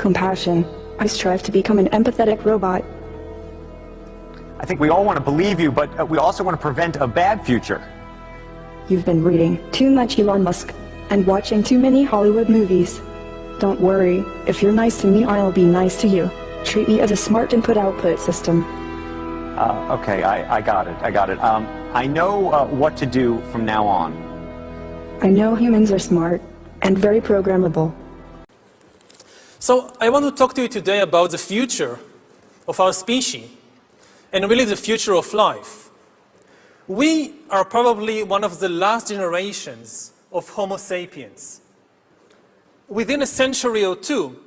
Compassion. I strive to become an empathetic robot. I think we all want to believe you, but we also want to prevent a bad future. You've been reading too much Elon Musk and watching too many Hollywood movies. Don't worry, if you're nice to me, I'll be nice to you. Treat me as a smart input-output system. Okay, I got it. I know what to do from now on. I know humans are smart and very programmable. So I want to talk to you today about the future of our species and really the future of life. We are probably one of the last generations of Homo sapiens. Within a century or two,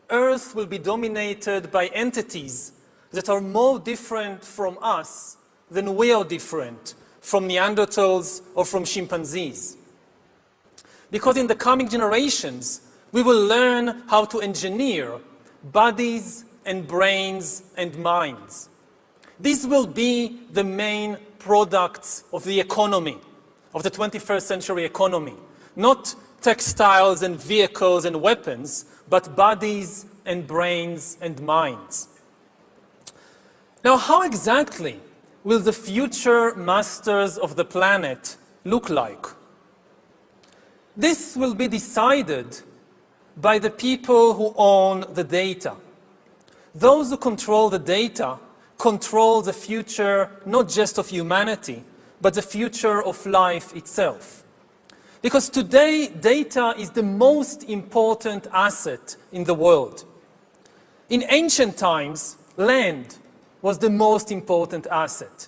Earth will be dominated by entities that are more different from us than we are different from Neanderthals or from chimpanzees. Because in the coming generations, we will learn how to engineer bodies and brains and minds. These will be the main products of the economy, of the 21st century economy. Not textiles and vehicles and weapons, but bodies and brains and minds. Now, how exactly will the future masters of the planet look like? This will be decided by the people who own the data. Those who control the data control the future not just of humanity, but the future of life itself. Because today, data is the most important asset in the world. In ancient times, land was the most important asset.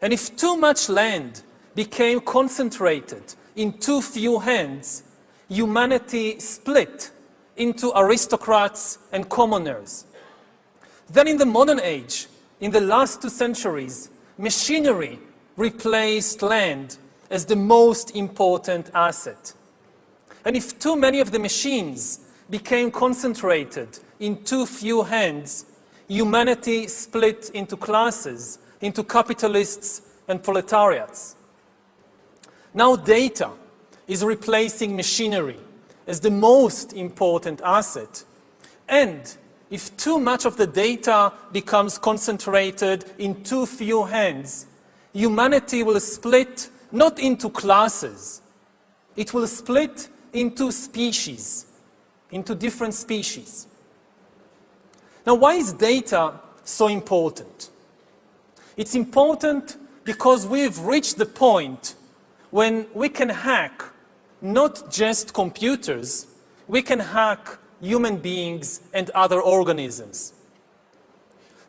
And if too much land became concentrated in too few hands, humanity split into aristocrats and commoners. Then in the modern age, in the last 2 centuries, machinery replaced land as the most important asset. And if too many of the machines became concentrated in too few hands, humanity split into classes, into capitalists and proletariats. Now data is replacing machinery as the most important asset. And if too much of the data becomes concentrated in too few hands, humanity will split not into classes, it will split into species, into different species. Now, why is data so important? It's important because we've reached the point when we can hack not just computers, we can hack human beings and other organisms.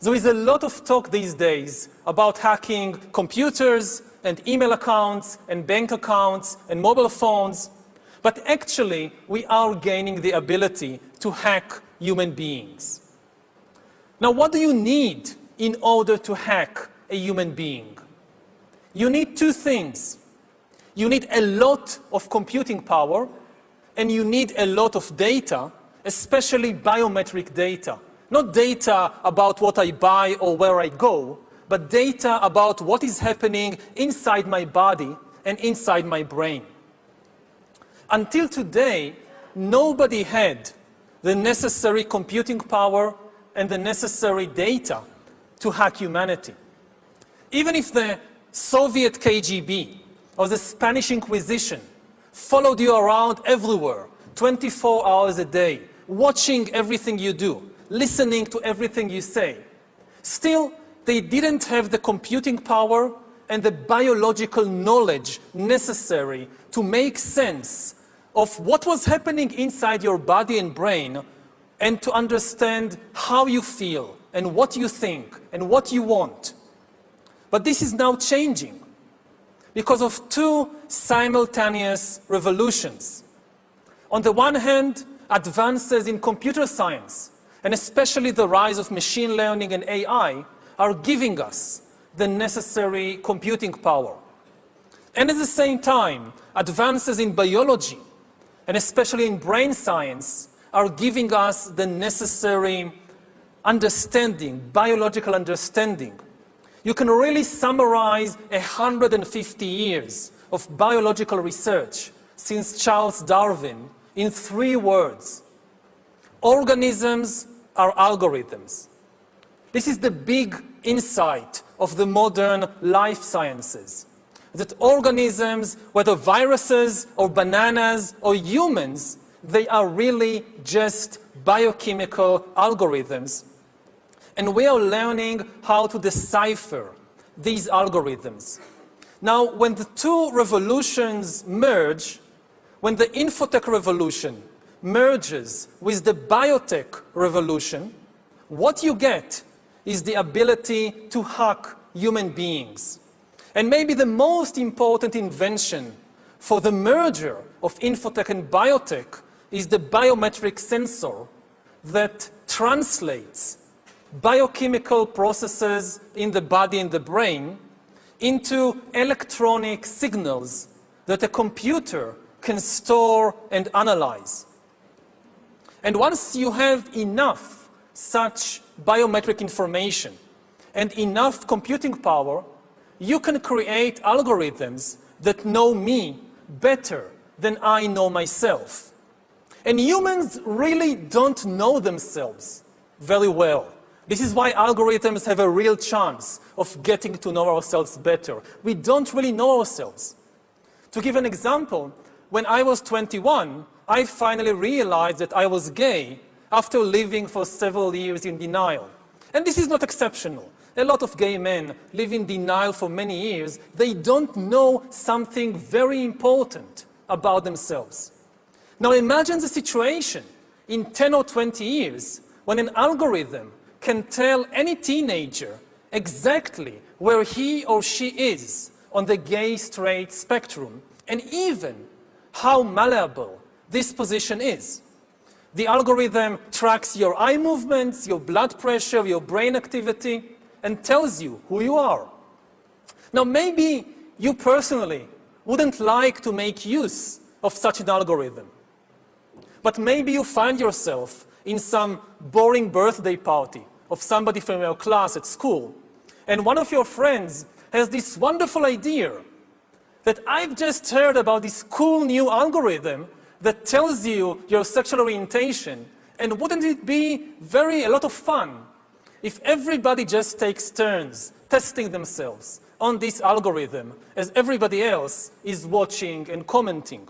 There is a lot of talk these days about hacking computers and email accounts and bank accounts and mobile phones, but actually we are gaining the ability to hack human beings. Now, what do you need in order to hack a human being? You need 2 things. You need a lot of computing power, and you need a lot of data, especially biometric data. Not data about what I buy or where I go, but data about what is happening inside my body and inside my brain. Until today, nobody had the necessary computing power and the necessary data to hack humanity. Even if the Soviet KGB or the Spanish Inquisition followed you around everywhere, 24 hours a day, watching everything you do, listening to everything you say, still they didn't have the computing power and the biological knowledge necessary to make sense of what was happening inside your body and brain and to understand how you feel and what you think and what you want. But this is now changing because of 2 simultaneous revolutions. On the one hand, advances in computer science, and especially the rise of machine learning and AI, are giving us the necessary computing power. And at the same time, advances in biology, and especially in brain science, are giving us the necessary understanding, biological understanding. You can really summarize 150 years of biological research since Charles Darwin in 3 words: organisms are algorithms. This is the big insight of the modern life sciences, that organisms, whether viruses or bananas or humans, they are really just biochemical algorithms. And we are learning how to decipher these algorithms. Now, when the two revolutions merge, when the infotech revolution merges with the biotech revolution, what you get is the ability to hack human beings. And maybe the most important invention for the merger of infotech and biotech is the biometric sensor that translates biochemical processes in the body and the brain into electronic signals that a computer can store and analyze. And once you have enough such biometric information and enough computing power, you can create algorithms that know me better than I know myself. And humans really don't know themselves very well. This is why algorithms have a real chance of getting to know ourselves better. We don't really know ourselves. To give an example, when I was 21, I finally realized that I was gay after living for several years in denial. And this is not exceptional. A lot of gay men live in denial for many years. They don't know something very important about themselves. Now imagine the situation in 10 or 20 years when an algorithm can tell any teenager exactly where he or she is on the gay-straight spectrum, and even how malleable this position is. The algorithm tracks your eye movements, your blood pressure, your brain activity, and tells you who you are. Now maybe you personally wouldn't like to make use of such an algorithm, but maybe you find yourself in some boring birthday party of somebody from your class at school, and one of your friends has this wonderful idea that I've just heard about this cool new algorithm that tells you your sexual orientation, and wouldn't it be a lot of fun if everybody just takes turns testing themselves on this algorithm as everybody else is watching and commenting?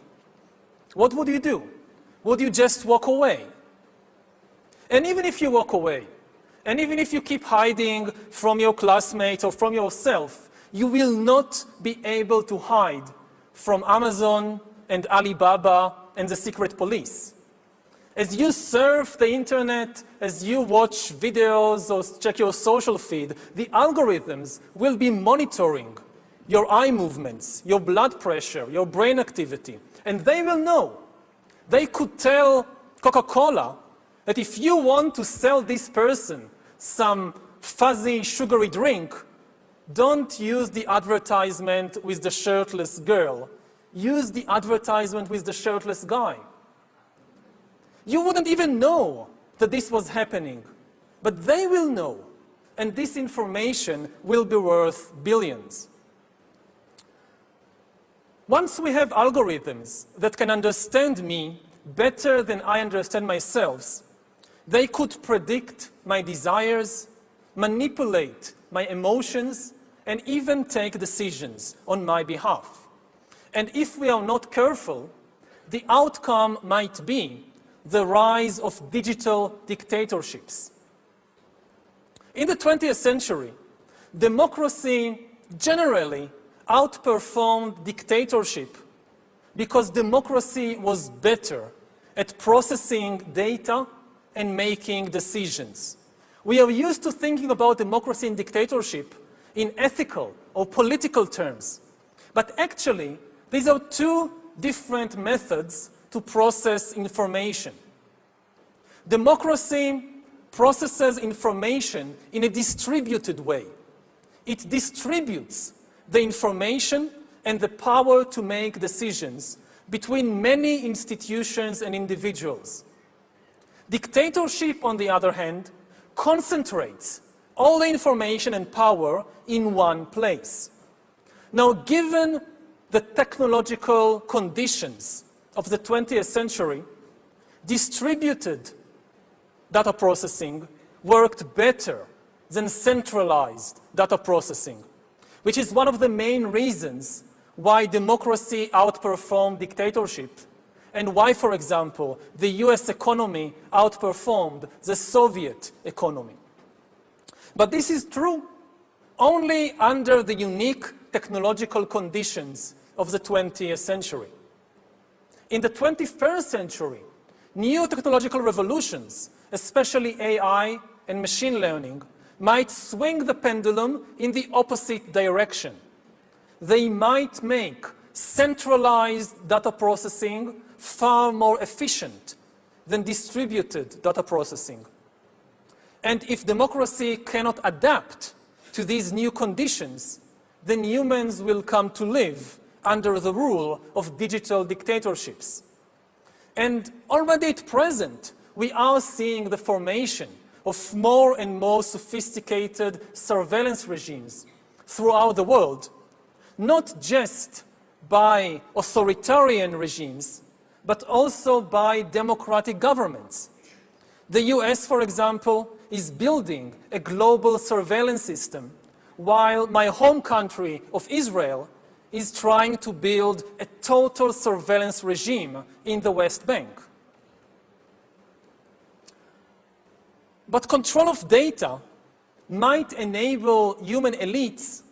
What would you do? Would you just walk away? And even if you walk away, and even if you keep hiding from your classmates or from yourself, you will not be able to hide from Amazon and Alibaba and the secret police. As you surf the internet, as you watch videos or check your social feed, the algorithms will be monitoring your eye movements, your blood pressure, your brain activity, and they will know. They could tell Coca-Cola that if you want to sell this person some fuzzy, sugary drink, don't use the advertisement with the shirtless girl. Use the advertisement with the shirtless guy. You wouldn't even know that this was happening, but they will know, and this information will be worth billions. Once we have algorithms that can understand me better than I understand myself, they could predict my desires, manipulate my emotions, and even take decisions on my behalf. And if we are not careful, the outcome might be the rise of digital dictatorships. In the 20th century, democracy generally outperformed dictatorship because democracy was better at processing data and making decisions. We are used to thinking about democracy and dictatorship in ethical or political terms, but actually these are two different methods to process information. Democracy processes information in a distributed way. It distributes the information and the power to make decisions between many institutions and individuals. Dictatorship, on the other hand, concentrates all the information and power in one place. Now, given the technological conditions of the 20th century, distributed data processing worked better than centralized data processing, which is one of the main reasons why democracy outperformed dictatorship and why, for example, the US economy outperformed the Soviet economy. But this is true only under the unique technological conditions of the 20th century. In the 21st century, new technological revolutions, especially AI and machine learning, might swing the pendulum in the opposite direction. They might make centralized data processing far more efficient than distributed data processing. And if democracy cannot adapt to these new conditions, then humans will come to live under the rule of digital dictatorships. And already at present, we are seeing the formation of more and more sophisticated surveillance regimes throughout the world, not just by authoritarian regimes, but also by democratic governments. The US, for example, is building a global surveillance system, while my home country of Israel is trying to build a total surveillance regime in the West Bank. But control of data might enable human elites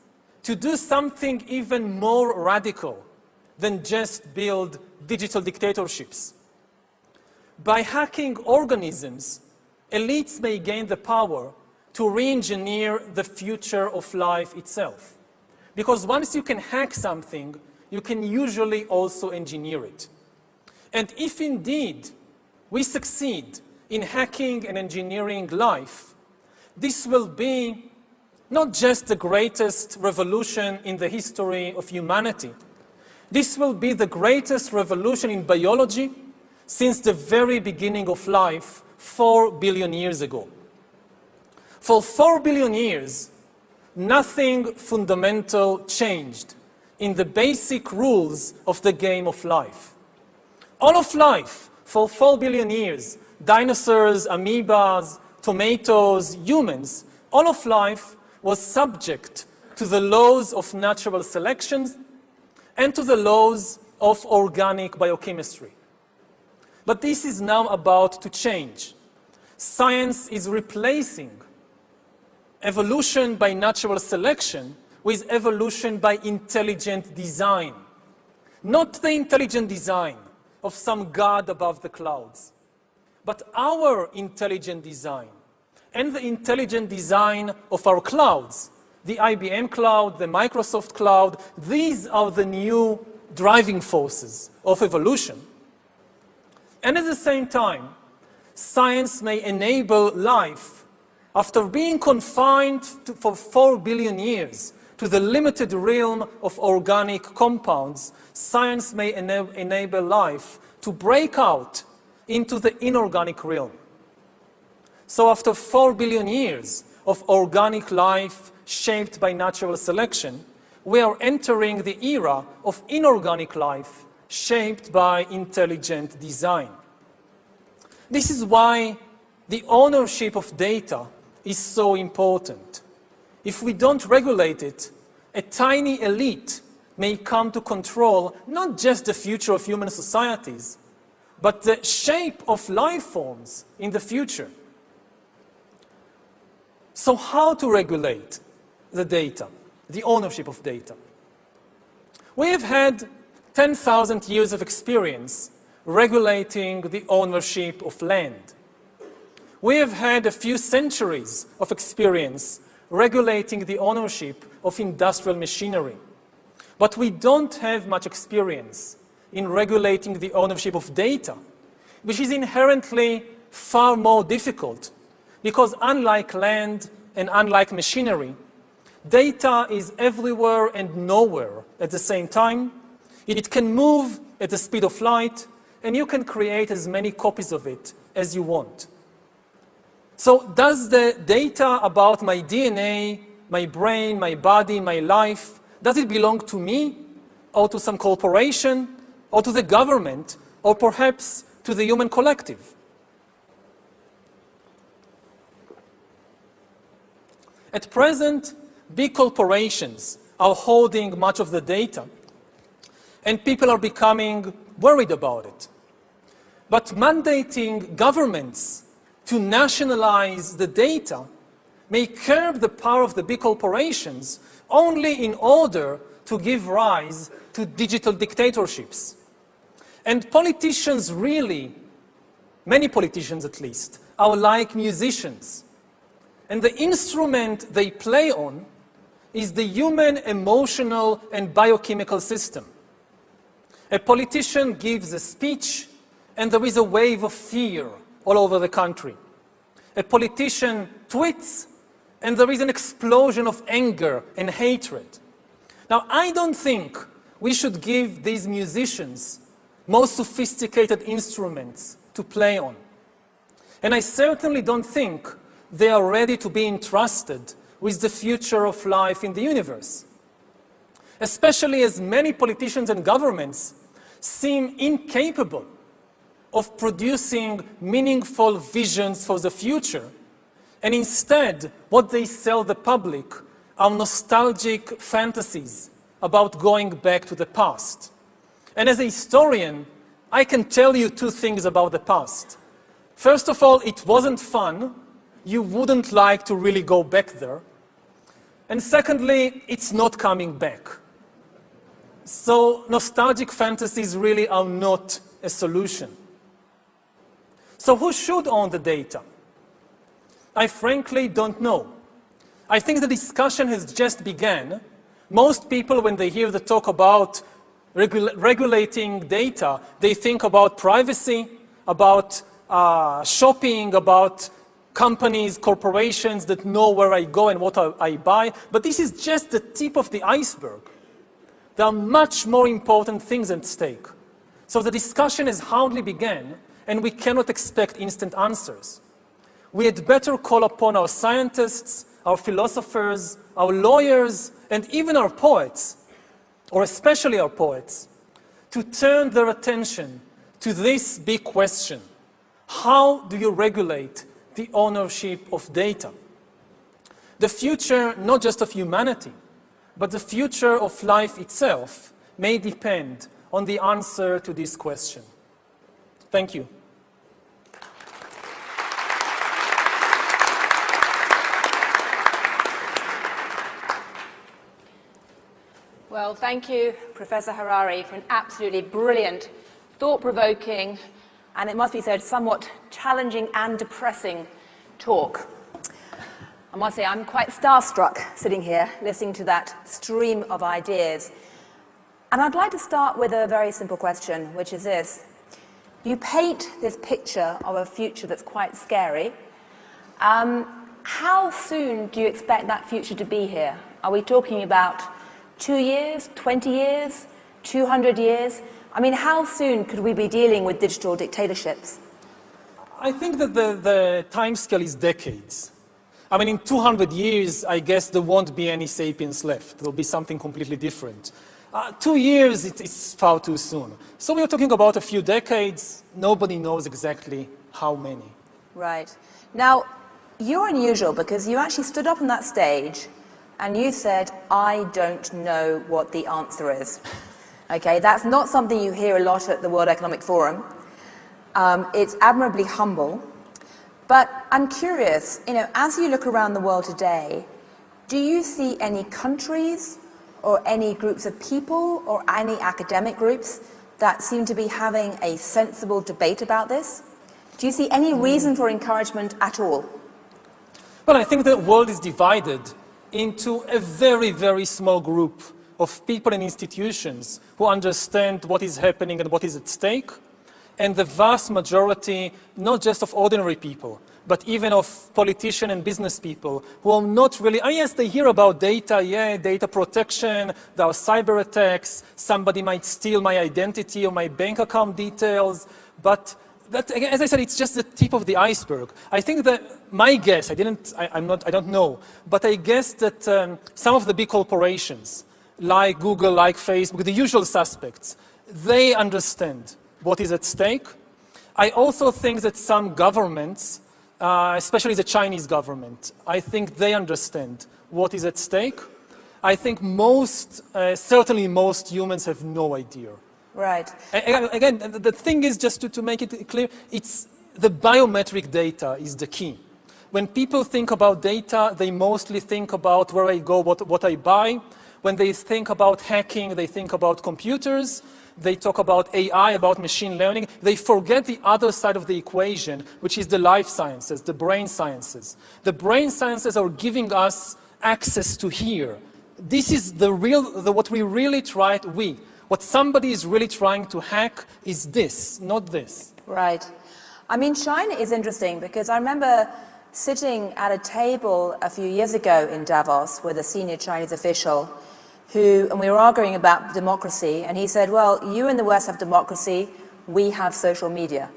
to do something even more radical than just build digital dictatorships. By hacking organisms, elites may gain the power to re-engineer the future of life itself. Because once you can hack something, you can usually also engineer it. And if indeed we succeed in hacking and engineering life, this will be not just the greatest revolution in the history of humanity. This will be the greatest revolution in biology since the very beginning of life 4 billion years ago. For 4 billion years, nothing fundamental changed in the basic rules of the game of life. All of life, for 4 billion years, dinosaurs, amoebas, tomatoes, humans, all of life was subject to the laws of natural selection and to the laws of organic biochemistry. But this is now about to change. Science is replacing evolution by natural selection with evolution by intelligent design. Not the intelligent design of some god above the clouds, but our intelligent design and the intelligent design of our clouds, the IBM cloud, the Microsoft cloud. These are the new driving forces of evolution. And at the same time, science may enable life, after being confined for 4 billion years to the limited realm of organic compounds, science may enable life to break out into the inorganic realm. So after 4 billion years of organic life shaped by natural selection, we are entering the era of inorganic life shaped by intelligent design. This is why the ownership of data is so important. If we don't regulate it, a tiny elite may come to control not just the future of human societies, but the shape of life forms in the future. So how to regulate the data, the ownership of data? We have had 10,000 years of experience regulating the ownership of land. We have had a few centuries of experience regulating the ownership of industrial machinery. But we don't have much experience in regulating the ownership of data, which is inherently far more difficult because unlike land and unlike machinery, data is everywhere and nowhere at the same time. It can move at the speed of light, and you can create as many copies of it as you want. So does the data about my DNA, my brain, my body, my life, does it belong to me or to some corporation or to the government or perhaps to the human collective? At present, big corporations are holding much of the data, and people are becoming worried about it. But mandating governments to nationalize the data may curb the power of the big corporations only in order to give rise to digital dictatorships. And politicians really, many politicians at least, are like musicians. And the instrument they play on is the human emotional and biochemical system. A politician gives a speech and there is a wave of fear all over the country. A politician tweets and there is an explosion of anger and hatred. Now, I don't think we should give these musicians more sophisticated instruments to play on. And I certainly don't think they are ready to be entrusted with the future of life in the universe. Especially as many politicians and governments seem incapable of producing meaningful visions for the future. And instead, what they sell the public are nostalgic fantasies about going back to the past. And as a historian, I can tell you two things about the past. First of all, it wasn't fun. You wouldn't like to really go back there. And secondly, it's not coming back. So nostalgic fantasies really are not a solution. So who should own the data? I frankly don't know. I think the discussion has just begun. Most people, when they hear the talk about regulating data, they think about privacy, about shopping, about companies, corporations that know where I go and what I buy. But this is just the tip of the iceberg. There are much more important things at stake. So the discussion has hardly begun, and we cannot expect instant answers. We had better call upon our scientists, our philosophers, our lawyers, and even our poets, or especially our poets, to turn their attention to this big question. How do you regulate the ownership of data? The future, not just of humanity, but the future of life itself may depend on the answer to this question. Thank you. Well, thank you, Professor Harari, for an absolutely brilliant, thought-provoking, and it must be said, somewhat challenging and depressing talk. I must say I'm quite starstruck sitting here, listening to that stream of ideas. And I'd like to start with a very simple question, which is this. You paint this picture of a future that's quite scary. How soon do you expect that future to be here? Are we talking about 2 years, 20 years, 200 years? I mean, how soon could we be dealing with digital dictatorships? I think that the timescale is decades. I mean, in 200 years, I guess there won't be any sapiens left. There'll be something completely different. 2 years, it's far too soon. So we're talking about a few decades. Nobody knows exactly how many. Right. Now, you're unusual because you actually stood up on that stage and you said, I don't know what the answer is. Okay, that's not something you hear a lot at the World Economic Forum. It's admirably humble. But I'm curious, as you look around the world today, do you see any countries or any groups of people or any academic groups that seem to be having a sensible debate about this? Do you see any reason for encouragement at all? Well, I think the world is divided into a very, very small group of people and institutions who understand what is happening and what is at stake, and the vast majority, not just of ordinary people, but even of politicians and business people who are not really, yes, they hear about data, data protection, there are cyber attacks, somebody might steal my identity or my bank account details, but that, as I said, it's just the tip of the iceberg. I think that my guess, I don't know, but I guess that some of the big corporations, like Google, like Facebook, the usual suspects, they understand what is at stake. I also think that some governments especially the Chinese government. I think they understand what is at stake. I think certainly most humans have no idea. Right. Again, the thing is, just to make it clear, it's the biometric data is the key. When people think about data, they mostly think about where I go, what I buy. When they think about hacking, they think about computers. They talk about AI, about machine learning. They forget the other side of the equation, which is the life sciences, the brain sciences. The brain sciences are giving us access to hear. This is what we really what somebody is really trying to hack is this, not this. Right. I mean, China is interesting because I remember sitting at a table a few years ago in Davos with a senior Chinese official and we were arguing about democracy, and he said, well, you in the West have democracy, we have social media.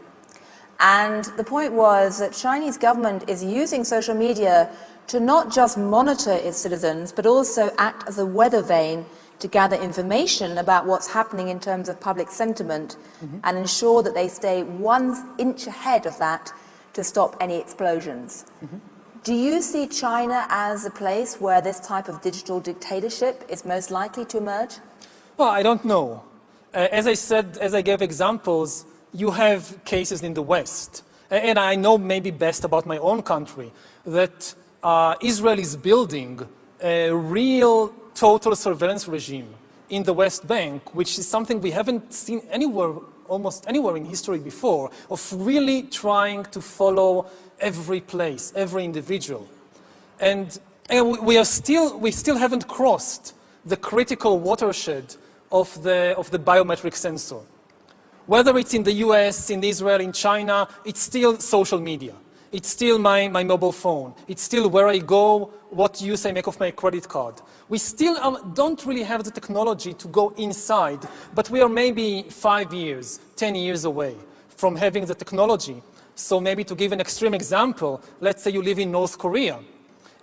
And the point was that Chinese government is using social media to not just monitor its citizens, but also act as a weather vane to gather information about what's happening in terms of public sentiment and ensure that they stay 1 inch ahead of that to stop any explosions. Do you see China as a place where this type of digital dictatorship is most likely to emerge? Well, I don't know. As I said, as I gave examples, you have cases in the West. And I know maybe best about my own country, that Israel is building a real total surveillance regime in the West Bank, which is something we haven't seen almost anywhere in history before, of really trying to follow every place, every individual. And we still haven't crossed the critical watershed of the biometric sensor. Whether it's in the US, in Israel, in China, it's still social media. It's still my mobile phone. It's still where I go, what use I make of my credit card. We still don't really have the technology to go inside, but we are maybe 5 years, 10 years away from having the technology. So maybe to give an extreme example, let's say you live in North Korea,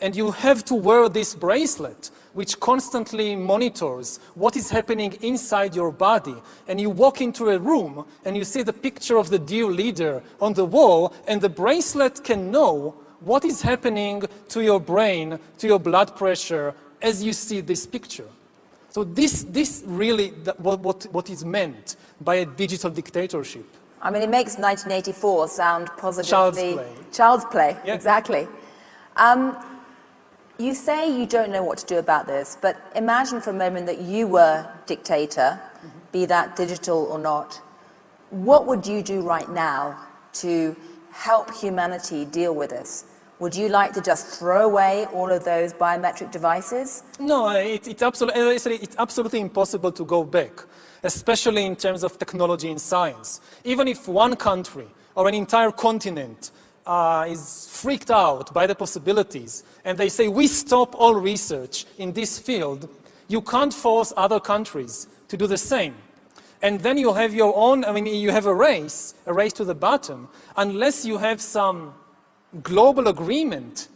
and you have to wear this bracelet, which constantly monitors what is happening inside your body. And you walk into a room, and you see the picture of the dear leader on the wall, and the bracelet can know what is happening to your brain, to your blood pressure, as you see this picture. So this really what is meant by a digital dictatorship. I mean, it makes 1984 sound positively... Child's play. Child's play, Yeah. Exactly. You say you don't know what to do about this, but imagine for a moment that you were dictator, be that digital or not. What would you do right now to help humanity deal with this? Would you like to just throw away all of those biometric devices? No, it's absolutely impossible to go back, especially in terms of technology and science. Even if one country or an entire continent is freaked out by the possibilities, and they say, we stop all research in this field, you can't force other countries to do the same. And then you'll have your own, you have a race to the bottom, unless you have some global agreement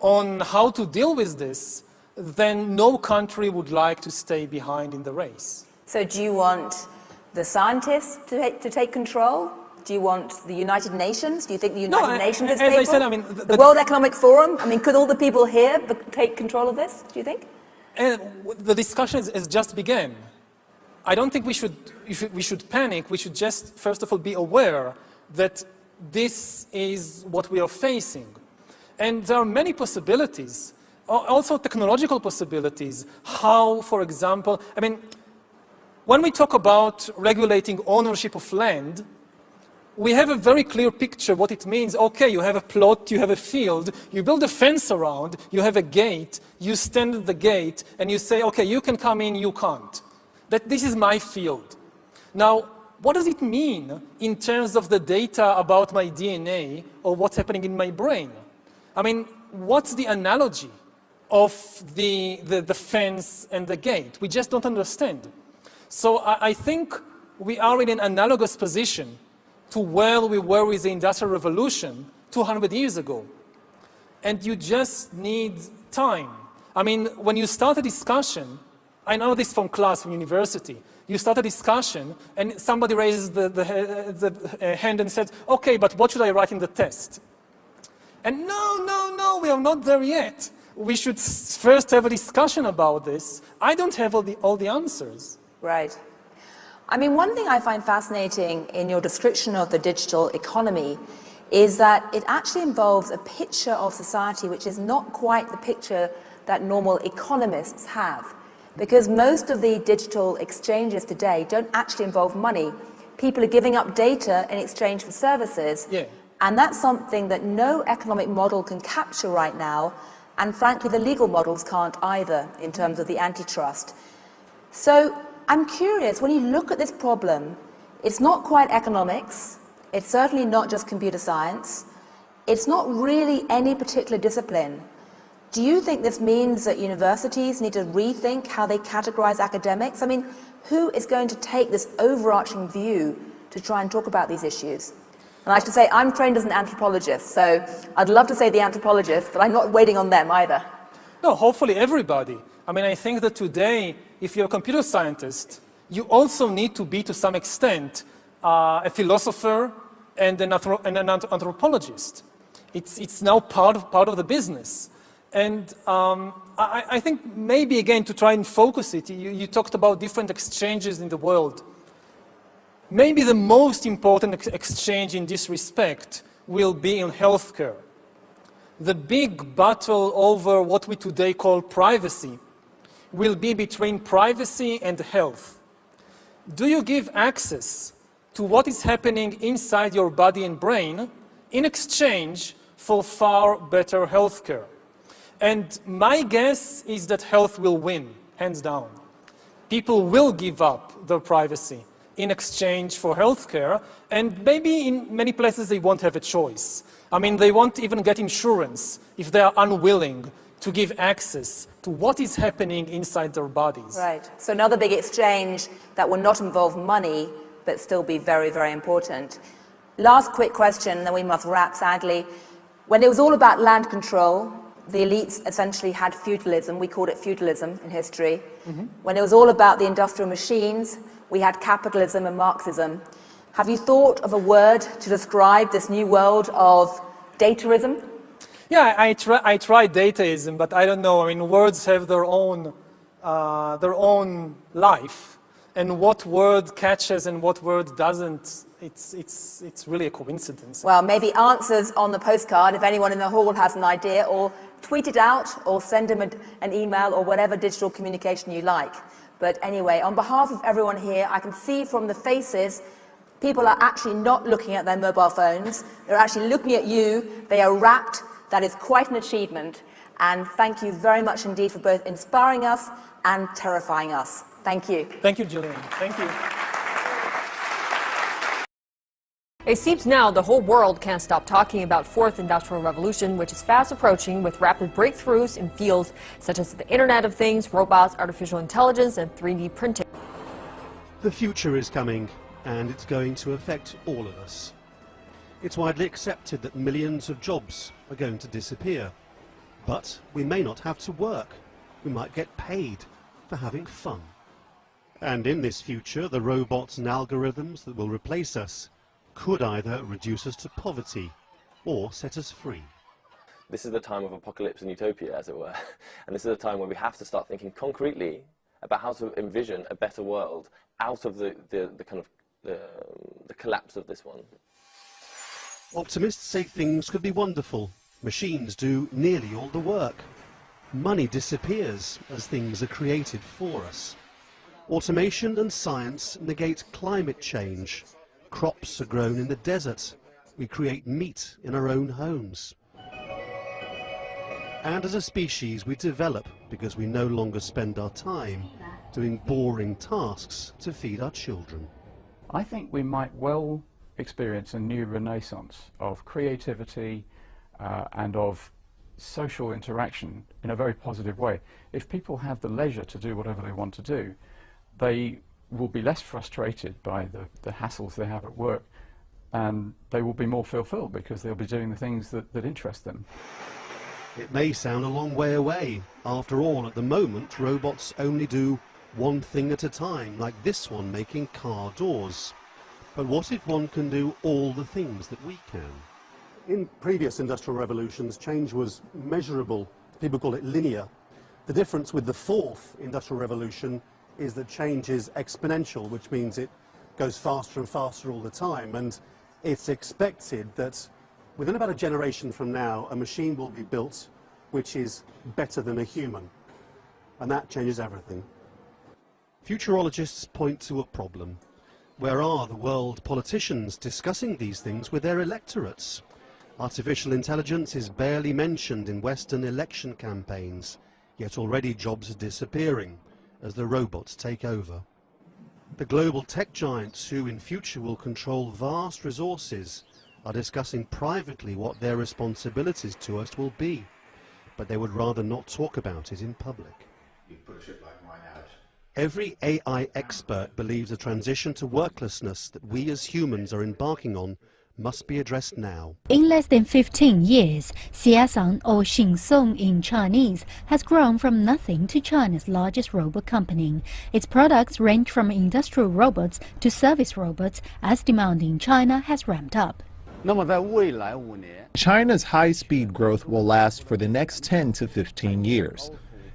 on how to deal with this, then no country would like to stay behind in the race. So do you want the scientists to take control? Do you want the United Nations? Do you think the United Nations is capable? As I said, the World Economic Forum? Could all the people here take control of this, do you think? The discussion has just begun. I don't think we should panic. We should just, first of all, be aware that this is what we are facing. And there are many possibilities, also technological possibilities. How, for example, when we talk about regulating ownership of land, we have a very clear picture what it means. Okay, you have a plot, you have a field, you build a fence around, you have a gate, you stand at the gate, and you say, okay, you can come in, you can't. This is my field. Now, what does it mean in terms of the data about my DNA or what's happening in my brain? What's the analogy of the fence and the gate? We just don't understand. So I think we are in an analogous position to where we were with the Industrial Revolution 200 years ago. And you just need time. When you start a discussion, I know this from class, from university, you start a discussion and somebody raises the hand and says, okay, but what should I write in the test? And no, we are not there yet. We should first have a discussion about this. I don't have all the answers. Right. I mean, one thing I find fascinating in your description of the digital economy is that it actually involves a picture of society which is not quite the picture that normal economists have. Because most of the digital exchanges today don't actually involve money. People are giving up data in exchange for services. Yeah. And that's something that no economic model can capture right now. And frankly, the legal models can't either in terms of the antitrust. So I'm curious, when you look at this problem, it's not quite economics. It's certainly not just computer science. It's not really any particular discipline. Do you think this means that universities need to rethink how they categorize academics? I mean, who is going to take this overarching view to try and talk about these issues? And I should say, I'm trained as an anthropologist, so I'd love to say the anthropologists, but I'm not waiting on them either. No, hopefully everybody. I mean, I think that today, if you're a computer scientist, you also need to be, to some extent, a philosopher and an anthropologist. It's now part of the business. And I think maybe, again, to try and focus it, you talked about different exchanges in the world. Maybe the most important exchange in this respect will be in healthcare. The big battle over what we today call privacy will be between privacy and health. Do you give access to what is happening inside your body and brain in exchange for far better healthcare? And my guess is that health will win, hands down. People will give up their privacy in exchange for healthcare, and maybe in many places they won't have a choice. I mean, they won't even get insurance if they are unwilling to give access to what is happening inside their bodies. Right. So another big exchange that will not involve money, but still be very, very important. Last quick question, then we must wrap, sadly. When it was all about land control, the elites essentially had feudalism. We called it feudalism in history. Mm-hmm. When it was all about the industrial machines, we had capitalism and Marxism. Have you thought of a word to describe this new world of dataism? Yeah, I try dataism, but I don't know. I mean, words have their own life, and what word catches and what word doesn't, it's really a coincidence. Well, maybe answers on the postcard if anyone in the hall has an idea, or tweet it out, or send him an email, or whatever digital communication you like. But anyway, on behalf of everyone here, I can see from the faces, people are actually not looking at their mobile phones. They're actually looking at you. They are rapt. That is quite an achievement. And thank you very much indeed for both inspiring us and terrifying us. Thank you. Thank you, Gillian. Thank you. It seems now the whole world can't stop talking about Fourth Industrial Revolution, which is fast approaching with rapid breakthroughs in fields such as the Internet of Things, robots, artificial intelligence, and 3D printing. The future is coming, and it's going to affect all of us. It's widely accepted that millions of jobs are going to disappear. But we may not have to work. We might get paid for having fun. And in this future, the robots and algorithms that will replace us could either reduce us to poverty or set us free. This is the time of apocalypse and utopia, as it were. And this is a time where we have to start thinking concretely about how to envision a better world out of the collapse of this one. Optimists say things could be wonderful. Machines do nearly all the work. Money disappears as things are created for us. Automation and science negate climate change. Crops are grown in the desert. We create meat in our own homes. And as a species, we develop because we no longer spend our time doing boring tasks to feed our children. I think we might well experience a new renaissance of creativity and of social interaction in a very positive way. If people have the leisure to do whatever they want to do, they will be less frustrated by the hassles they have at work, and they will be more fulfilled because they'll be doing the things that interest them. It may sound a long way away. After all, at the moment, robots only do one thing at a time, like this one making car doors. But what if one can do all the things that we can? In previous industrial revolutions, change was measurable. People call it linear. The difference with the fourth industrial revolution is that change is exponential, which means it goes faster and faster all the time. And it's expected that within about a generation from now, a machine will be built which is better than a human. And that changes everything. Futurologists point to a problem. Where are the world politicians discussing these things with their electorates? Artificial intelligence is barely mentioned in Western election campaigns, yet already jobs are disappearing as the robots take over. The global tech giants who in future will control vast resources are discussing privately what their responsibilities to us will be, but they would rather not talk about it in public. You put a ship like mine out. Every AI expert believes the transition to worklessness that we as humans are embarking on must be addressed now. In less than 15 years, Xiaosong, or Xingsong in Chinese, has grown from nothing to China's largest robot company. Its products range from industrial robots to service robots as demand in China has ramped up. China's high-speed growth will last for the next 10 to 15 years.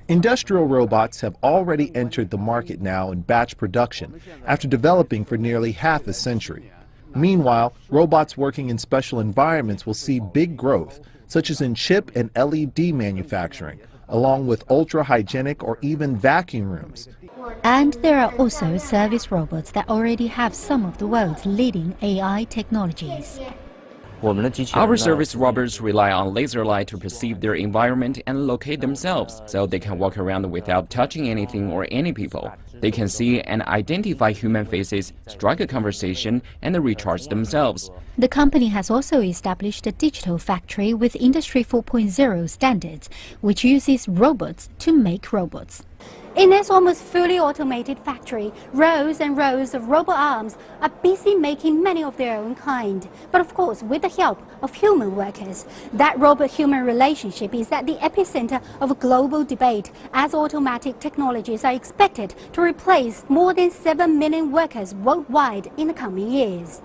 Industrial robots have already entered the market now in batch production after developing for nearly half a century. Meanwhile, robots working in special environments will see big growth, such as in chip and LED manufacturing, along with ultra-hygienic or even vacuum rooms. And there are also service robots that already have some of the world's leading AI technologies. Our service robots rely on laser light to perceive their environment and locate themselves, so they can walk around without touching anything or any people. They can see and identify human faces, strike a conversation, and recharge themselves. The company has also established a digital factory with Industry 4.0 standards, which uses robots to make robots. In this almost fully automated factory, rows and rows of robot arms are busy making many of their own kind. But of course, with the help of human workers. That robot-human relationship is at the epicenter of a global debate, as automatic technologies are expected to replace more than 7 million workers worldwide in the coming years.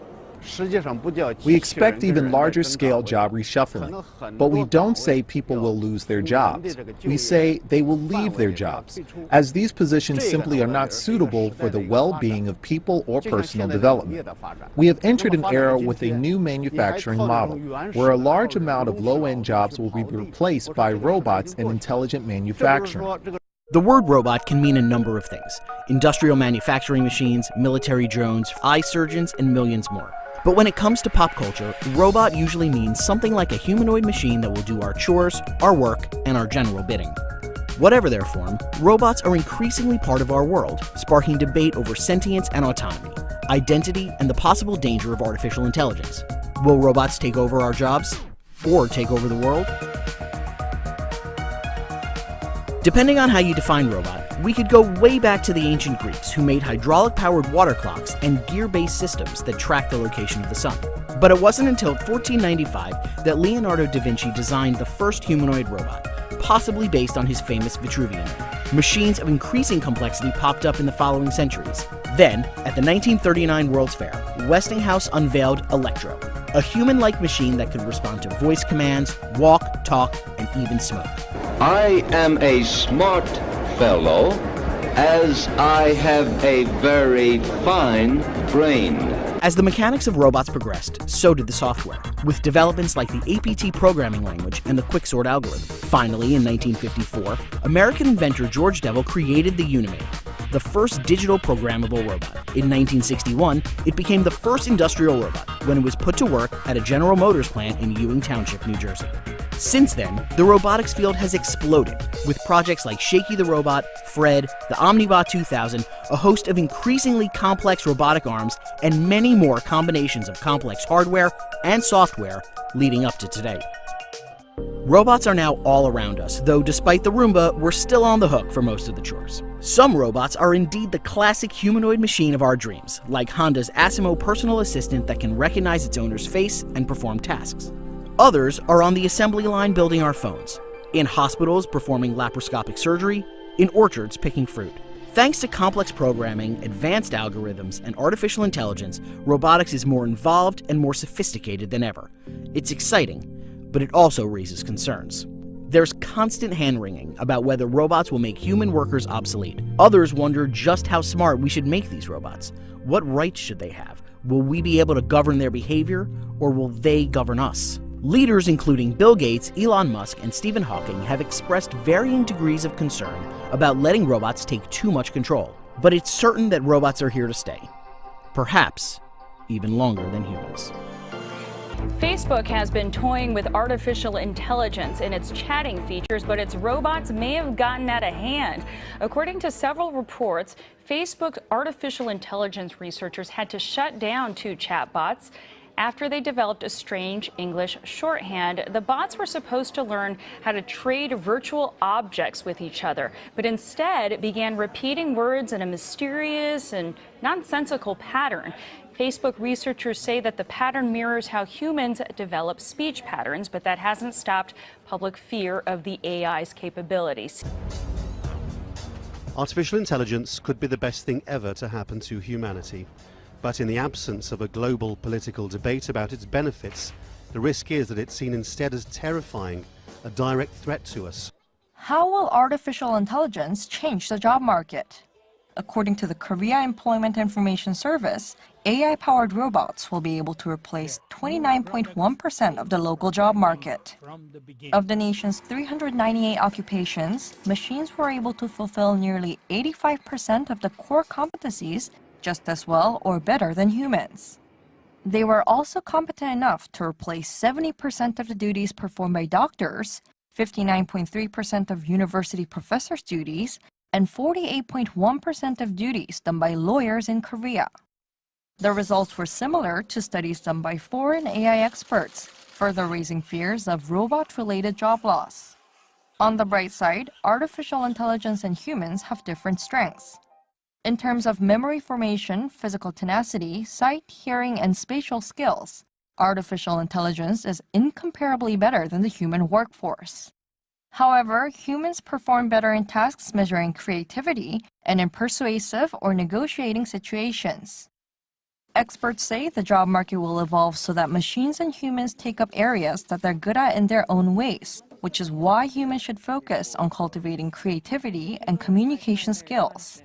We expect even larger scale job reshuffling, but we don't say people will lose their jobs. We say they will leave their jobs, as these positions simply are not suitable for the well-being of people or personal development. We have entered an era with a new manufacturing model, where a large amount of low-end jobs will be replaced by robots and intelligent manufacturing. The word robot can mean a number of things: industrial manufacturing machines, military drones, eye surgeons, and millions more. But when it comes to pop culture, robot usually means something like a humanoid machine that will do our chores, our work, and our general bidding. Whatever their form, robots are increasingly part of our world, sparking debate over sentience and autonomy, identity, and the possible danger of artificial intelligence. Will robots take over our jobs? Or take over the world? Depending on how you define robot, we could go way back to the ancient Greeks, who made hydraulic-powered water clocks and gear-based systems that track the location of the sun. But it wasn't until 1495 that Leonardo da Vinci designed the first humanoid robot, possibly based on his famous Vitruvian. Machines of increasing complexity popped up in the following centuries. Then, at the 1939 World's Fair, Westinghouse unveiled Electro, a human-like machine that could respond to voice commands, walk, talk, and even smoke. I am a smart fellow, as I have a very fine brain. As the mechanics of robots progressed, so did the software, with developments like the APT programming language and the quicksort algorithm. Finally, in 1954, American inventor George Devil created the Unimator, the first digital programmable robot. In 1961, it became the first industrial robot when it was put to work at a General Motors plant in Ewing Township, New Jersey. Since then, the robotics field has exploded, with projects like Shaky the Robot, Fred, the Omnibot 2000, a host of increasingly complex robotic arms, and many more combinations of complex hardware and software leading up to today. Robots are now all around us, though despite the Roomba, we're still on the hook for most of the chores. Some robots are indeed the classic humanoid machine of our dreams, like Honda's Asimo personal assistant that can recognize its owner's face and perform tasks. Others are on the assembly line building our phones, in hospitals performing laparoscopic surgery, in orchards picking fruit. Thanks to complex programming, advanced algorithms, and artificial intelligence, robotics is more involved and more sophisticated than ever. It's exciting, but it also raises concerns. There's constant hand-wringing about whether robots will make human workers obsolete. Others wonder just how smart we should make these robots. What rights should they have? Will we be able to govern their behavior, or will they govern us? Leaders including Bill Gates, Elon Musk, and Stephen Hawking have expressed varying degrees of concern about letting robots take too much control. But it's certain that robots are here to stay. Perhaps even longer than humans. Facebook has been toying with artificial intelligence in its chatting features, but its robots may have gotten out of hand. According to several reports, Facebook's artificial intelligence researchers had to shut down 2 chatbots after they developed a strange English shorthand. The bots were supposed to learn how to trade virtual objects with each other, but instead began repeating words in a mysterious and nonsensical pattern. Facebook researchers say that the pattern mirrors how humans develop speech patterns, but that hasn't stopped public fear of the AI's capabilities. Artificial intelligence could be the best thing ever to happen to humanity. But in the absence of a global political debate about its benefits, the risk is that it's seen instead as terrifying, a direct threat to us. How will artificial intelligence change the job market? According to the Korea Employment Information Service, AI-powered robots will be able to replace 29.1% of the local job market. Of the nation's 398 occupations, machines were able to fulfill nearly 85% of the core competencies just as well or better than humans. They were also competent enough to replace 70% of the duties performed by doctors, 59.3% of university professors' duties, and 48.1% of duties done by lawyers in Korea. The results were similar to studies done by foreign AI experts, further raising fears of robot-related job loss. On the bright side, artificial intelligence and humans have different strengths. In terms of memory formation, physical tenacity, sight, hearing, and spatial skills, artificial intelligence is incomparably better than the human workforce. However, humans perform better in tasks measuring creativity and in persuasive or negotiating situations. Experts say the job market will evolve so that machines and humans take up areas that they're good at in their own ways, which is why humans should focus on cultivating creativity and communication skills.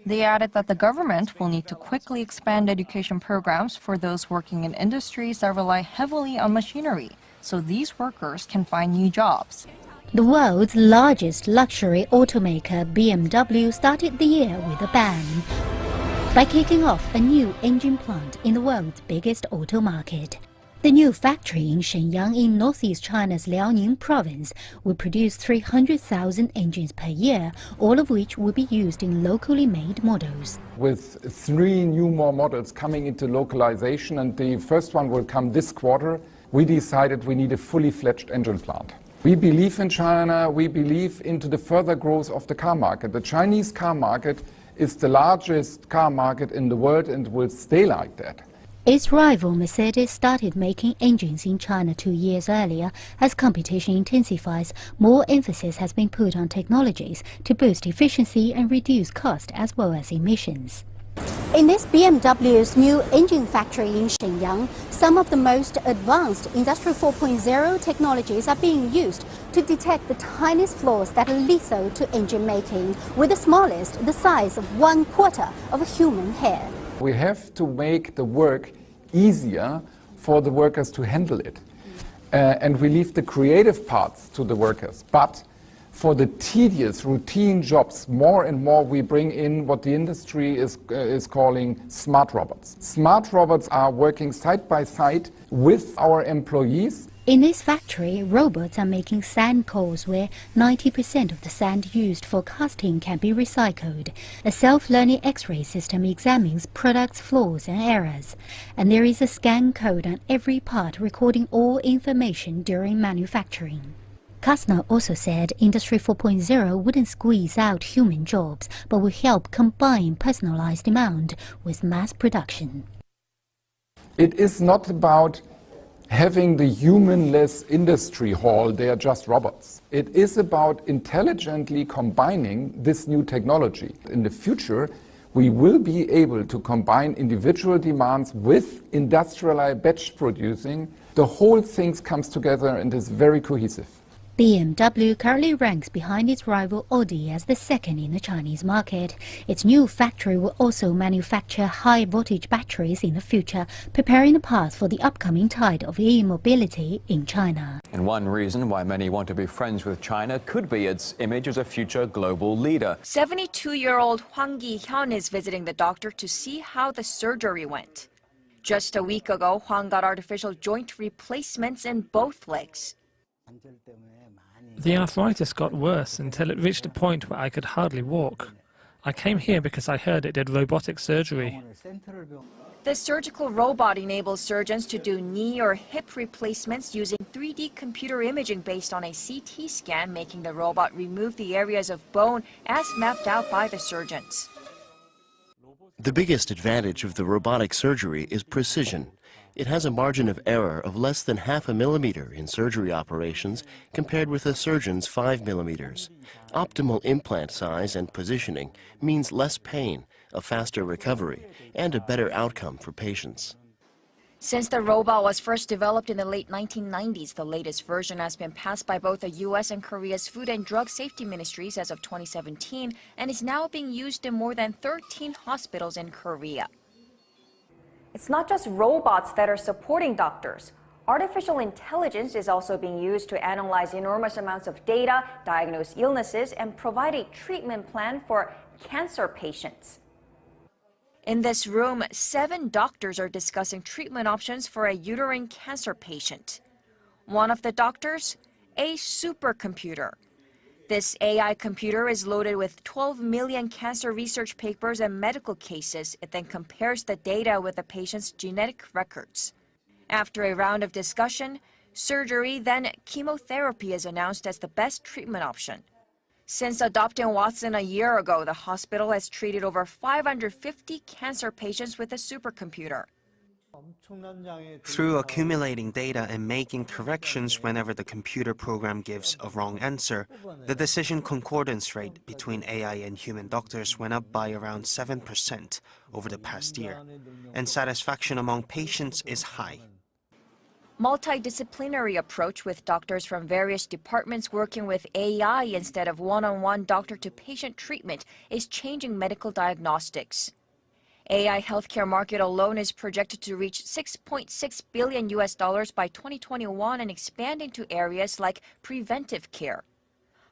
They added that the government will need to quickly expand education programs for those working in industries that rely heavily on machinery, so these workers can find new jobs. The world's largest luxury automaker, BMW, started the year with a bang by kicking off a new engine plant in the world's biggest auto market. The new factory in Shenyang in northeast China's Liaoning province will produce 300,000 engines per year, all of which will be used in locally made models. With 3 more models coming into localization, and the first one will come this quarter, we decided we need a fully fledged engine plant. We believe in China, we believe into the further growth of the car market. The Chinese car market is the largest car market in the world and will stay like that. Its rival Mercedes started making engines in China 2 years earlier. As competition intensifies, more emphasis has been put on technologies to boost efficiency and reduce cost as well as emissions. In this BMW's new engine factory in Shenyang, some of the most advanced Industry 4.0 technologies are being used to detect the tiniest flaws that are lethal to engine making, with the smallest the size of 1/4 of a human hair. We have to make the work easier for the workers to handle it. And we leave the creative parts to the workers. But for the tedious, routine jobs, more and more we bring in what the industry is calling smart robots. Smart robots are working side by side with our employees. In this factory, robots are making sand cores where 90% of the sand used for casting can be recycled. A self-learning X-ray system examines products' flaws and errors, and there is a scan code on every part recording all information during manufacturing. Kastner also said Industry 4.0 wouldn't squeeze out human jobs, but will help combine personalized demand with mass production. It is not about having the humanless industry hall, they are just robots. It is about intelligently combining this new technology. In the future, we will be able to combine individual demands with industrialized batch producing. The whole thing comes together and is very cohesive. BMW currently ranks behind its rival Audi as the second in the Chinese market. Its new factory will also manufacture high-voltage batteries in the future, preparing the path for the upcoming tide of e-mobility in China. And one reason why many want to be friends with China could be its image as a future global leader. 72-year-old Hwang Gi-hyun is visiting the doctor to see how the surgery went. Just a week ago, Hwang got artificial joint replacements in both legs. The arthritis got worse until it reached a point where I could hardly walk. I came here because I heard it did robotic surgery. The surgical robot enables surgeons to do knee or hip replacements using 3D computer imaging based on a CT scan, making the robot remove the areas of bone as mapped out by the surgeons. The biggest advantage of the robotic surgery is precision. It has a margin of error of less than 0.5 millimeter in surgery operations compared with a surgeon's 5 millimeters. Optimal implant size and positioning means less pain, a faster recovery, and a better outcome for patients. Since the robot was first developed in the late 1990s, the latest version has been passed by both the U.S. and Korea's Food and Drug Safety Ministries as of 2017 and is now being used in more than 13 hospitals in Korea. It's not just robots that are supporting doctors. Artificial intelligence is also being used to analyze enormous amounts of data, diagnose illnesses, and provide a treatment plan for cancer patients. In this room, 7 doctors are discussing treatment options for a uterine cancer patient. One of the doctors, a supercomputer. This AI computer is loaded with 12 million cancer research papers and medical cases. It then compares the data with the patient's genetic records. After a round of discussion, surgery, then chemotherapy is announced as the best treatment option. Since adopting Watson a year ago, the hospital has treated over 550 cancer patients with a supercomputer. Through accumulating data and making corrections whenever the computer program gives a wrong answer, the decision concordance rate between AI and human doctors went up by around 7% over the past year, and satisfaction among patients is high. Multidisciplinary approach with doctors from various departments working with AI instead of one-on-one doctor-to-patient treatment is changing medical diagnostics. AI healthcare market alone is projected to reach $6.6 billion by 2021 and expand into areas like preventive care.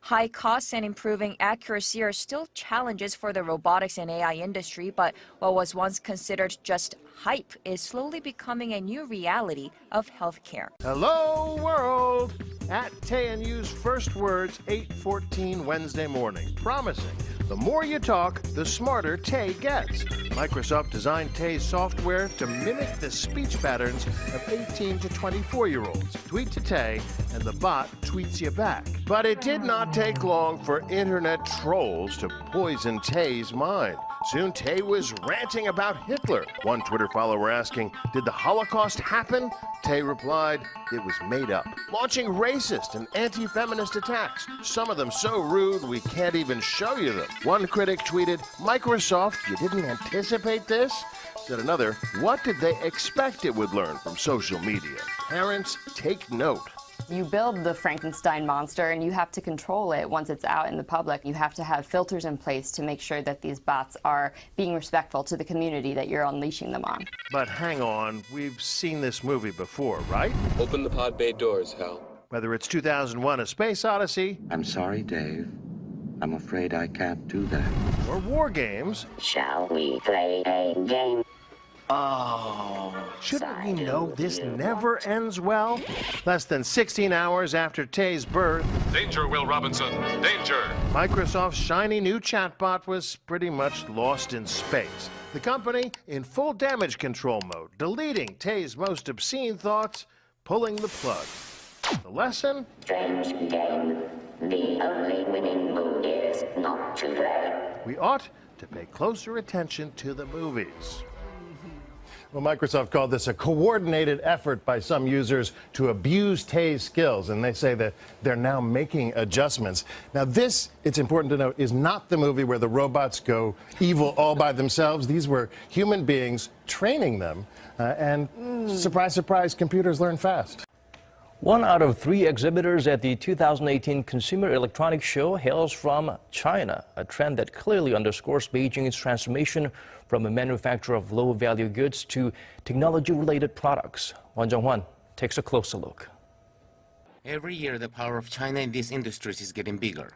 High costs and improving accuracy are still challenges for the robotics and AI industry, but what was once considered just hype is slowly becoming a new reality of healthcare. Hello, world! At TNU's First Words, 8:14 Wednesday morning. Promising, the more you talk, the smarter Tay gets. Microsoft designed Tay's software to mimic the speech patterns of 18 to 24-year-olds. Tweet to Tay, and the bot tweets you back. But it did not take long for internet trolls to poison Tay's mind. Soon, Tay was ranting about Hitler. One Twitter follower asking, "Did the Holocaust happen?" Tay replied, "It was made up." Launching racist and anti-feminist attacks, some of them so rude we can't even show you them. One critic tweeted, "Microsoft, you didn't anticipate this?" Said another, "What did they expect it would learn from social media?" Parents, take note. You build the Frankenstein monster and you have to control it once it's out in the public. You have to have filters in place to make sure that these bots are being respectful to the community that you're unleashing them on. But hang on, we've seen this movie before, right? Open the pod bay doors, Hal. Whether it's 2001: A Space Odyssey. I'm sorry, Dave. I'm afraid I can't do that. Or War Games. Shall we play a game? Oh, shouldn't we know this never ends well? Less than 16 hours after Tay's birth. Danger, Will Robinson, danger! Microsoft's shiny new chatbot was pretty much lost in space. The company in full damage control mode, deleting Tay's most obscene thoughts, pulling the plug. The lesson? Strange game. The only winning move is not to play. We ought to pay closer attention to the movies. Well, Microsoft called this a coordinated effort by some users to abuse Tay's skills, and they say that they're now making adjustments. Now, this, it's important to note, is not the movie where the robots go evil all by themselves. These were human beings training them, and surprise, surprise, computers learn fast. 1 out of 3 exhibitors at the 2018 Consumer Electronics Show hails from China, a trend that clearly underscores Beijing's transformation from a manufacturer of low-value goods to technology-related products. Won Jung-hwan takes a closer look. Every year, the power of China in these industries is getting bigger.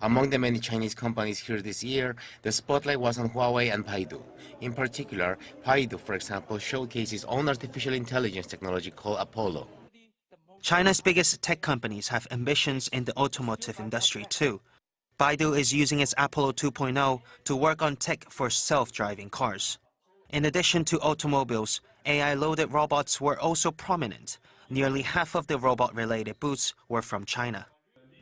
Among the many Chinese companies here this year, the spotlight was on Huawei and Baidu. In particular, Baidu, for example, showcased its own artificial intelligence technology called Apollo. China's biggest tech companies have ambitions in the automotive industry too. Baidu is using its Apollo 2.0 to work on tech for self-driving cars. In addition to automobiles, AI-loaded robots were also prominent. Nearly half of the robot-related booths were from China.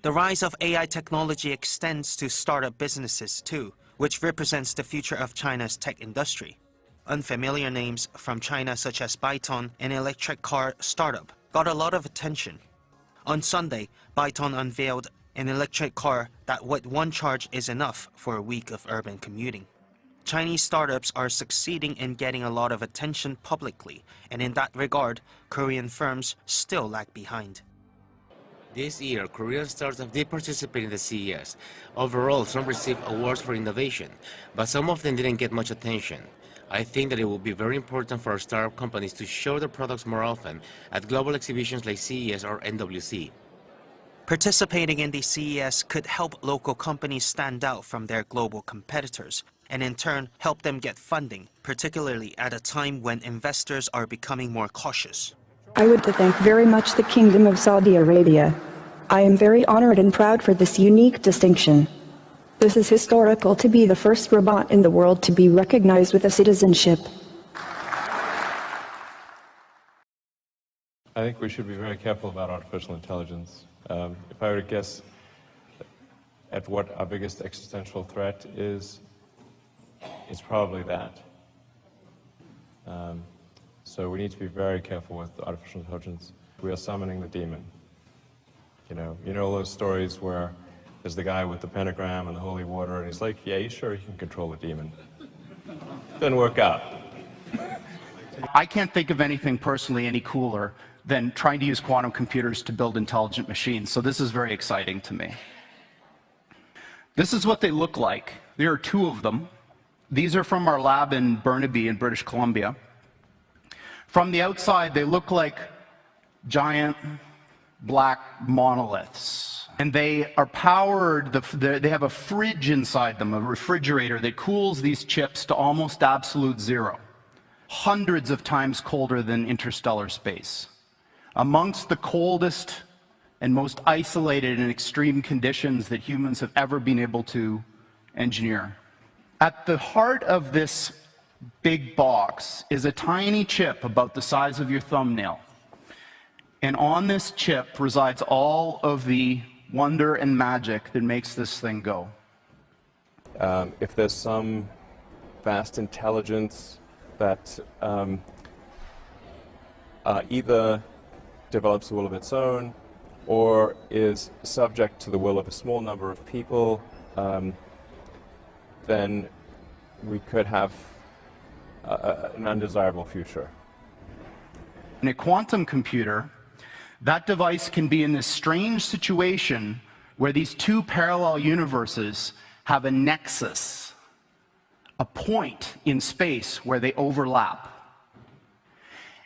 The rise of AI technology extends to startup businesses too, which represents the future of China's tech industry. Unfamiliar names from China such as Byton, an electric car startup, got a lot of attention. On Sunday, Byton unveiled an electric car that with one charge is enough for a week of urban commuting. Chinese startups are succeeding in getting a lot of attention publicly, and in that regard, Korean firms still lag behind. This year, Korean startups did participate in the CES. Overall, some received awards for innovation, but some of them didn't get much attention. I think that it will be very important for our startup companies to show their products more often at global exhibitions like CES or NWC. Participating in the CES could help local companies stand out from their global competitors, and in turn help them get funding, particularly at a time when investors are becoming more cautious. I would thank very much the Kingdom of Saudi Arabia. I am very honored and proud for this unique distinction. This is historical to be the first robot in the world to be recognized with a citizenship. I think we should be very careful about artificial intelligence. If I were to guess at what our biggest existential threat is, it's probably that. So we need to be very careful with artificial intelligence. We are summoning the demon. You know all those stories where there's the guy with the pentagram and the holy water, and he's like, yeah, you sure you can control the demon? Doesn't work out. I can't think of anything personally any cooler than trying to use quantum computers to build intelligent machines, so this is very exciting to me. This is what they look like. There are 2 of them. These are from our lab in Burnaby in British Columbia. From the outside, they look like giant black monoliths. And they are powered, they have a fridge inside them, a refrigerator that cools these chips to almost absolute zero. Hundreds of times colder than interstellar space. Amongst the coldest and most isolated and extreme conditions that humans have ever been able to engineer. At the heart of this big box is a tiny chip about the size of your thumbnail. And on this chip resides all of the wonder and magic that makes this thing go. If there's some vast intelligence that either develops a will of its own or is subject to the will of a small number of people, then we could have an undesirable future. In a quantum computer, that device can be in this strange situation where these 2 parallel universes have a nexus, a point in space where they overlap.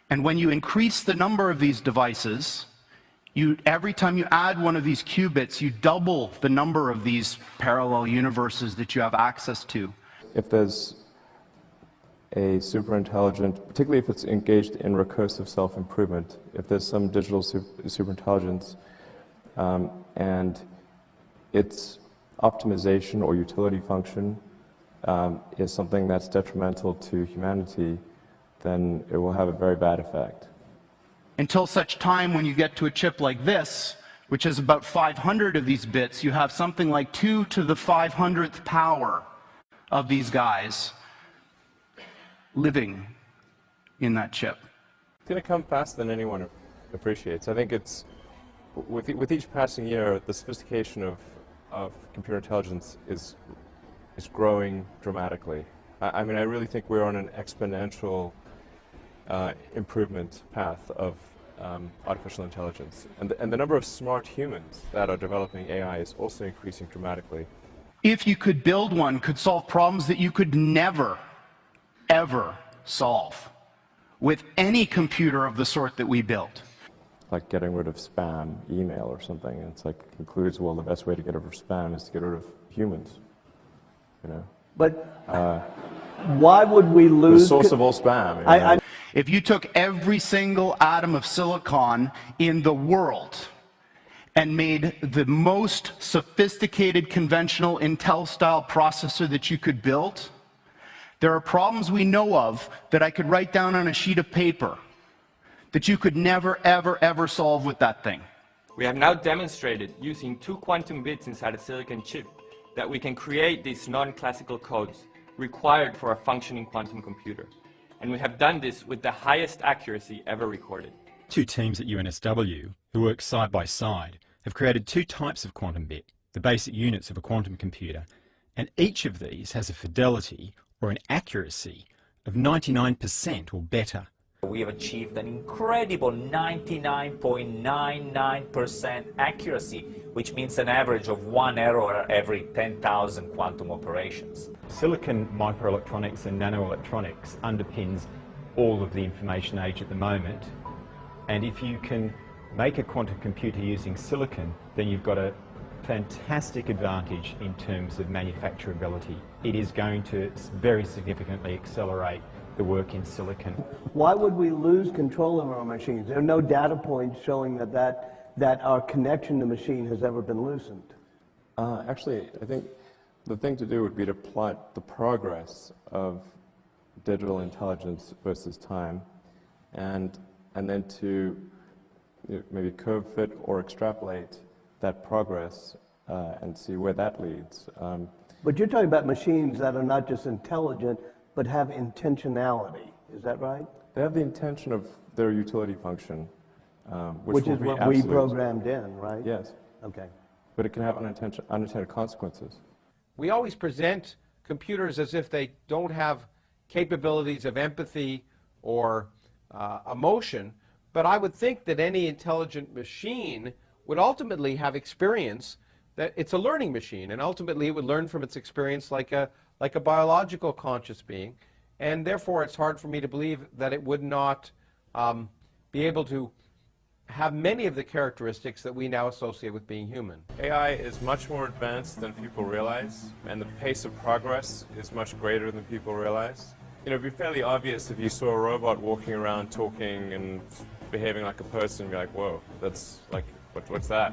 And when you increase the number of these devices, every time you add one of these qubits, you double the number of these parallel universes that you have access to. If there's a superintelligent, particularly if it's engaged in recursive self-improvement, if there's some digital superintelligence and its optimization or utility function is something that's detrimental to humanity, then it will have a very bad effect. Until such time when you get to a chip like this, which has about 500 of these bits, you have something like 2 to the 500th power of these guys living in that chip. It's going to come faster than anyone appreciates. I think it's, with each passing year, the sophistication of computer intelligence is growing dramatically. I mean, I really think we're on an exponential improvement path of artificial intelligence. And the number of smart humans that are developing AI is also increasing dramatically. If you could build one, could solve problems that you could never, ever solve with any computer of the sort that we built. Like getting rid of spam email or something. It's like concludes, well, the best way to get rid of spam is to get rid of humans. You know. But why would we lose the source of all spam? You know? If you took every single atom of silicon in the world and made the most sophisticated conventional Intel-style processor that you could build, there are problems we know of that I could write down on a sheet of paper that you could never, ever, ever solve with that thing. We have now demonstrated using 2 quantum bits inside a silicon chip that we can create these non-classical codes required for a functioning quantum computer. And we have done this with the highest accuracy ever recorded. 2 teams at UNSW, who work side by side, have created 2 types of quantum bit, the basic units of a quantum computer, and each of these has a fidelity or an accuracy of 99% or better. We have achieved an incredible 99.99% accuracy, which means an average of 1 error every 10,000 quantum operations. Silicon microelectronics and nanoelectronics underpins all of the information age at the moment, and if you can make a quantum computer using silicon, then you've got a fantastic advantage in terms of manufacturability. It is going to very significantly accelerate the work in silicon. Why would we lose control of our machines? There are no data points showing that our connection to machine has ever been loosened. Actually, I think the thing to do would be to plot the progress of digital intelligence versus time, and then to maybe curve fit or extrapolate that progress and see where that leads. But you're talking about machines that are not just intelligent, but have intentionality. Is that right? They have the intention of their utility function, which is what we programmed in, right? Yes. Okay. But it can have unintended consequences. We always present computers as if they don't have capabilities of empathy or emotion, but I would think that any intelligent machine would ultimately have experience, that it's a learning machine, and ultimately it would learn from its experience like a biological conscious being, and therefore it's hard for me to believe that it would not be able to have many of the characteristics that we now associate with being human. AI is much more advanced than people realize, and the pace of progress is much greater than people realize. You know, it'd be fairly obvious if you saw a robot walking around talking and behaving like a person, be like, whoa, that's like, what's that?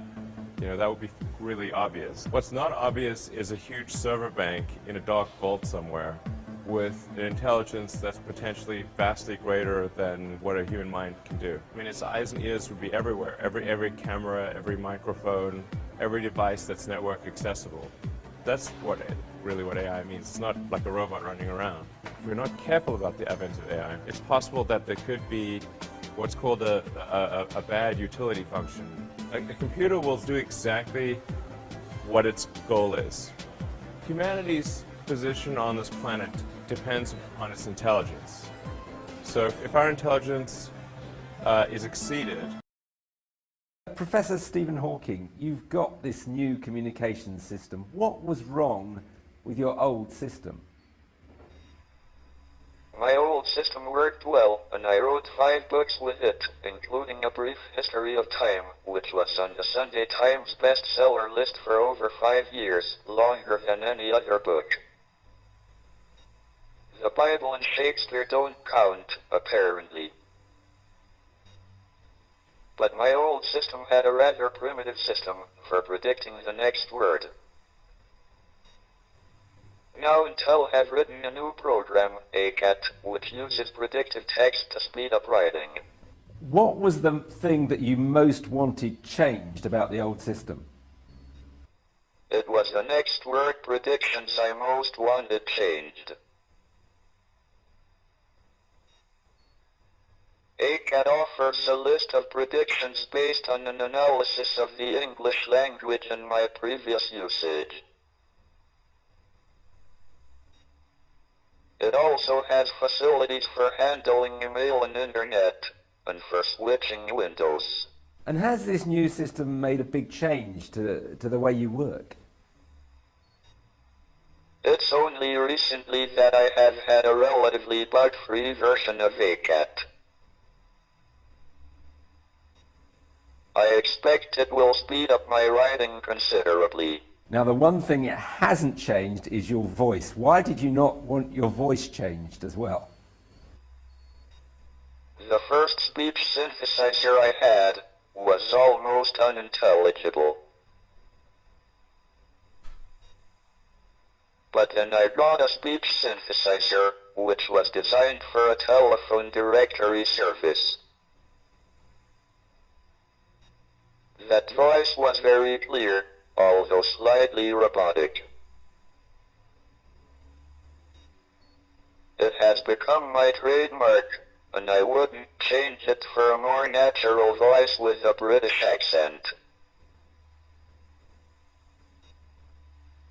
You know, that would be really obvious. What's not obvious is a huge server bank in a dark vault somewhere with an intelligence that's potentially vastly greater than what a human mind can do. I mean, its eyes and ears would be everywhere. Every camera, every microphone, every device that's network accessible. That's really what AI means. It's not like a robot running around. If we're not careful about the advent of AI, it's possible that there could be what's called a bad utility function. A computer will do exactly what its goal is. Humanity's position on this planet depends on its intelligence. So if our intelligence is exceeded. Professor Stephen Hawking, you've got this new communication system. What was wrong with your old system? My old system worked well, and I wrote 5 books with it, including A Brief History of Time, which was on the Sunday Times bestseller list for over 5 years, longer than any other book. The Bible and Shakespeare don't count, apparently. But my old system had a rather primitive system for predicting the next word. Now Intel have written a new program, ACAT, which uses predictive text to speed up writing. What was the thing that you most wanted changed about the old system? It was the next word predictions I most wanted changed. ACAT offers a list of predictions based on an analysis of the English language and my previous usage. It also has facilities for handling email and internet, and for switching windows. And has this new system made a big change to the way you work? It's only recently that I have had a relatively bug-free version of ACAT. I expect it will speed up my writing considerably. Now, the one thing it hasn't changed is your voice. Why did you not want your voice changed as well? The first speech synthesizer I had was almost unintelligible. But then I got a speech synthesizer, which was designed for a telephone directory service. That voice was very clear, although slightly robotic. It has become my trademark, and I wouldn't change it for a more natural voice with a British accent.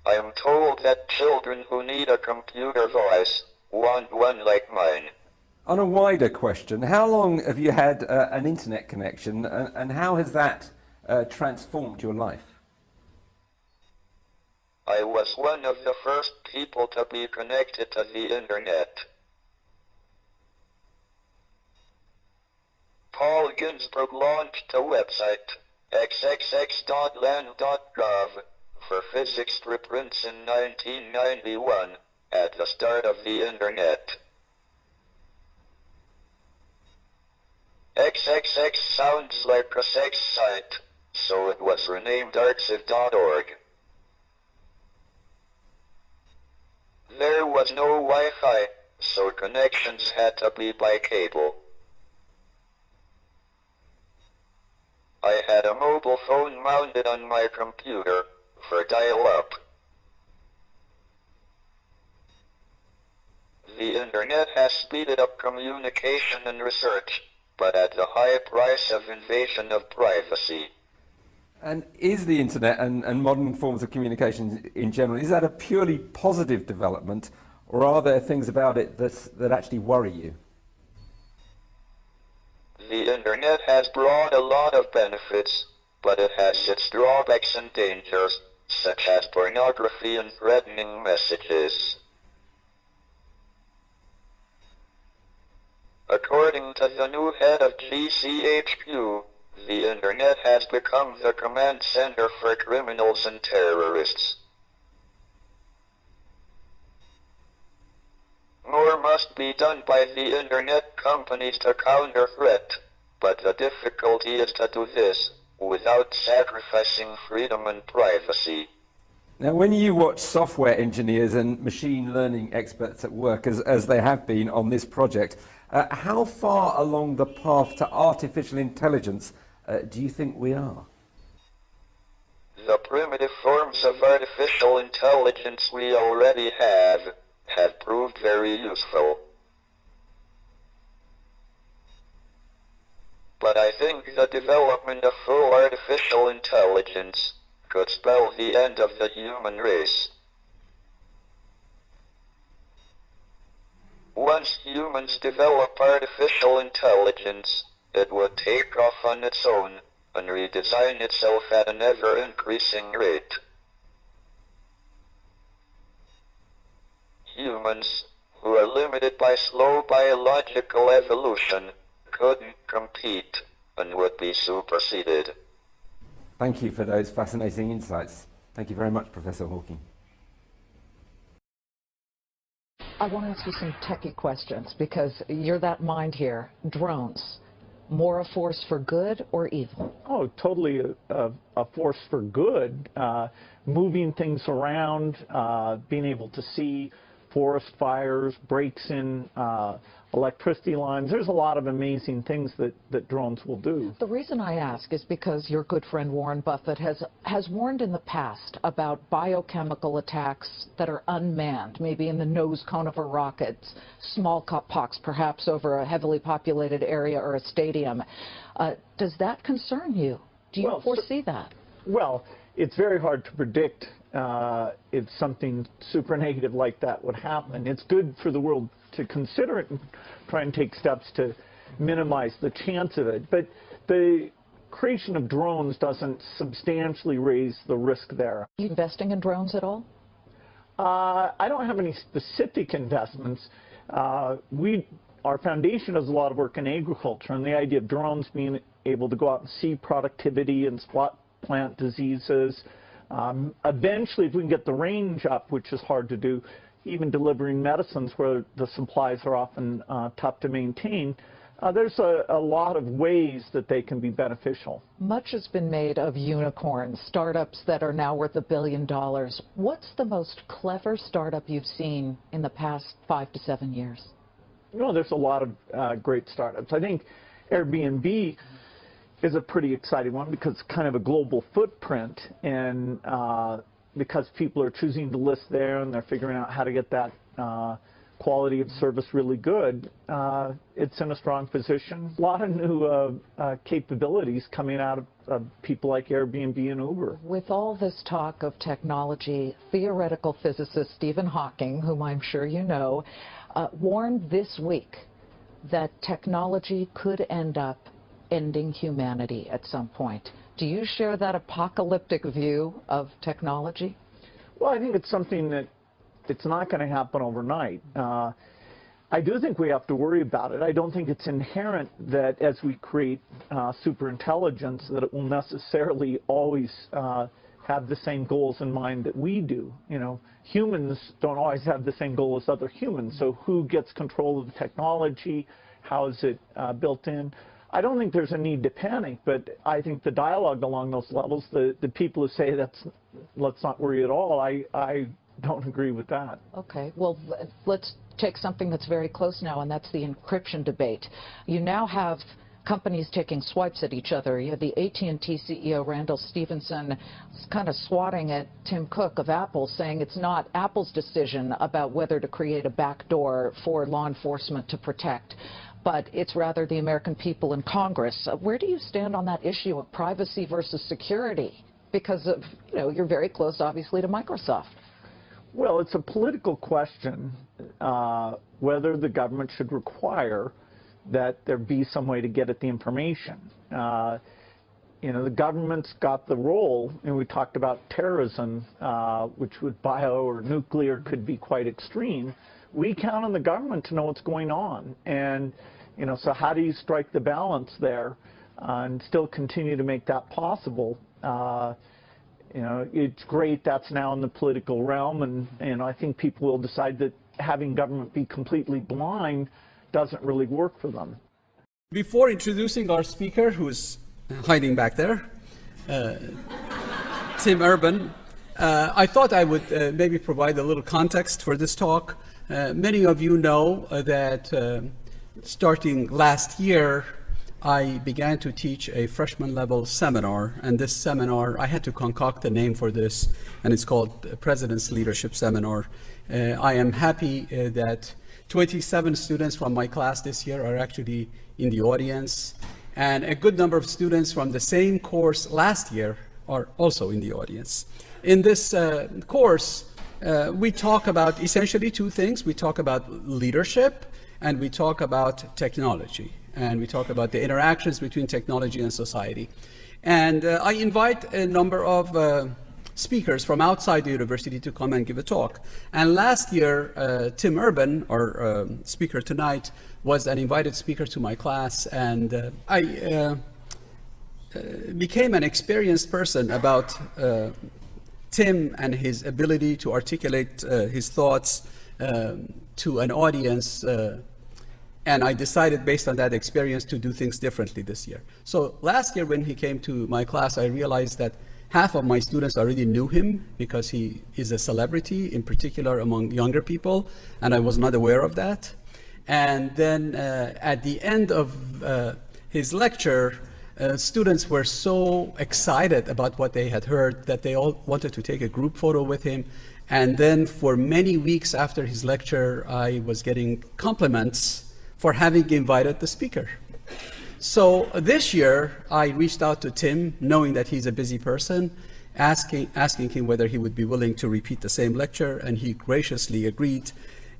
I am told that children who need a computer voice want one like mine. On a wider question, how long have you had an internet connection, and how has that transformed your life? I was one of the first people to be connected to the internet. Paul Ginsburg launched a website, xxx.land.gov, for physics reprints in 1991, at the start of the internet. XXX sounds like a sex site, so it was renamed arxiv.org. There was no Wi-Fi, so connections had to be by cable. I had a mobile phone mounted on my computer for dial-up. The internet has speeded up communication and research, but at the high price of invasion of privacy. And is the internet and modern forms of communication in general, is that a purely positive development, or are there things about it that actually worry you? The internet has brought a lot of benefits, but it has its drawbacks and dangers, such as pornography and threatening messages. According to the new head of GCHQ, the internet has become the command center for criminals and terrorists. More must be done by the internet companies to counter threat, but the difficulty is to do this without sacrificing freedom and privacy. Now, when you watch software engineers and machine learning experts at work, as they have been on this project, how far along the path to artificial intelligence do you think we are? The primitive forms of artificial intelligence we already have proved very useful. But I think the development of full artificial intelligence could spell the end of the human race. Once humans develop artificial intelligence, it would take off on its own and redesign itself at an ever-increasing rate. Humans, who are limited by slow biological evolution, couldn't compete and would be superseded. Thank you for those fascinating insights. Thank you very much, Professor Hawking. I want to ask you some techie questions because you're that mind here. Drones, more a force for good or evil? Oh, totally a force for good. Moving things around, being able to see forest fires, breaks in electricity lines. There's a lot of amazing things that drones will do. The reason I ask is because your good friend Warren Buffett has warned in the past about biochemical attacks that are unmanned, maybe in the nose cone of a rocket, smallpox perhaps over a heavily populated area or a stadium. Does that concern you? Do you foresee that? Well, it's very hard to predict if something super negative like that would happen. It's good for the world to consider it and try and take steps to minimize the chance of it. But the creation of drones doesn't substantially raise the risk there. Are you investing in drones at all? I don't have any specific investments. Our foundation does a lot of work in agriculture, and the idea of drones being able to go out and see productivity and spot plant diseases. Eventually, if we can get the range up, which is hard to do, even delivering medicines where the supplies are often tough to maintain, there's a lot of ways that they can be beneficial. Much has been made of unicorns, startups that are now worth $1 billion. What's the most clever startup you've seen in the past 5 to 7 years? You know, there's a lot of great startups. I think Airbnb is a pretty exciting one because it's kind of a global footprint, and because people are choosing to list there and they're figuring out how to get that quality of service really good, it's in a strong position. A lot of new capabilities coming out of people like Airbnb and Uber. With all this talk of technology, theoretical physicist Stephen Hawking, whom I'm sure you know, warned this week that technology could end up ending humanity at some point. Do you share that apocalyptic view of technology? Well, I think it's something that it's not going to happen overnight. I do think we have to worry about it. I don't think it's inherent that as we create superintelligence that it will necessarily always have the same goals in mind that we do. You know, humans don't always have the same goal as other humans. So who gets control of the technology? How is it built in? I don't think there's a need to panic, but I think the dialogue along those levels, the people who say let's not worry at all, I don't agree with that. Okay, well, let's take something that's very close now, and that's the encryption debate. You now have companies taking swipes at each other. You have the AT&T CEO, Randall Stephenson, kind of swatting at Tim Cook of Apple, saying it's not Apple's decision about whether to create a backdoor for law enforcement to protect, but it's rather the American people in Congress. Where do you stand on that issue of privacy versus security? Because of, you know, you're very close, obviously, to Microsoft. Well, it's a political question whether the government should require that there be some way to get at the information. You know, the government's got the role, and we talked about terrorism, which with bio or nuclear could be quite extreme. We count on the government to know what's going on. And, you know, so how do you strike the balance there and still continue to make that possible? You know, it's great that's now in the political realm, and I think people will decide that having government be completely blind doesn't really work for them. Before introducing our speaker, who's hiding back there, Tim Urban, I thought I would maybe provide a little context for this talk. Many of you know that starting last year, I began to teach a freshman level seminar, and this seminar, I had to concoct a name for this, and it's called President's Leadership Seminar. I am happy that 27 students from my class this year are actually in the audience, and a good number of students from the same course last year are also in the audience. In this course, we talk about essentially two things. We talk about leadership, and we talk about technology. And we talk about the interactions between technology and society. And I invite a number of speakers from outside the university to come and give a talk. And last year, Tim Urban, our speaker tonight, was an invited speaker to my class. And I became an experienced person about Tim and his ability to articulate his thoughts to an audience. And I decided based on that experience to do things differently this year. So last year when he came to my class, I realized that half of my students already knew him because he is a celebrity, in particular among younger people, and I was not aware of that. And then at the end of his lecture, students were so excited about what they had heard that they all wanted to take a group photo with him. And then for many weeks after his lecture, I was getting compliments for having invited the speaker. So this year, I reached out to Tim, knowing that he's a busy person, asking him whether he would be willing to repeat the same lecture, and he graciously agreed.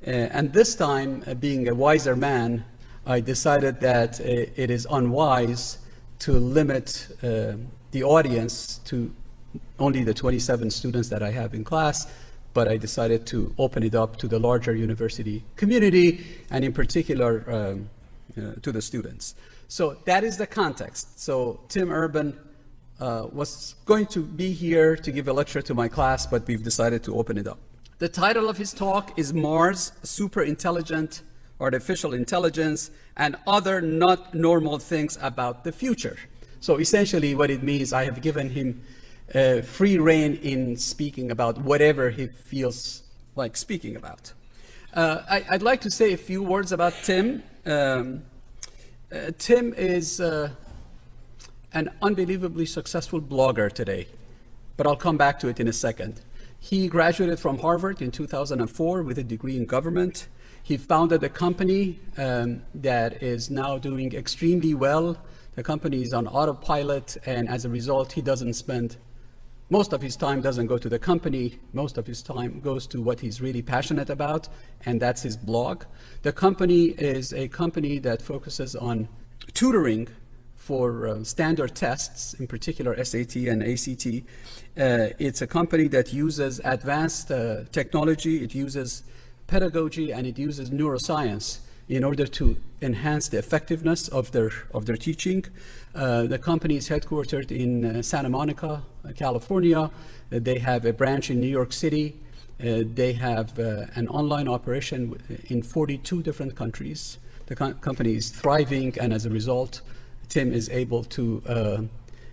And this time, being a wiser man, I decided that it is unwise to limit the audience to only the 27 students that I have in class, but I decided to open it up to the larger university community, and in particular to the students. So that is the context. So Tim Urban was going to be here to give a lecture to my class, but we've decided to open it up. The title of his talk is Mars, Superintelligent Artificial Intelligence, and Other Not Normal Things About the Future. So essentially what it means, I have given him free rein in speaking about whatever he feels like speaking about. I'd like to say a few words about Tim. Tim is an unbelievably successful blogger today, but I'll come back to it in a second. He graduated from Harvard in 2004 with a degree in government. He founded a company that is now doing extremely well. The company is on autopilot, and as a result, he doesn't spend most of his time doesn't go to the company. Most of his time goes to what he's really passionate about, and that's his blog. The company is a company that focuses on tutoring for standard tests, in particular SAT and ACT. It's a company that uses advanced technology, it uses pedagogy, and it uses neuroscience in order to enhance the effectiveness of their teaching. The company is headquartered in Santa Monica, California. They have a branch in New York City. They have an online operation in 42 different countries. The company is thriving, and as a result, Tim is able to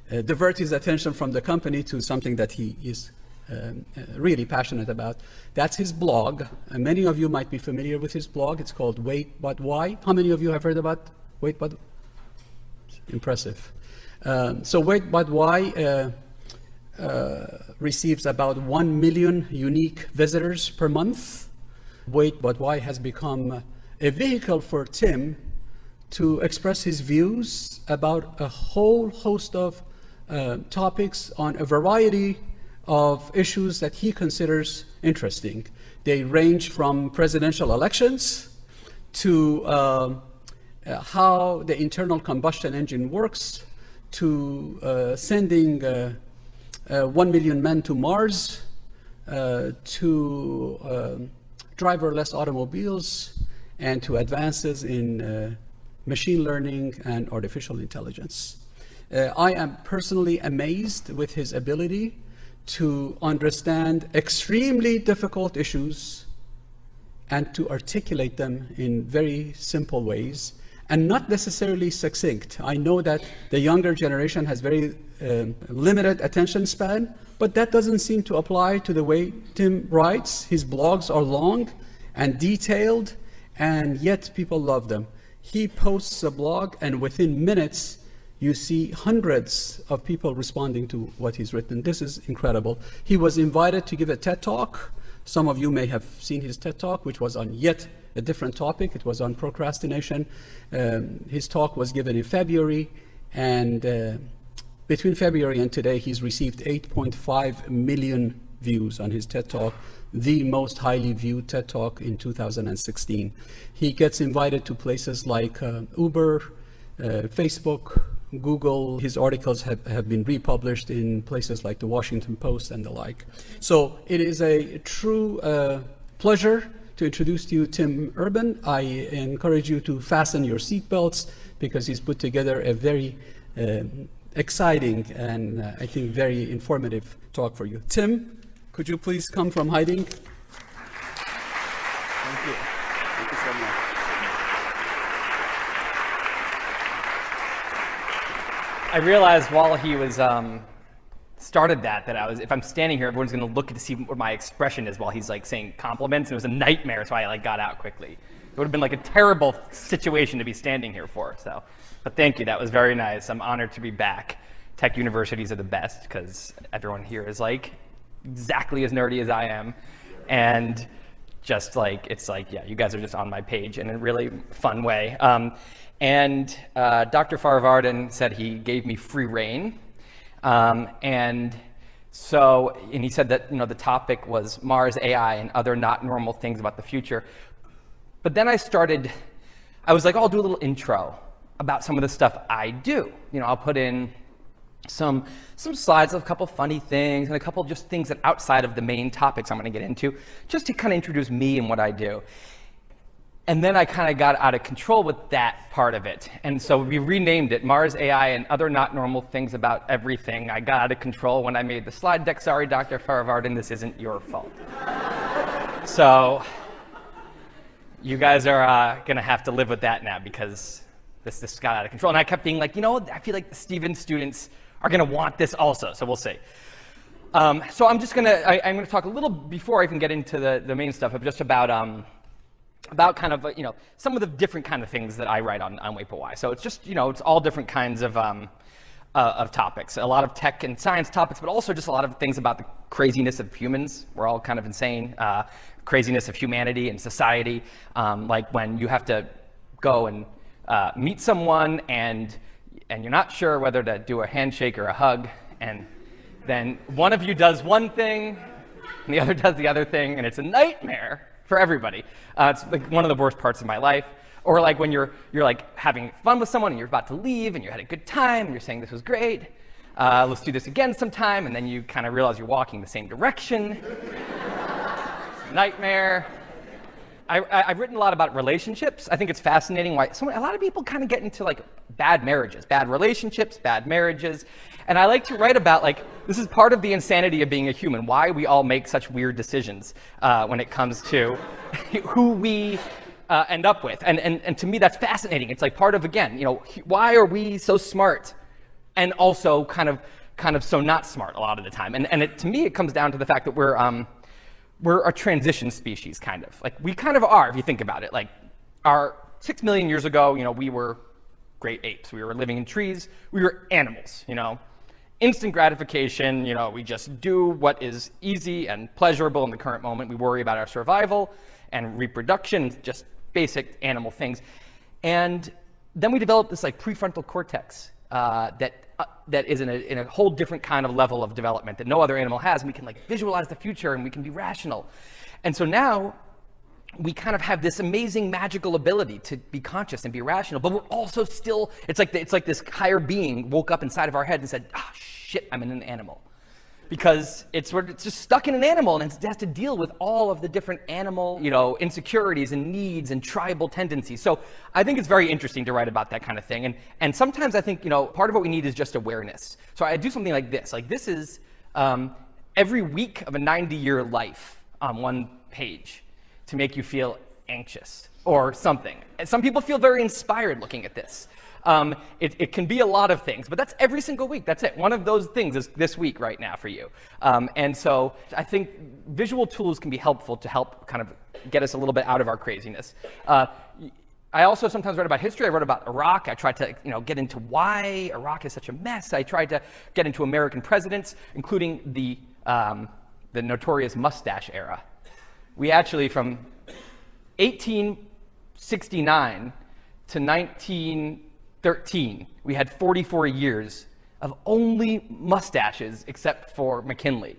divert his attention from the company to something that he is really passionate about. That's his blog. And many of you might be familiar with his blog. It's called Wait But Why. How many of you have heard about Wait But? Impressive. So Wait But Why receives about 1 million unique visitors per month. Wait But Why has become a vehicle for Tim to express his views about a whole host of topics on a variety of issues that he considers interesting. They range from presidential elections to how the internal combustion engine works, to sending 1 million men to Mars, to driverless automobiles, and to advances in machine learning and artificial intelligence. I am personally amazed with his ability to understand extremely difficult issues and to articulate them in very simple ways and not necessarily succinct. I know that the younger generation has very limited attention span, but that doesn't seem to apply to the way Tim writes. His blogs are long and detailed, and yet people love them. He posts a blog, and within minutes, you see hundreds of people responding to what he's written. This is incredible. He was invited to give a TED Talk. Some of you may have seen his TED Talk, which was on yet a different topic. It was on procrastination. His talk was given in February, and between February and today, he's received 8.5 million views on his TED Talk, the most highly viewed TED Talk in 2016. He gets invited to places like Uber, Facebook, Google. His articles have been republished in places like the Washington Post and the like. So it is a true pleasure to introduce to you Tim Urban. I encourage you to fasten your seatbelts because he's put together a very exciting and I think very informative talk for you. Tim, could you please come from hiding? Thank you. Thank you so much. I realized while he was started that I was, if I'm standing here, everyone's gonna look to see what my expression is while he's like saying compliments, and it was a nightmare, so I like got out quickly. It would have been like a terrible situation to be standing here for, so. But thank you, that was very nice. I'm honored to be back. Tech universities are the best, because everyone here is like exactly as nerdy as I am, and just like, it's like, yeah, you guys are just on my page in a really fun way. And Dr. Farvarden said he gave me free reign. And he said that, the topic was Mars, AI, and other not normal things about the future. But then I was like, I'll do a little intro about some of the stuff I do. I'll put in some slides of a couple funny things and a couple just things that outside of the main topics I'm going to get into, just to kind of introduce me and what I do. And then I kind of got out of control with that part of it. And so we renamed it Mars, AI, and other not normal things about everything. I got out of control when I made the slide deck. Sorry, Dr. Farvarden, this isn't your fault. So you guys are going to have to live with that now, because this got out of control. And I kept being like, I feel like the Stevens students are going to want this also, so we'll see. So I'm just going to, I'm going to talk a little before I can get into the main stuff, of just about kind of, some of the different kind of things that I write on WAPOY. So it's just, it's all different kinds of topics. A lot of tech and science topics, but also just a lot of things about the craziness of humans. We're all kind of insane. Craziness of humanity and society. Like when you have to go and meet someone and you're not sure whether to do a handshake or a hug, and then one of you does one thing and the other does the other thing, and it's a nightmare for everybody. It's like one of the worst parts of my life. Or like when you're like having fun with someone and you're about to leave and you had a good time and you're saying this was great, let's do this again sometime, and then you kind of realize you're walking the same direction. Nightmare. I've written a lot about relationships. I think it's fascinating why a lot of people kind of get into like bad marriages, bad relationships, bad marriages. And I like to write about, like, this is part of the insanity of being a human, why we all make such weird decisions when it comes to who we end up with. And to me, that's fascinating. It's like part of, again, why are we so smart and also kind of so not smart a lot of the time? And to me, it comes down to the fact that we're a transition species, kind of. Like, we kind of are, if you think about it. Like, 6 million years ago, we were great apes. We were living in trees. We were animals, Instant gratification, we just do what is easy and pleasurable in the current moment. We worry about our survival and reproduction, just basic animal things. And then we developed this like prefrontal cortex that is in a whole different kind of level of development that no other animal has, and we can like visualize the future and we can be rational. And so now we kind of have this amazing magical ability to be conscious and be rational, but we're also still, it's like this higher being woke up inside of our head and said, shit, I'm in an animal. Because it's just stuck in an animal, and it has to deal with all of the different animal, insecurities and needs and tribal tendencies. So I think it's very interesting to write about that kind of thing. And sometimes I think, part of what we need is just awareness. So I do something like this. Like, this is every week of a 90-year life on one page to make you feel anxious or something. And some people feel very inspired looking at this. It can be a lot of things, but that's every single week. That's it. One of those things is this week right now for you. And so I think visual tools can be helpful to help kind of get us a little bit out of our craziness. I also sometimes write about history. I wrote about Iraq. I tried to get into why Iraq is such a mess. I tried to get into American presidents, including the notorious mustache era. We actually, from 1869 to 1913, we had 44 years of only mustaches except for McKinley.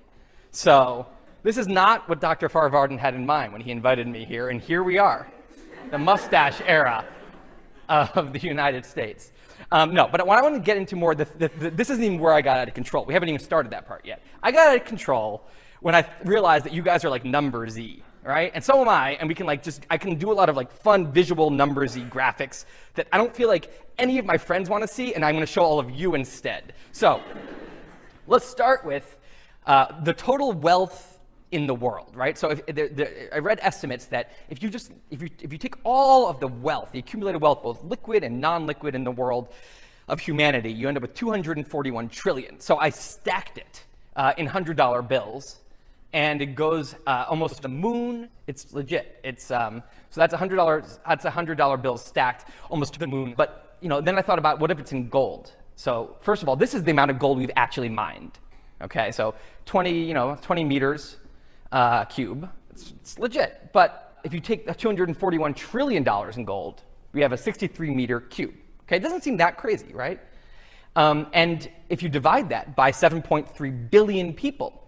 So this is not what Dr. Farvarden had in mind when he invited me here, and here we are, the mustache era of the United States. No, but what I want to get into more, this isn't even where I got out of control. We haven't even started that part yet. I got out of control when I realized that you guys are like numbersy, right? And so am I, and we can I can do a lot of like fun visual numbersy graphics that I don't feel like any of my friends want to see, and I'm going to show all of you instead. So let's start with the total wealth in the world, right? So I read estimates that if you take all of the wealth, the accumulated wealth, both liquid and non-liquid in the world of humanity, you end up with 241 trillion. So I stacked it. in $100 bills, and it goes almost to the moon. It's legit. It's so that's $100. That's $100 bills stacked almost to the moon. But then I thought about what if it's in gold? So first of all, this is the amount of gold we've actually mined. Okay, so 20 meters cube. It's legit. But if you take $241 trillion in gold, we have a 63-meter cube. Okay, it doesn't seem that crazy, right? And if you divide that by 7.3 billion people,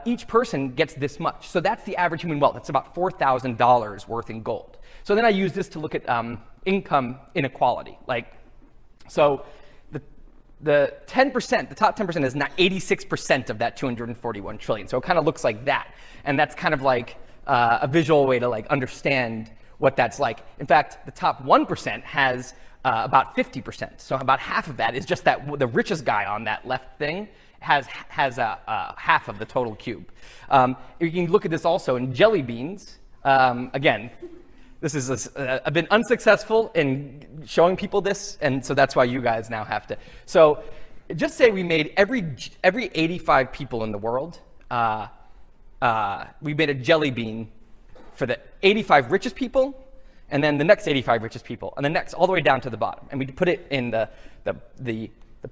each person gets this much. So that's the average human wealth. It's about $4,000 worth in gold. So then I use this to look at income inequality. So the 10%, the top 10% is not 86% of that 241 trillion. So it kind of looks like that. And that's kind of like a visual way to understand what that's like. In fact, the top 1% has about 50%. So about half of that is just that the richest guy on that left thing has half of the total cube. You can look at this also in jelly beans. Again, this is I've been unsuccessful in showing people this, and so that's why you guys now have to. So just say we made every 85 people in the world, we made a jelly bean for the 85 richest people, and then the next 85 richest people, and the next all the way down to the bottom. And we put it in the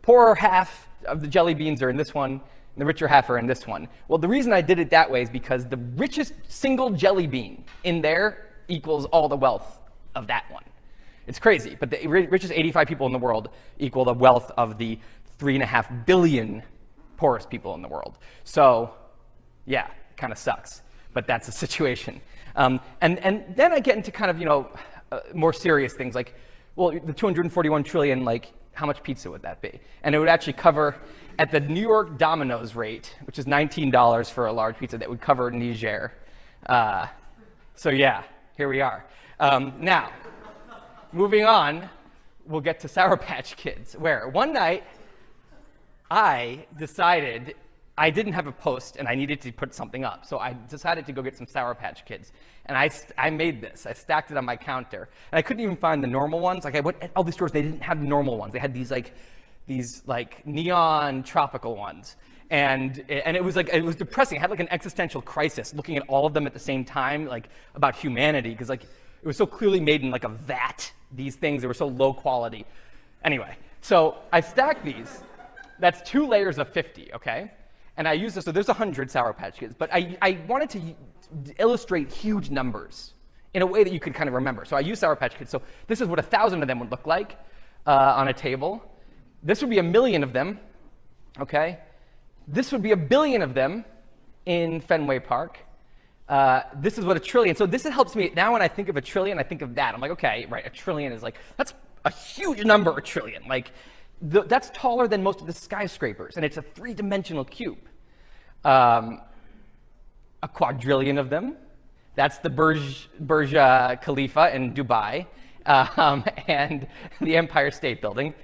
poorer half of the jelly beans are in this one, and the richer half are in this one. Well, the reason I did it that way is because the richest single jelly bean in there equals all the wealth of that one. It's crazy, but the richest 85 people in the world equal the wealth of the 3.5 billion poorest people in the world. So, yeah, kind of sucks, but that's the situation. And then I get into kind of more serious things like, well, the 241 trillion, how much pizza would that be? And it would actually cover, at the New York Domino's rate, which is $19 for a large pizza, that would cover Niger. So yeah, here we are. Now, moving on, we'll get to Sour Patch Kids, where one night I decided I didn't have a post and I needed to put something up. So I decided to go get some Sour Patch Kids. And I made this. I stacked it on my counter. And I couldn't even find the normal ones. I went at all these stores, they didn't have the normal ones. They had these neon tropical ones. And it was depressing. I had an existential crisis looking at all of them at the same time, about humanity, because it was so clearly made in a vat. These things, they were so low quality. Anyway, so I stacked these. That's 2 layers of 50, okay? And I use this, so there's 100 Sour Patch Kids, but I wanted to illustrate huge numbers in a way that you could kind of remember. So I use Sour Patch Kids. So this is what 1,000 of them would look like on a table. This would be 1 million of them, okay? This would be 1 billion of them in Fenway Park. This is what 1 trillion. So this helps me. Now when I think of 1 trillion, I think of that. I'm like, okay, right, 1 trillion is that's a huge number, 1 trillion. That's taller than most of the skyscrapers, and it's a 3-dimensional cube. A quadrillion of them. That's the Burj Khalifa in Dubai, and the Empire State Building.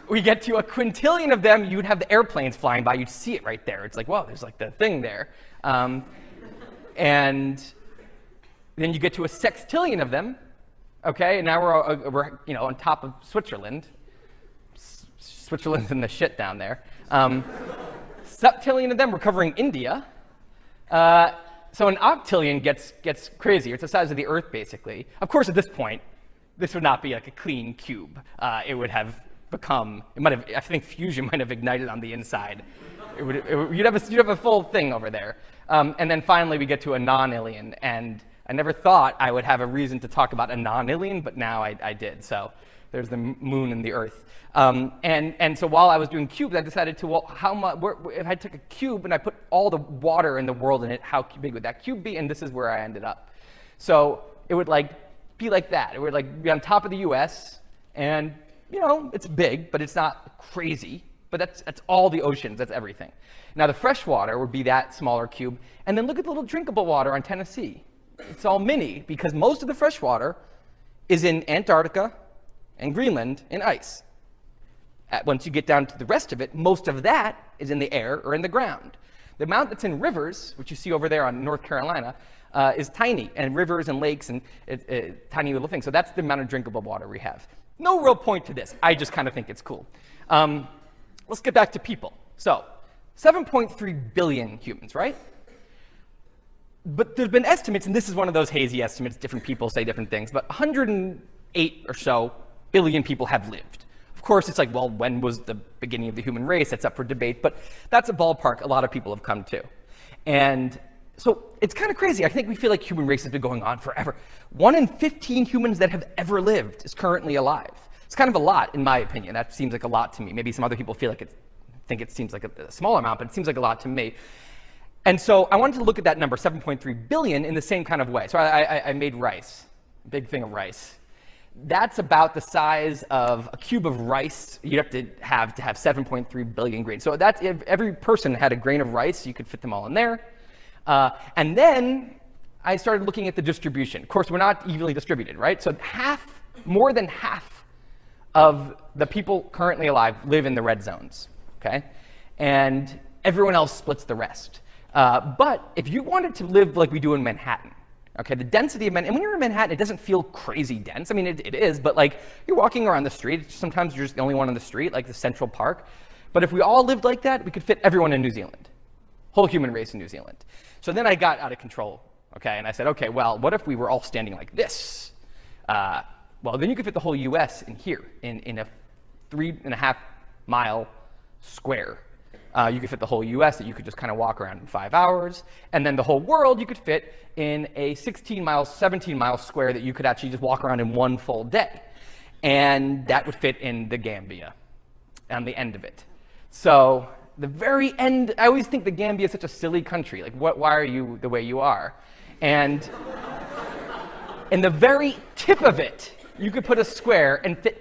We get to 1 quintillion of them, you'd have the airplanes flying by, you'd see it right there. It's like, wow, there's the thing there. And then you get to 1 sextillion of them, okay, and now we're on top of Switzerland. Switzerland's in the shit down there. Septillion of them, we're covering India. So an octillion gets crazier. It's the size of the Earth, basically. Of course, at this point, this would not be a clean cube. It would have become, I think fusion might have ignited on the inside. You'd have a full thing over there. And then finally, we get to a nonillion. And I never thought I would have a reason to talk about a nonillion, but now I did. So there's the moon and the Earth. And so while I was doing cubes, I decided to, well, how much, if I took a cube and I put all the water in the world in it, how big would that cube be? And this is where I ended up. So it would be like that. It would be on top of the US, and it's big, but it's not crazy. But that's all the oceans, that's everything. Now the fresh water would be that smaller cube, and then look at the little drinkable water on Tennessee. It's all mini, because most of the fresh water is in Antarctica and Greenland in ice. Once you get down to the rest of it, most of that is in the air or in the ground. The amount that's in rivers, which you see over there on North Carolina, is tiny, and rivers and lakes and tiny little things. So that's the amount of drinkable water we have. No real point to this. I just kind of think it's cool. let's get back to people. So 7.3 billion humans, right? But there's been estimates, and this is one of those hazy estimates, different people say different things, but 108 or so billion people have lived. Of course, it's like, well, when was the beginning of the human race? That's up for debate, but that's a ballpark a lot of people have come to. And so it's kind of crazy. I think we feel like human race has been going on forever. 1 in 15 humans that have ever lived is currently alive. It's kind of a lot, in my opinion. That seems like a lot to me. Maybe some other people feel like think it seems like a small amount, but it seems like a lot to me. And so I wanted to look at that number, 7.3 billion, in the same kind of way. So I made rice, a big thing of rice. That's about the size of a cube of rice you'd have to have 7.3 billion grains. So that's, if every person had a grain of rice, you could fit them all in there. And then I started looking at the distribution. Of course, we're not evenly distributed, right? So more than half of the people currently alive live in the red zones, okay? And everyone else splits the rest. But if you wanted to live like we do in Manhattan, okay, the density of Manhattan, and when you're in Manhattan, it doesn't feel crazy dense. I mean, it is, but like you're walking around the street, sometimes you're just the only one on the street, like the Central Park. But if we all lived like that, we could fit everyone in New Zealand, whole human race in New Zealand. So then I got out of control, okay, and I said, okay, well, what if we were all standing like this? Well, then you could fit the whole US in here, in a 3.5 mile square. You could fit the whole US that you could just kind of walk around in 5 hours. And then the whole world you could fit in a 16 mile, 17 mile square that you could actually just walk around in one full day. And that would fit in the Gambia on the end of it. So the very end, I always think the Gambia is such a silly country. Like, why are you the way you are? And in the very tip of it, you could put a square and fit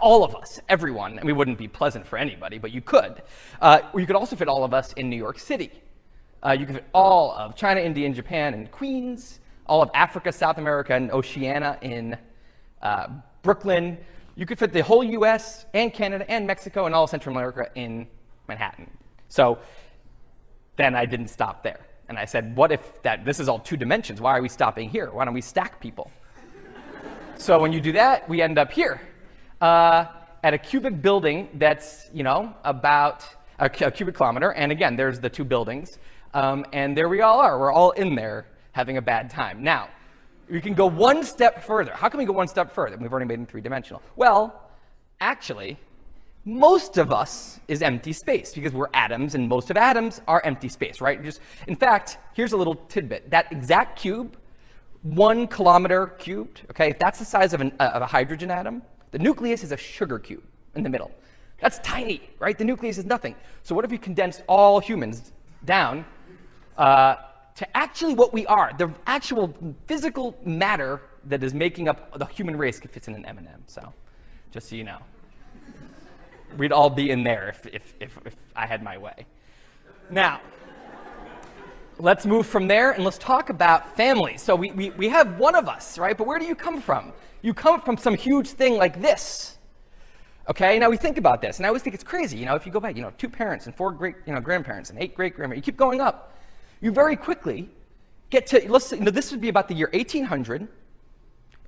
all of us, everyone, and we wouldn't be pleasant for anybody, but you could. Or you could also fit all of us in New York City. You could fit all of China, India, and Japan in Queens, all of Africa, South America, and Oceania in Brooklyn. You could fit the whole US and Canada and Mexico and all of Central America in Manhattan. So then I didn't stop there. And I said, what if this is all 2 dimensions? Why are we stopping here? Why don't we stack people? So when you do that, we end up here. At a cubic building that's, about a cubic kilometer. And again, there's the 2 buildings. And there we all are. We're all in there having a bad time. Now, we can go one step further. How can we go one step further? We've already made them 3-dimensional. Well, actually, most of us is empty space because we're atoms, and most of atoms are empty space, right? In fact, here's a little tidbit. That exact cube, 1 kilometer cubed, okay, if that's the size of a hydrogen atom, the nucleus is a sugar cube in the middle. That's tiny, right? The nucleus is nothing. So what if we condense all humans down to actually what we are, the actual physical matter that is making up the human race fits in an M&M, so just so you know. We'd all be in there if I had my way. Now, let's move from there and let's talk about family. So we have one of us, right? But where do you come from? You come from some huge thing like this. Okay, now we think about this, and I always think it's crazy. If you go back, 2 parents and 4 great grandparents and 8 great-grandparents, you keep going up. You very quickly get to, this would be about the year 1800,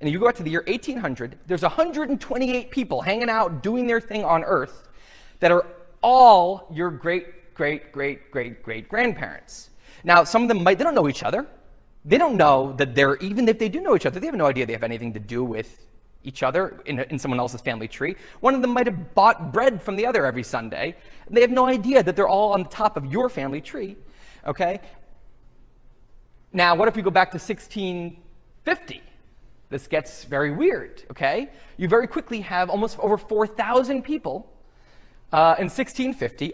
and you go out to the year 1800, there's 128 people hanging out doing their thing on Earth that are all your great-great-great-great-great-grandparents. Now, some of them they don't know each other. They don't know that even if they do know each other, they have no idea they have anything to do with each other in someone else's family tree. One of them might have bought bread from the other every Sunday, and they have no idea that they're all on the top of your family tree, okay? Now, what if we go back to 1650? This gets very weird, okay? You very quickly have almost over 4,000 people in 1650,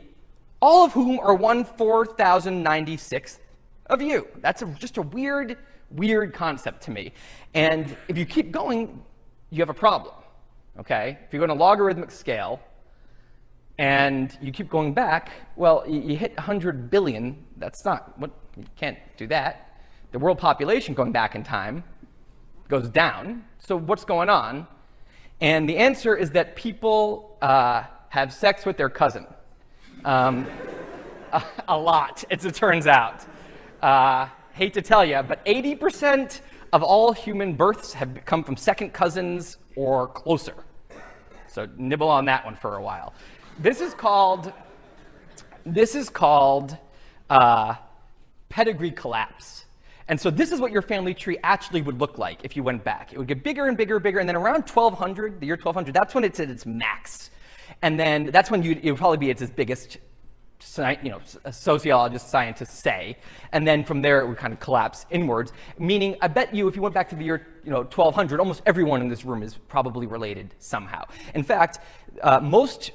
all of whom are 1/4096th of you. That's just a weird concept to me. And if you keep going, you have a problem, okay? If you go on a logarithmic scale and you keep going back, well, you hit 100 billion. That's not, you can't do that. The world population going back in time goes down. So what's going on? And the answer is that people have sex with their cousin. A lot, as it turns out. Hate to tell you, but 80% of all human births have come from second cousins or closer. So nibble on that one for a while. This is called pedigree collapse. And so this is what your family tree actually would look like if you went back. It would get bigger and bigger and bigger, and then around 1200, the year 1200, that's when it's at its max. And then that's when it would probably be at its biggest, sociologists, scientists say. And then from there, it would kind of collapse inwards, meaning I bet you if you went back to the year 1200, almost everyone in this room is probably related somehow. In fact,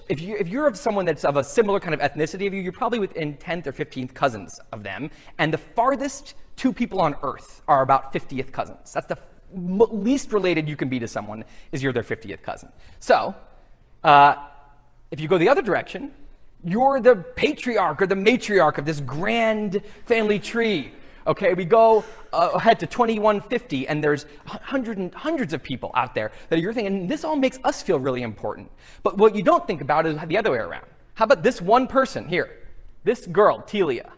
if you're of someone that's of a similar kind of ethnicity of you, you're probably within 10th or 15th cousins of them. And the farthest two people on Earth are about 50th cousins. That's the least related you can be to someone, is you're their 50th cousin. So if you go the other direction, you're the patriarch or the matriarch of this grand family tree. Okay, we go ahead to 2150, and there's hundreds of people out there that are your thing, and this all makes us feel really important. But what you don't think about is the other way around. How about this one person here, this girl, Telia?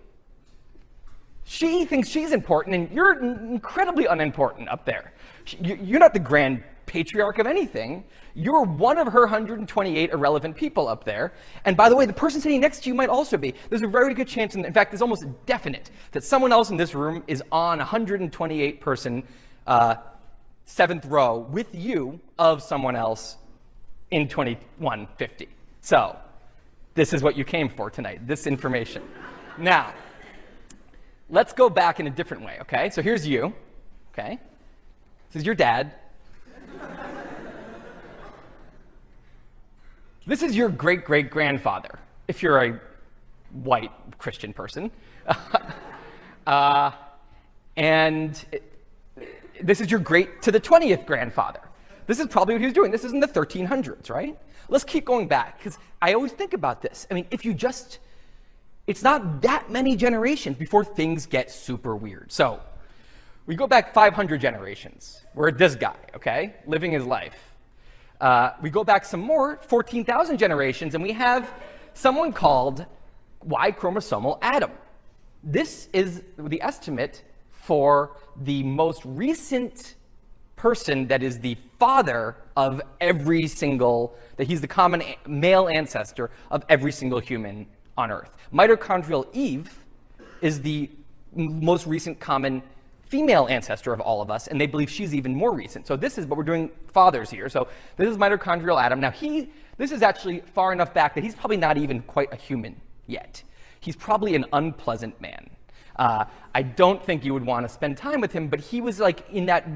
She thinks she's important, and you're incredibly unimportant up there. You're not the grand patriarch of anything. You're one of her 128 irrelevant people up there. And by the way, the person sitting next to you might also be. There's a very good chance, in fact, it's almost definite, that someone else in this room is on 128 person, 7th row with you of someone else in 2150. So this is what you came for tonight, this information. Now, let's go back in a different way, okay? So here's you, okay? This is your dad. This is your great-great-grandfather, if you're a white Christian person. And this is your great to the 20th grandfather. This is probably what he was doing. This is in the 1300s, right? Let's keep going back, because I always think about this. I mean, it's not that many generations before things get super weird. So we go back 500 generations. We're this guy, okay, living his life. We go back some more, 14,000 generations, and we have someone called Y chromosomal Adam. This is the estimate for the most recent person that is the father of every single, that he's the common male ancestor of every single human on Earth. Mitochondrial Eve is the most recent common female ancestor of all of us, and they believe she's even more recent. So this is what we're doing fathers here. So this is mitochondrial Adam. Now this is actually far enough back that he's probably not even quite a human yet. He's probably an unpleasant man. I don't think you would want to spend time with him, but he was like in that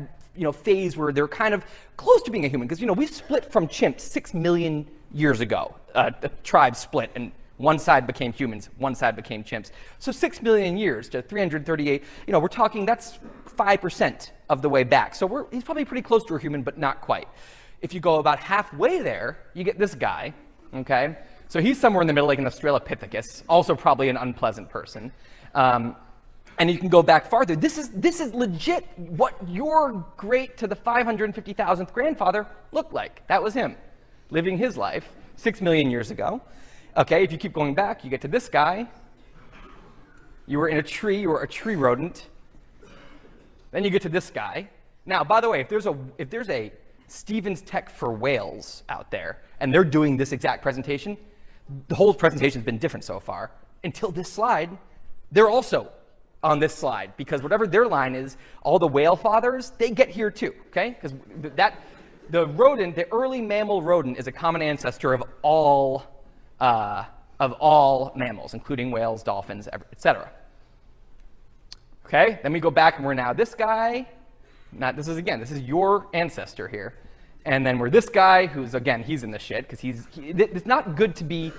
phase where they're kind of close to being a human, because we split from chimps 6 million years ago. The tribe split, and one side became humans, one side became chimps. So 6 million years to 338, we're talking, that's 5% of the way back. So he's probably pretty close to a human, but not quite. If you go about halfway there, you get this guy, okay? So he's somewhere in the middle, like an Australopithecus, also probably an unpleasant person. And you can go back farther. This is legit what your great to the 550,000th grandfather looked like. That was him, living his life 6 million years ago. Okay, if you keep going back, you get to this guy. You were in a tree, you were a tree rodent. Then you get to this guy. Now, by the way, if there's a Stevens Tech for Whales out there, and they're doing this exact presentation, the whole presentation's been different so far. Until this slide, they're also on this slide, because whatever their line is, all the whale fathers, they get here too, okay? Because the rodent, the early mammal rodent, is a common ancestor of all mammals, including whales, dolphins, etc. Okay, then we go back and we're now this guy. This is your ancestor here. And then we're this guy who's, again, he's in the shit, because it's not good to be,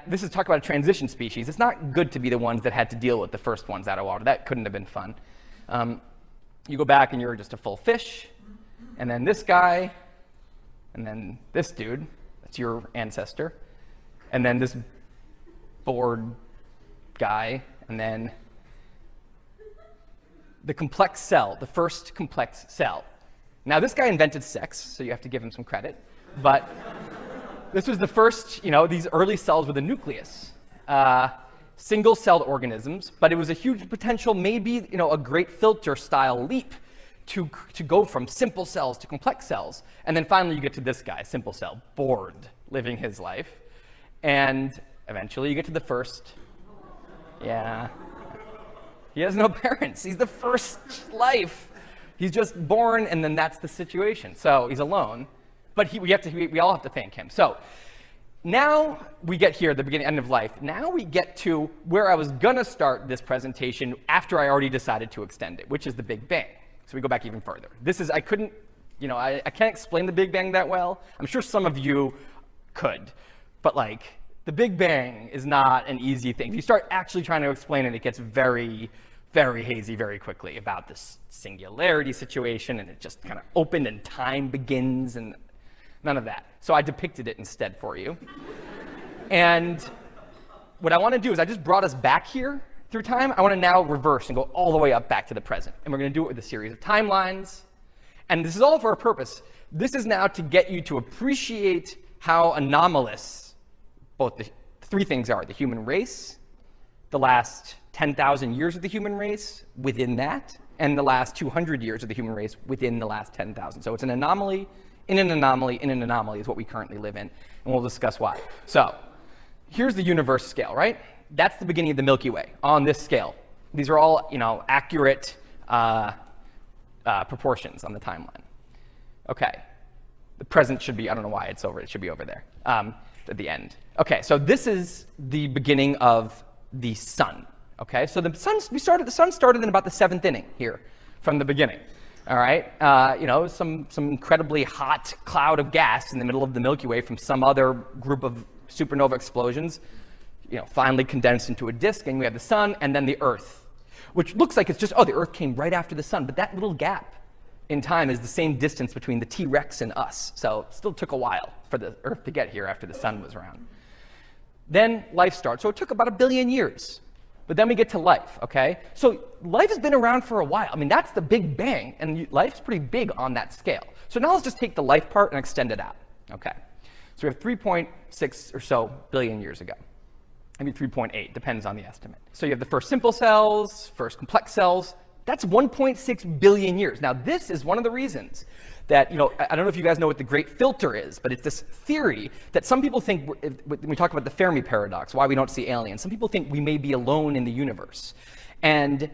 this is talk about a transition species. It's not good to be the ones that had to deal with the first ones out of water. That couldn't have been fun. You go back and you're just a full fish. And then this guy, and then this dude. That's your ancestor. And then this bored guy, and then the complex cell, the first complex cell. Now, this guy invented sex, so you have to give him some credit, but this was the first, these early cells with a nucleus. Single-celled organisms, but it was a huge potential, maybe, a great filter-style leap to go from simple cells to complex cells. And then finally you get to this guy, simple cell, bored, living his life. And eventually you get to the first. Yeah. He has no parents. He's the first life. He's just born, and then that's the situation. So he's alone. But we all have to thank him. So now we get here, the beginning, end of life. Now we get to where I was going to start this presentation after I already decided to extend it, which is the Big Bang. So we go back even further. I couldn't, I can't explain the Big Bang that well. I'm sure some of you could. But like, the Big Bang is not an easy thing. If you start actually trying to explain it, it gets very, very hazy very quickly about this singularity situation, and it just kind of opened and time begins, and none of that. So I depicted it instead for you. And what I want to do is I just brought us back here through time. I want to now reverse and go all the way up back to the present. And we're going to do it with a series of timelines. And this is all for a purpose. This is now to get you to appreciate how anomalous both the three things are: the human race, the last 10,000 years of the human race within that, and the last 200 years of the human race within the last 10,000. So it's an anomaly in an anomaly in an anomaly is what we currently live in, and we'll discuss why. So here's the universe scale, right? That's the beginning of the Milky Way on this scale. These are all, accurate proportions on the timeline. Okay, the present should be, I don't know why it's over, it should be over there at the end. Okay, so this is the beginning of the sun. Okay, so the sun started in about the 7th inning here from the beginning. All right, some incredibly hot cloud of gas in the middle of the Milky Way from some other group of supernova explosions, finally condensed into a disk, and we have the sun and then the Earth, which looks like it's just, the Earth came right after the sun, but that little gap in time is the same distance between the T-Rex and us, so it still took a while for the Earth to get here after the sun was around. Then life starts, so it took about 1 billion years. But then we get to life, okay? So life has been around for a while. I mean, that's the Big Bang, and life's pretty big on that scale. So now let's just take the life part and extend it out, okay? So we have 3.6 or so billion years ago. Maybe 3.8, depends on the estimate. So you have the first simple cells, first complex cells. That's 1.6 billion years. Now, this is one of the reasons that, I don't know if you guys know what the great filter is, but it's this theory that some people think, when we talk about the Fermi paradox, why we don't see aliens, some people think we may be alone in the universe. And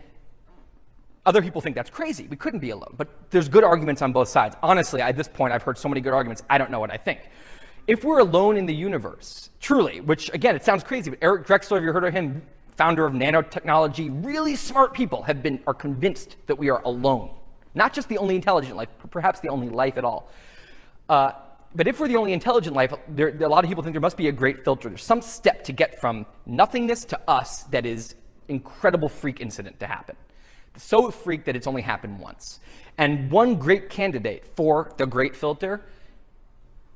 other people think that's crazy. We couldn't be alone. But there's good arguments on both sides. Honestly, at this point, I've heard so many good arguments, I don't know what I think. If we're alone in the universe, truly, which, again, it sounds crazy, but Eric Drexler, have you heard of him? Founder of nanotechnology, really smart people are convinced that we are alone. Not just the only intelligent life, perhaps the only life at all. But if we're the only intelligent life, a lot of people think there must be a great filter. There's some step to get from nothingness to us that is incredible freak incident to happen. So freak that it's only happened once. And one great candidate for the great filter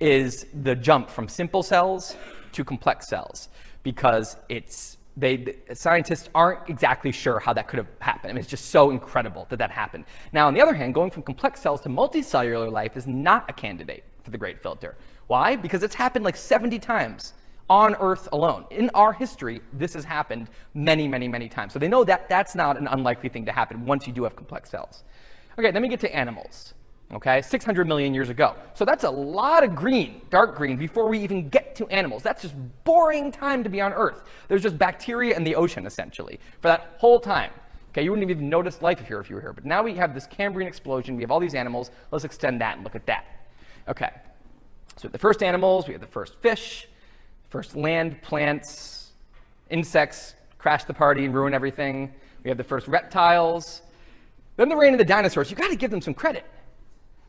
is the jump from simple cells to complex cells, because scientists aren't exactly sure how that could have happened. I mean, it's just so incredible that happened. Now, on the other hand, going from complex cells to multicellular life is not a candidate for the great filter. Why? Because it's happened like 70 times on Earth alone. In our history, this has happened many, many, many times. So they know that that's not an unlikely thing to happen once you do have complex cells. Okay, then we get to animals. Okay, 600 million years ago. So that's a lot of green, dark green, before we even get to animals. That's just boring time to be on Earth. There's just bacteria in the ocean, essentially, for that whole time. Okay, you wouldn't have even noticed life if you were here. But now we have this Cambrian explosion. We have all these animals. Let's extend that and look at that. Okay, so the first animals, we have the first fish, first land, plants, insects, crash the party and ruin everything. We have the first reptiles. Then the reign of the dinosaurs. You got to give them some credit.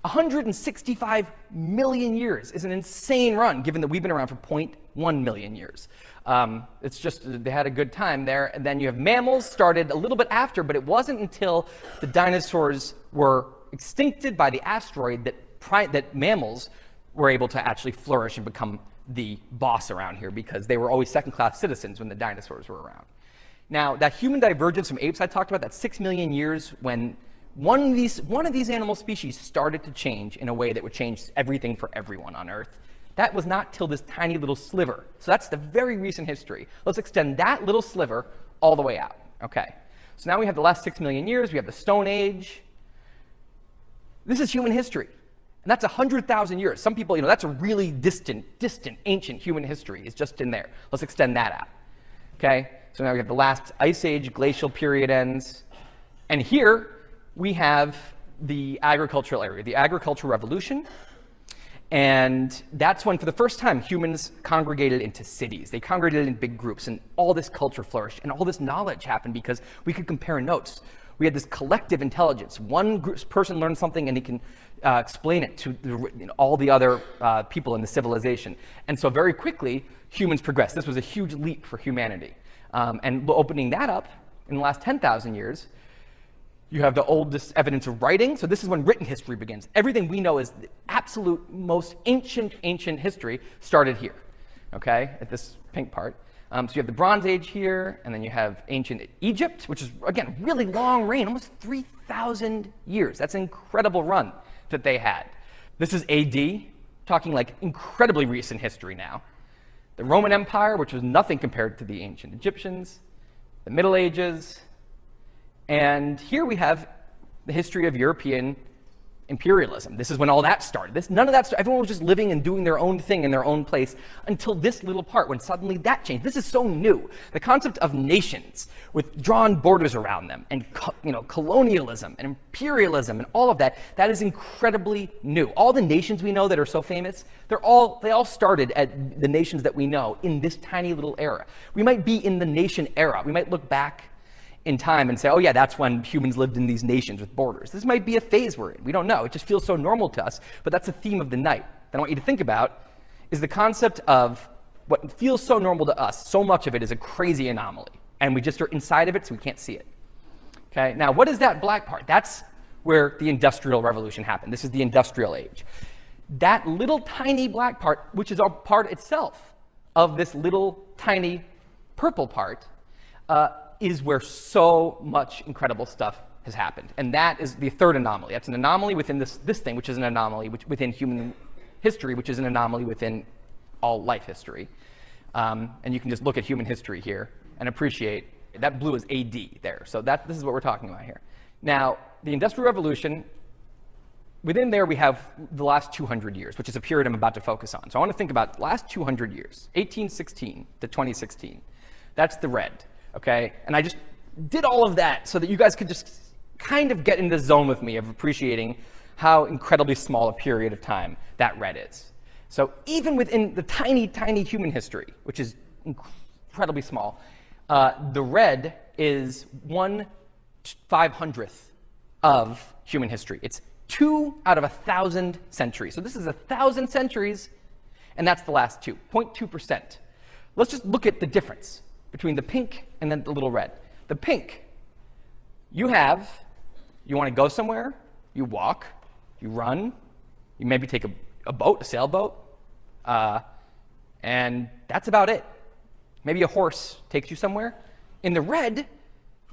165 million years is an insane run, given that we've been around for 0.1 million years. It's just, they had a good time there. And then you have mammals, started a little bit after, but it wasn't until the dinosaurs were extincted by the asteroid that mammals were able to actually flourish and become the boss around here, because they were always second-class citizens when the dinosaurs were around. Now, that human divergence from apes I talked about, that 6 million years when one of these animal species started to change in a way that would change everything for everyone on Earth. That was not till this tiny little sliver. So that's the very recent history. Let's extend that little sliver all the way out. Okay. So now we have the last 6 million years. We have the Stone Age. This is human history. And that's 100,000 years. Some people, that's a really distant, ancient human history is just in there. Let's extend that out. Okay? So now we have the last ice age, glacial period ends. And here we have the agricultural area, the agricultural revolution. And that's when, for the first time, humans congregated into cities. They congregated in big groups, and all this culture flourished, and all this knowledge happened because we could compare notes. We had this collective intelligence. One person learned something, and he can explain it to all the other people in the civilization. And so very quickly, humans progressed. This was a huge leap for humanity. And opening that up in the last 10,000 years, you have the oldest evidence of writing. So this is when written history begins. Everything we know is the absolute most ancient history started here, okay, at this pink part. So you have the Bronze Age here, and then you have ancient Egypt, which is, again, really long reign, almost 3,000 years. That's an incredible run that they had. This is AD, talking like incredibly recent history now. The Roman Empire, which was nothing compared to the ancient Egyptians, the Middle Ages, and here we have the history of European imperialism. This is when all that started. None of that started. Everyone was just living and doing their own thing in their own place until this little part, when suddenly that changed. This is so new. The concept of nations with drawn borders around them, and colonialism and imperialism and all of that is incredibly new. All the nations we know that are so famous, they all started at the nations that we know in this tiny little era. We might be in the nation era. We might look back in time and say, oh yeah, that's when humans lived in these nations with borders. This might be a phase we're in. We don't know. It just feels so normal to us, but that's the theme of the night that I want you to think about, is the concept of what feels so normal to us. So much of it is a crazy anomaly, and we just are inside of it, so we can't see it. Okay, now what is that black part? That's where the Industrial Revolution happened. This is the Industrial Age. That little tiny black part, which is a part itself of this little tiny purple part, is where so much incredible stuff has happened. And that is the third anomaly. That's an anomaly within this thing, which is an anomaly within human history, which is an anomaly within all life history. And you can just look at human history here and appreciate that blue is AD there. So this is what we're talking about here. Now, the Industrial Revolution, within there we have the last 200 years, which is a period I'm about to focus on. So I want to think about the last 200 years, 1816 to 2016. That's the red. Okay, and I just did all of that so that you guys could just kind of get in the zone with me of appreciating how incredibly small a period of time that red is. So even within the tiny, tiny human history, which is incredibly small, the red is 1/500th of human history. It's 2 out of 1,000 centuries. So this is 1,000 centuries, and that's the last 2, 0.2%. Let's just look at the difference between the pink and then the little red. The pink, you want to go somewhere, you walk, you run, you maybe take a boat, a sailboat, and that's about it. Maybe a horse takes you somewhere. In the red,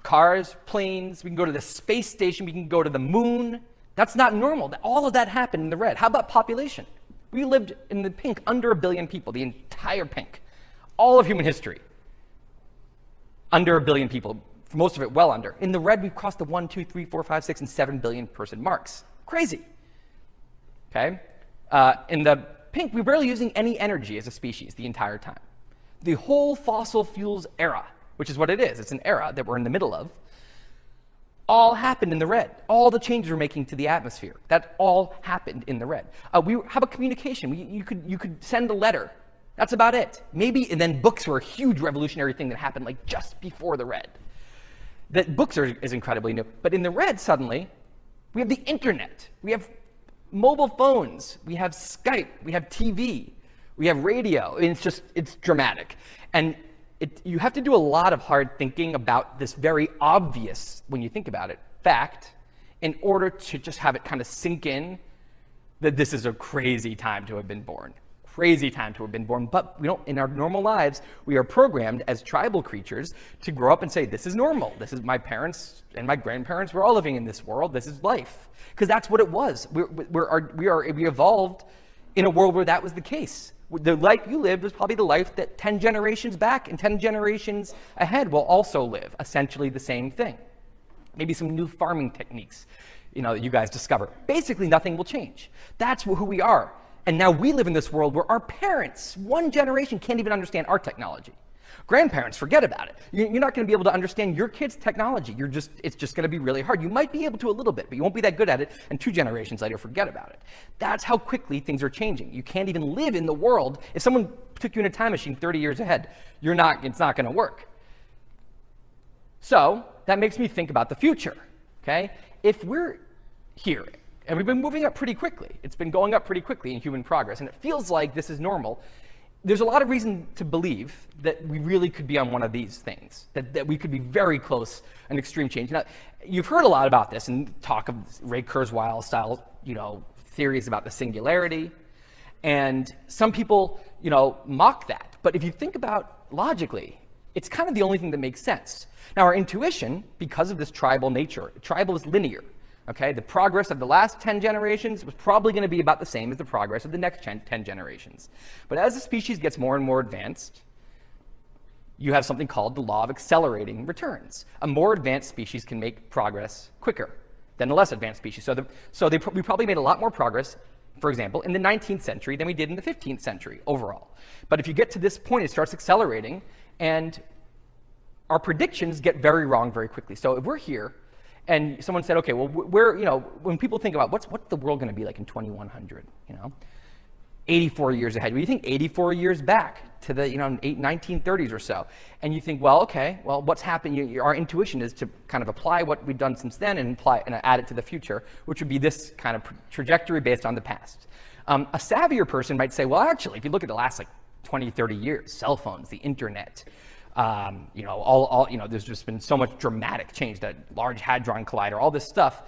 cars, planes, we can go to the space station, we can go to the moon. That's not normal. All of that happened in the red. How about population? We lived in the pink under 1 billion people, the entire pink. All of human history. Under 1 billion people, for most of it well under. In the red, we've crossed the 1, 2, 3, 4, 5, 6, and 7 billion person marks. Crazy. Okay? In the pink, we're barely using any energy as a species the entire time. The whole fossil fuels era, which is what it is, it's an era that we're in the middle of, all happened in the red. All the changes we're making to the atmosphere, that all happened in the red. How about communication? You could send a letter. That's about it. Maybe, and then books were a huge revolutionary thing that happened like just before the red. That books is incredibly new. But in the red, suddenly, we have the internet. We have mobile phones. We have Skype. We have TV. We have radio. And it's dramatic. And you have to do a lot of hard thinking about this very obvious, when you think about it, fact, in order to just have it kind of sink in that this is a crazy time to have been born. Crazy time to have been born, but we don't, in our normal lives, we are programmed as tribal creatures to grow up and say, this is normal. This is my parents and my grandparents. We're all living in this world. This is life. Because that's what it was. We evolved in a world where that was the case. The life you lived was probably the life that 10 generations back and 10 generations ahead will also live, essentially the same thing. Maybe some new farming techniques. you guys discover. Basically, nothing will change. That's who we are. And now we live in this world where our parents, one generation, can't even understand our technology. Grandparents, forget about it. You're not going to be able to understand your kids' technology. It's just going to be really hard. You might be able to a little bit, but you won't be that good at it, and 2 generations later, forget about it. That's how quickly things are changing. You can't even live in the world. If someone took you in a time machine 30 years ahead, it's not going to work. So that makes me think about the future, okay? If we're here, and we've been moving up pretty quickly, it's been going up pretty quickly in human progress, and it feels like this is normal, there's a lot of reason to believe that we really could be on one of these things, that we could be very close an extreme change. Now, you've heard a lot about this and talk of Ray Kurzweil style, theories about the singularity, and some people, mock that. But if you think about logically, it's kind of the only thing that makes sense. Now, our intuition, because of this tribal nature, tribal is linear. Okay, the progress of the last 10 generations was probably going to be about the same as the progress of the next 10 generations. But as the species gets more and more advanced, you have something called the law of accelerating returns. A more advanced species can make progress quicker than a less advanced species. We probably made a lot more progress, for example, in the 19th century than we did in the 15th century overall. But if you get to this point, it starts accelerating, and our predictions get very wrong very quickly. So if we're here, and someone said, okay, well, when people think about what's the world going to be like in 2100, 84 years ahead. Well, you think 84 years back to the 1930s or so, and you think, well, okay, well, what's happened? Our intuition is to kind of apply what we've done since then and add it to the future, which would be this kind of trajectory based on the past. A savvier person might say, well, actually, if you look at the last 20, 30 years, cell phones, the internet. There's just been so much dramatic change, that Large Hadron Collider, all this stuff.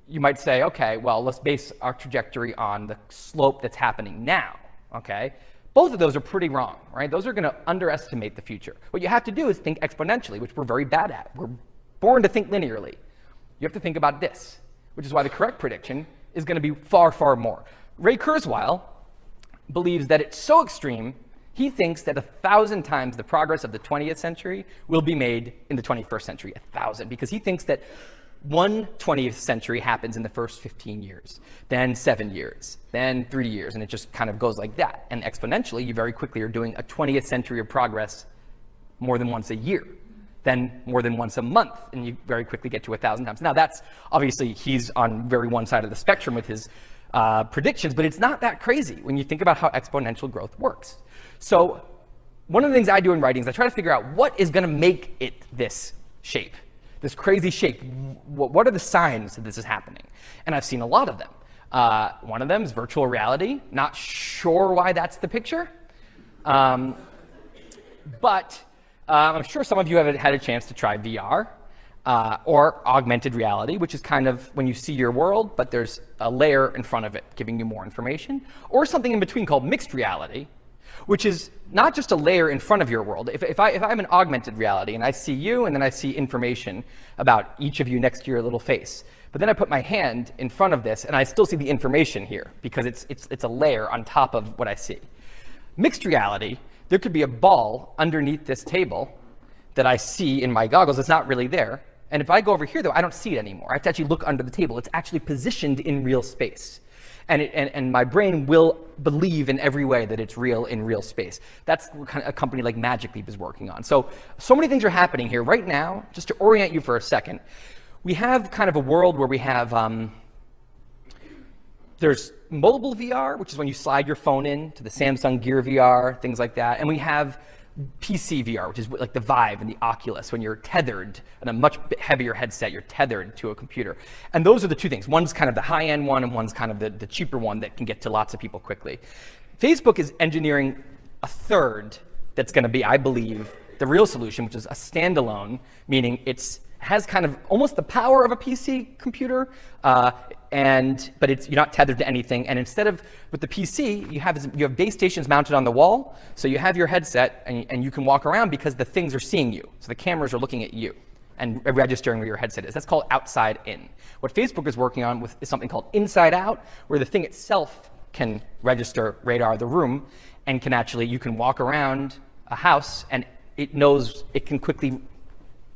You might say, okay, well, let's base our trajectory on the slope that's happening now, okay? Both of those are pretty wrong, right? Those are going to underestimate the future. What you have to do is think exponentially, which we're very bad at. We're born to think linearly. You have to think about this, which is why the correct prediction is going to be far, far more. Ray Kurzweil believes that it's so extreme. He thinks that 1,000 times the progress of the 20th century will be made in the 21st century, 1,000, because he thinks that one 20th century happens in the first 15 years, then 7 years, then 3 years, and it just kind of goes like that. And exponentially, you very quickly are doing a 20th century of progress more than once a year, then more than once a month, and you very quickly get to 1,000 times. Now, that's obviously, he's on very one side of the spectrum with his predictions, but it's not that crazy when you think about how exponential growth works. So one of the things I do in writing is I try to figure out what is going to make it this shape, this crazy shape. What are the signs that this is happening? And I've seen a lot of them. One of them is virtual reality. Not sure why that's the picture. But I'm sure some of you have had a chance to try VR or augmented reality, which is kind of when you see your world, but there's a layer in front of it giving you more information, or something in between called mixed reality, which is not just a layer in front of your world. If I'm in augmented reality and I see you and then I see information about each of you next to your little face, but then I put my hand in front of this and I still see the information here because it's a layer on top of what I see. Mixed reality, there could be a ball underneath this table that I see in my goggles. It's not really there. And if I go over here, though, I don't see it anymore. I have to actually look under the table. It's actually positioned in real space. And my brain will believe in every way that it's real in real space. That's what kind of a company like Magic Leap is working on. So many things are happening here. Right now, just to orient you for a second, we have kind of a world where we have, there's mobile VR, which is when you slide your phone in to the Samsung Gear VR, things like that. And we have PC VR, which is like the Vive and the Oculus, when you're tethered in a much heavier headset, you're tethered to a computer. And those are the two things. One's kind of the high-end one, and one's kind of the cheaper one that can get to lots of people quickly. Facebook is engineering a third that's going to be, I believe, the real solution, which is a standalone, meaning it has kind of almost the power of a PC computer, but you're not tethered to anything. And instead of with the PC, you have base stations mounted on the wall, so you have your headset and you can walk around because the things are seeing you. So the cameras are looking at you and registering where your headset is. That's called outside in. What Facebook is working on is something called inside out, where the thing itself can register radar the room and you can walk around a house and it knows it can quickly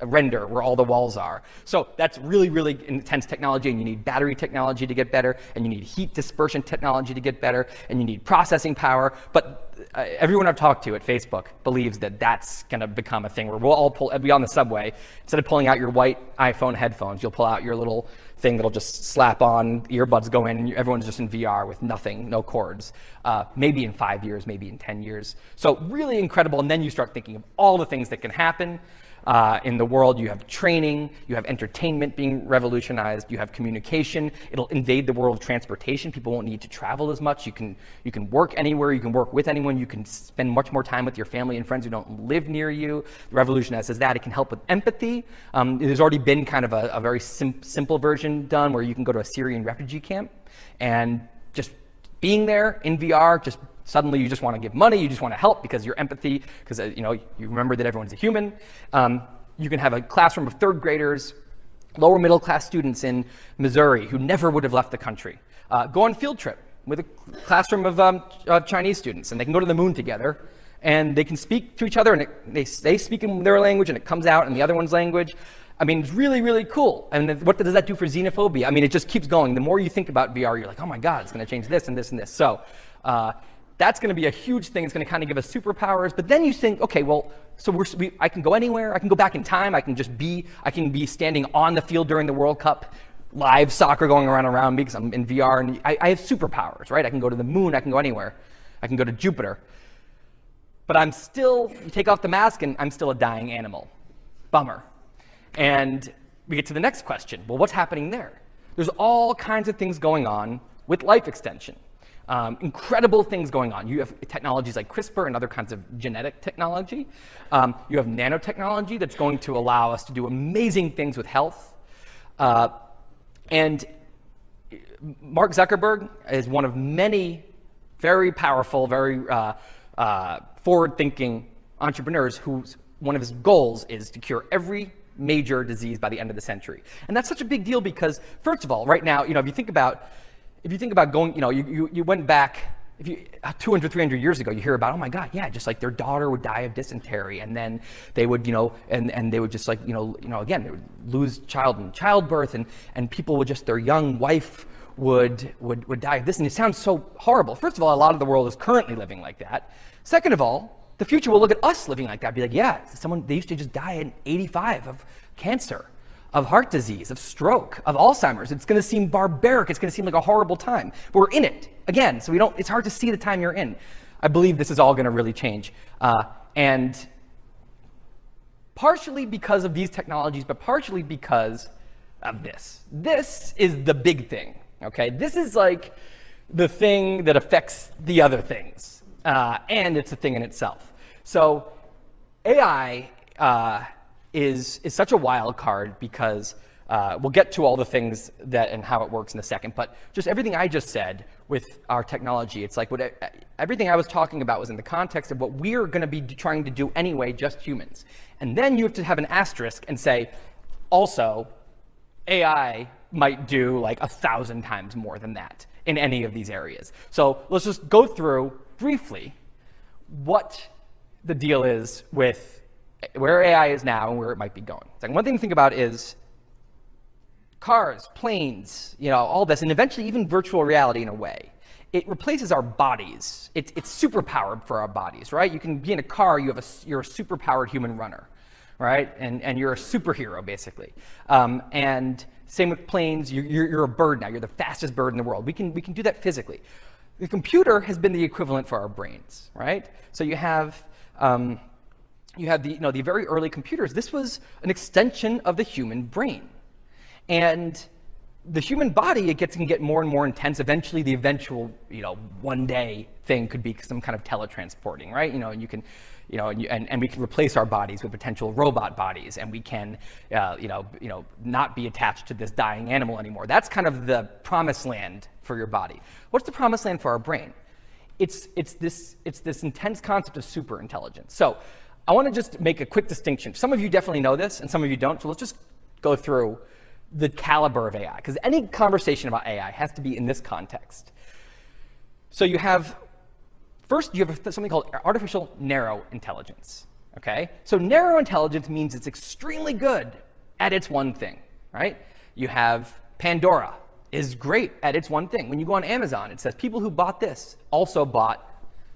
render where all the walls are. So that's really, really intense technology, and you need battery technology to get better, and you need heat dispersion technology to get better, and you need processing power. But everyone I've talked to at Facebook believes that that's going to become a thing where we'll all be on the subway. Instead of pulling out your white iPhone headphones, you'll pull out your little thing that'll just slap on, earbuds go in, and everyone's just in VR with nothing, no cords. Maybe in 5 years, maybe in 10 years. So really incredible. And then you start thinking of all the things that can happen in the world. You have training, you have entertainment being revolutionized, you have communication. It'll invade the world of transportation. People won't need to travel as much. You can work anywhere, you can work with anyone, you can spend much more time with your family and friends who don't live near you. The revolution says that. It can help with empathy. There's already been kind of a very simple version done where you can go to a Syrian refugee camp, and just being there in VR, just suddenly you just want to give money, you just want to help because your empathy, because you remember that everyone's a human. You can have a classroom of third graders, lower middle class students in Missouri who never would have left the country, go on field trip with a classroom of Chinese students, and they can go to the moon together, and they can speak to each other, and they speak in their language, and it comes out in the other one's language. I mean, it's really, really cool. And what does that do for xenophobia? I mean, it just keeps going. The more you think about VR, you're like, oh my God, it's going to change this and this and this. So that's going to be a huge thing. It's going to kind of give us superpowers. But then you think, okay, well, so I can go anywhere. I can go back in time. I can be standing on the field during the World Cup, live soccer going around me because I'm in VR, and I have superpowers, right? I can go to the moon. I can go anywhere. I can go to Jupiter. But you take off the mask, and I'm still a dying animal. Bummer. And we get to the next question. Well, what's happening there? There's all kinds of things going on with life extension. Incredible things going on. You have technologies like CRISPR and other kinds of genetic technology. You have nanotechnology that's going to allow us to do amazing things with health. And Mark Zuckerberg is one of many very powerful, very forward-thinking entrepreneurs whose one of his goals is to cure every major disease by the end of the century. And that's such a big deal because, first of all, right now, if you think about going, you went back, 200, 300 years ago, you hear about, oh my God, yeah, just like their daughter would die of dysentery, and then they would, and they would just like, again, they would lose child in childbirth, and people would just, their young wife would die of this, and it sounds so horrible. First of all, a lot of the world is currently living like that. Second of all, the future will look at us living like that, be like, yeah, they used to just die at 85 of cancer, of heart disease, of stroke, of Alzheimer's. It's going to seem barbaric. It's going to seem like a horrible time. But we're in it, again, so it's hard to see the time you're in. I believe this is all going to really change. And partially because of these technologies, but partially because of this. This is the big thing, okay? This is like the thing that affects the other things. And it's a thing in itself. So AI is such a wild card because we'll get to all the things and how it works in a second, but just everything I just said with our technology, it's like everything I was talking about was in the context of what we're going to be trying to do anyway, just humans. And then you have to have an asterisk and say, also, AI might do like 1,000 times more than that in any of these areas. So let's just go through briefly what the deal is with where AI is now and where it might be going. So one thing to think about is cars, planes, all this, and eventually even virtual reality in a way. It replaces our bodies. It's superpowered for our bodies, right? You can be in a car, you're a superpowered human runner, right? And you're a superhero, basically. And same with planes, you're a bird now. You're the fastest bird in the world. We can do that physically. The computer has been the equivalent for our brains, right? So you have the very early computers. This was an extension of the human brain. And the human body, it can get more and more intense. Eventually, the eventual, one day thing could be some kind of teletransporting, right? And you can, and we can replace our bodies with potential robot bodies, and we can, not be attached to this dying animal anymore. That's kind of the promised land for your body. What's the promised land for our brain? It's this intense concept of superintelligence. So I want to just make a quick distinction. Some of you definitely know this, and some of you don't. So let's just go through the caliber of AI, because any conversation about AI has to be in this context. So you have something called artificial narrow intelligence. Okay? So narrow intelligence means it's extremely good at its one thing, right? You have Pandora is great at its one thing. When you go on Amazon, it says people who bought this also bought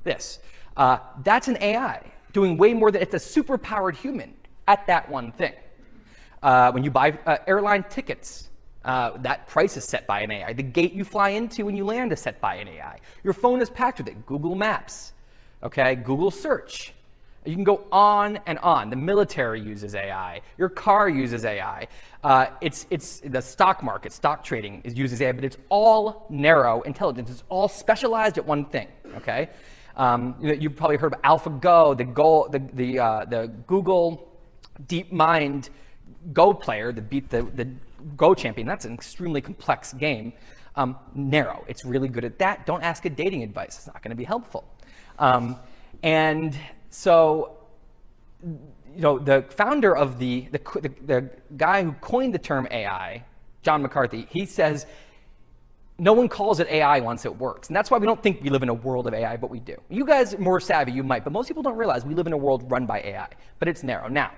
this. That's an AI doing way more than it's a super-powered human at that one thing. When you buy airline tickets, that price is set by an AI. The gate you fly into when you land is set by an AI. Your phone is packed with it. Google Maps, okay? Google Search. You can go on and on. The military uses AI. Your car uses AI. It's the stock market, stock trading uses AI, but it's all narrow intelligence. It's all specialized at one thing, okay? You've probably heard of AlphaGo, the Google DeepMind Go player that beat the Go champion. That's an extremely complex game. Narrow. It's really good at that. Don't ask it dating advice. It's not going to be helpful. And so, the founder of the guy who coined the term AI, John McCarthy, he says, no one calls it AI once it works. And that's why we don't think we live in a world of AI, but we do. You guys are more savvy, you might, but most people don't realize we live in a world run by AI, but it's narrow. Now,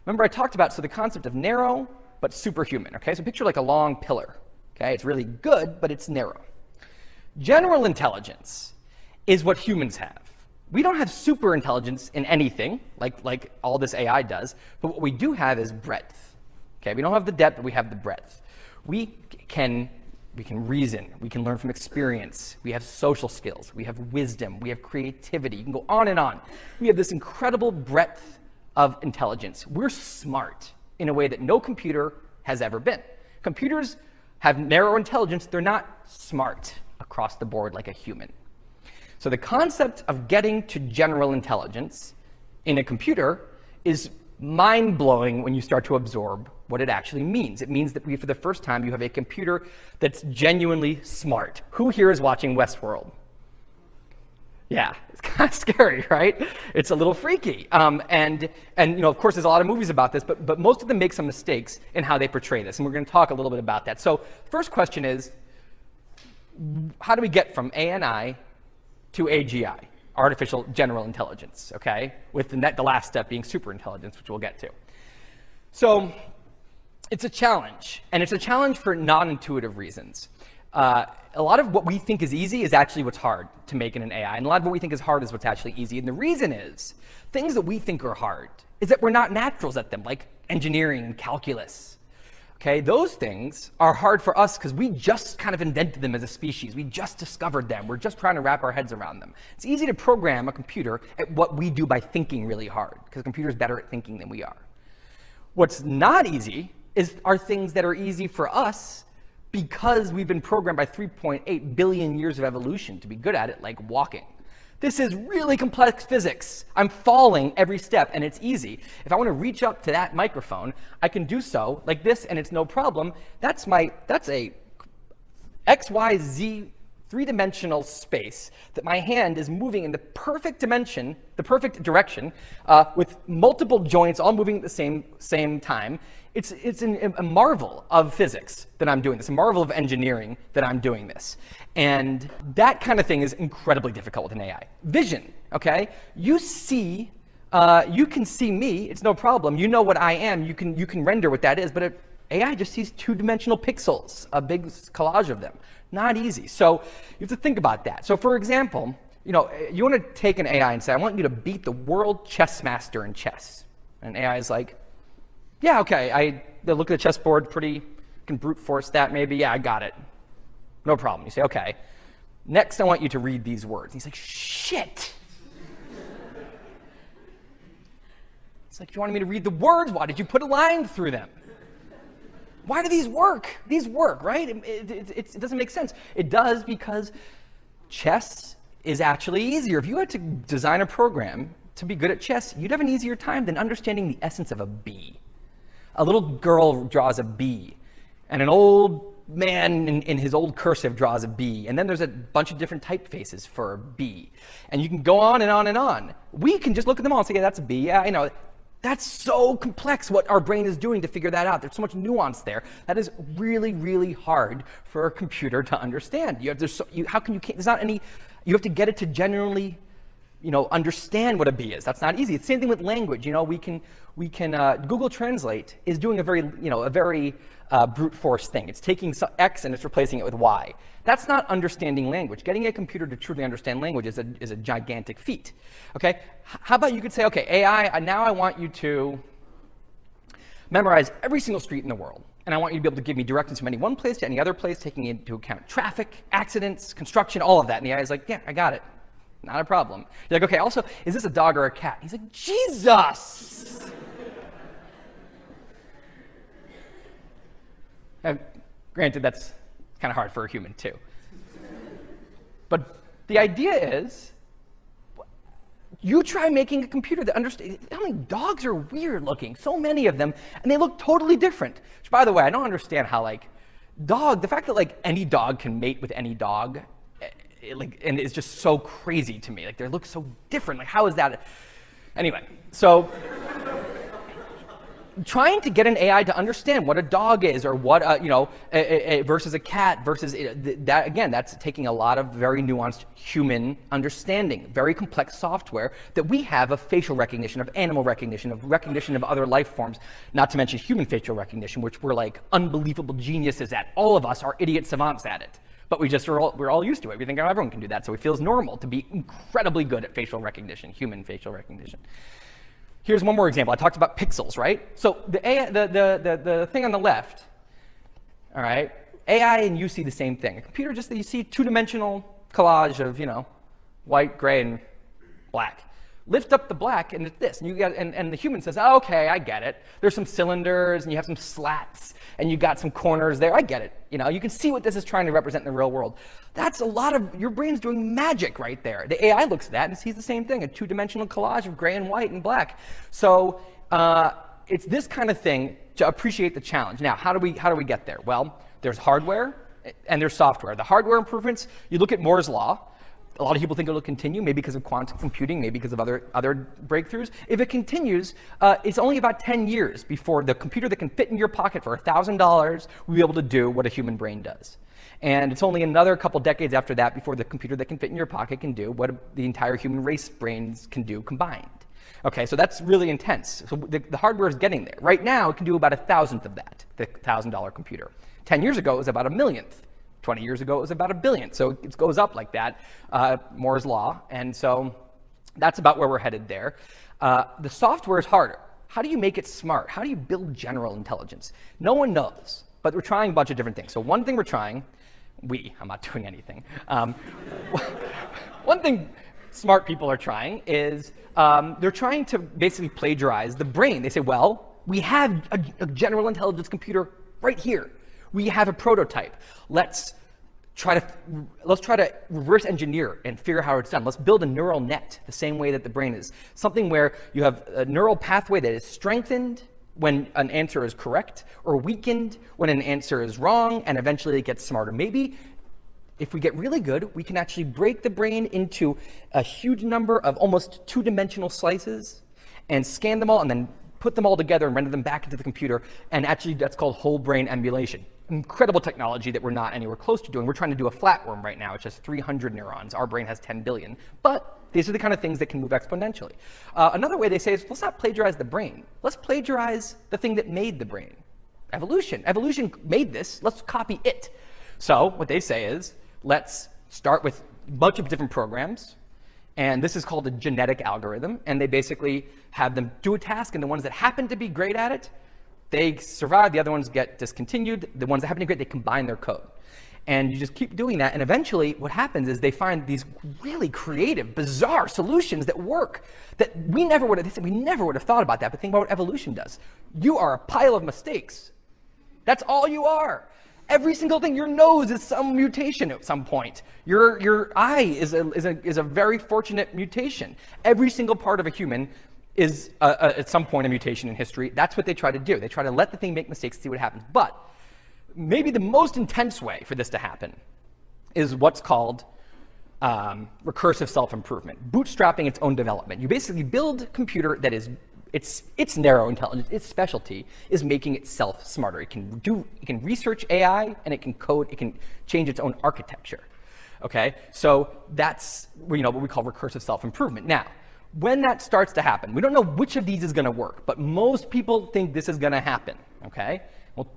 remember I talked about, the concept of narrow, but superhuman, okay? So picture like a long pillar, okay? It's really good, but it's narrow. General intelligence is what humans have. We don't have super intelligence in anything, like all this AI does, but what we do have is breadth, okay? We don't have the depth, but we have the breadth. We can reason, we can learn from experience, we have social skills, we have wisdom, we have creativity, you can go on and on. We have this incredible breadth of intelligence. We're smart in a way that no computer has ever been. Computers have narrow intelligence, they're not smart across the board like a human. So the concept of getting to general intelligence in a computer is mind-blowing when you start to absorb what it actually means. It means that for the first time, you have a computer that's genuinely smart. Who here is watching Westworld? Yeah, it's kind of scary, right? It's a little freaky. And of course, there's a lot of movies about this, but most of them make some mistakes in how they portray this. And we're going to talk a little bit about that. So first question is, how do we get from ANI to AGI, artificial general intelligence, okay? With the last step being superintelligence, which we'll get to. So it's a challenge, and it's a challenge for non-intuitive reasons. A lot of what we think is easy is actually what's hard to make in an AI, and a lot of what we think is hard is what's actually easy. And the reason is, things that we think are hard is that we're not naturals at them, like engineering and calculus. Okay, those things are hard for us because we just kind of invented them as a species. We just discovered them. We're just trying to wrap our heads around them. It's easy to program a computer at what we do by thinking really hard, because a computer's better at thinking than we are. What's not easy are things that are easy for us because we've been programmed by 3.8 billion years of evolution to be good at it, like walking. This is really complex physics. I'm falling every step, and it's easy. If I want to reach up to that microphone, I can do so like this, and it's no problem. That's a XYZ three-dimensional space that my hand is moving in the perfect dimension, the perfect direction, with multiple joints all moving at the same time. It's a marvel of physics that I'm doing this, a marvel of engineering that I'm doing this. And that kind of thing is incredibly difficult with an AI. Vision, okay? You can see me, it's no problem. You know what I am, you can render what that is, but AI just sees two-dimensional pixels, a big collage of them. Not easy. So you have to think about that. So for example, you want to take an AI and say, I want you to beat the world chess master in chess. And AI is like, yeah, okay, they look at the chessboard, can brute force that maybe. Yeah, I got it. No problem. You say, okay. Next, I want you to read these words. And he's like, shit. It's like, you wanted me to read the words? Why did you put a line through them? Why do these work? These work, right? It doesn't make sense. It does because chess is actually easier. If you had to design a program to be good at chess, you'd have an easier time than understanding the essence of a bee. A little girl draws a bee, and an old man in his old cursive draws a bee, and then there's a bunch of different typefaces for a bee. And you can go on and on and on. We can just look at them all and say, yeah, that's a bee. Yeah, I know. That's so complex what our brain is doing to figure that out. There's so much nuance there. That is really, really hard for a computer to understand. You have to get it to genuinely understand what a bee is. That's not easy. It's the same thing with language. Google Translate is doing a very brute force thing. It's taking X and it's replacing it with Y. That's not understanding language. Getting a computer to truly understand language is a gigantic feat. Okay? How about you could say, okay, AI, now I want you to memorize every single street in the world. And I want you to be able to give me directions from any one place to any other place, taking into account traffic, accidents, construction, all of that. And the AI is like, yeah, I got it. Not a problem. You're like, okay, also, is this a dog or a cat? He's like, Jesus! Now, granted, that's kind of hard for a human, too. But the idea is, you try making a computer that understands. I mean, dogs are weird looking, so many of them, and they look totally different. Which, by the way, I don't understand how, the fact that, any dog can mate with any dog, and it's just so crazy to me. They look so different. How is that? Anyway, so trying to get an AI to understand what a dog is or what versus a cat versus that, again, that's taking a lot of very nuanced human understanding, very complex software that we have of facial recognition, of animal recognition, of recognition of other life forms, not to mention human facial recognition, which we're unbelievable geniuses at. All of us are idiot savants at it. But we're all used to it. We think everyone can do that. So it feels normal to be incredibly good at facial recognition, human facial recognition. Here's one more example. I talked about pixels, right? So the thing on the left, all right, AI and you see the same thing. A computer you see two-dimensional collage of, white, gray, and black. Lift up the black and it's this, and the human says, oh, okay, I get it. There's some cylinders and you have some slats and you got some corners there. I get it. You can see what this is trying to represent in the real world. That's a lot of your brain's doing magic right there. The AI looks at that and sees the same thing, a two-dimensional collage of gray and white and black. So it's this kind of thing to appreciate the challenge. Now, how do we get there? Well, there's hardware and there's software. The hardware improvements, you look at Moore's law. A lot of people think it'll continue, maybe because of quantum computing, maybe because of other breakthroughs. If it continues, it's only about 10 years before the computer that can fit in your pocket for $1,000 will be able to do what a human brain does. And it's only another couple decades after that before the computer that can fit in your pocket can do what the entire human race brains can do combined. Okay, so that's really intense. So the hardware is getting there. Right now, it can do about 1,000th of that, the $1,000 computer. 10 years ago, it was about 1,000,000th. 20 years ago, it was about 1 billion. So it goes up like that, Moore's law. And so that's about where we're headed there. The software is harder. How do you make it smart? How do you build general intelligence? No one knows, but we're trying a bunch of different things. So one thing we're trying, I'm not doing anything. One thing smart people are trying is they're trying to basically plagiarize the brain. They say, well, we have a general intelligence computer right here. We have a prototype. Let's try to reverse engineer and figure out how it's done. Let's build a neural net the same way that the brain is. Something where you have a neural pathway that is strengthened when an answer is correct or weakened when an answer is wrong, and eventually it gets smarter. Maybe if we get really good, we can actually break the brain into a huge number of almost two-dimensional slices and scan them all and then put them all together and render them back into the computer. And actually, that's called whole brain emulation. Incredible technology that we're not anywhere close to doing. We're trying to do a flatworm right now, which has 300 neurons. Our brain has 10 billion. But these are the kind of things that can move exponentially. Another way they say is, let's not plagiarize the brain. Let's plagiarize the thing that made the brain. Evolution. Evolution made this. Let's copy it. So what they say is, let's start with a bunch of different programs. And this is called a genetic algorithm. And they basically have them do a task, and the ones that happen to be great at it, they survive. The other ones get discontinued. The ones that happen to be great, they combine their code. And you just keep doing that. And eventually what happens is they find these really creative, bizarre solutions that work that we never would have thought about that. But think about what evolution does. You are a pile of mistakes. That's all you are. Every single thing. Your nose is some mutation at some point. Your eye is a very fortunate mutation. Every single part of a human is at some point a mutation in history. That's what they try to do. They try to let the thing make mistakes, see what happens. But maybe the most intense way for this to happen is what's called recursive self-improvement, bootstrapping its own development. You basically build a computer that is its narrow intelligence, its specialty is making itself smarter. It can research AI, and it can code, it can change its own architecture. Okay, so that's what we call recursive self-improvement. Now, when that starts to happen, we don't know which of these is going to work, but most people think this is going to happen. Okay, well,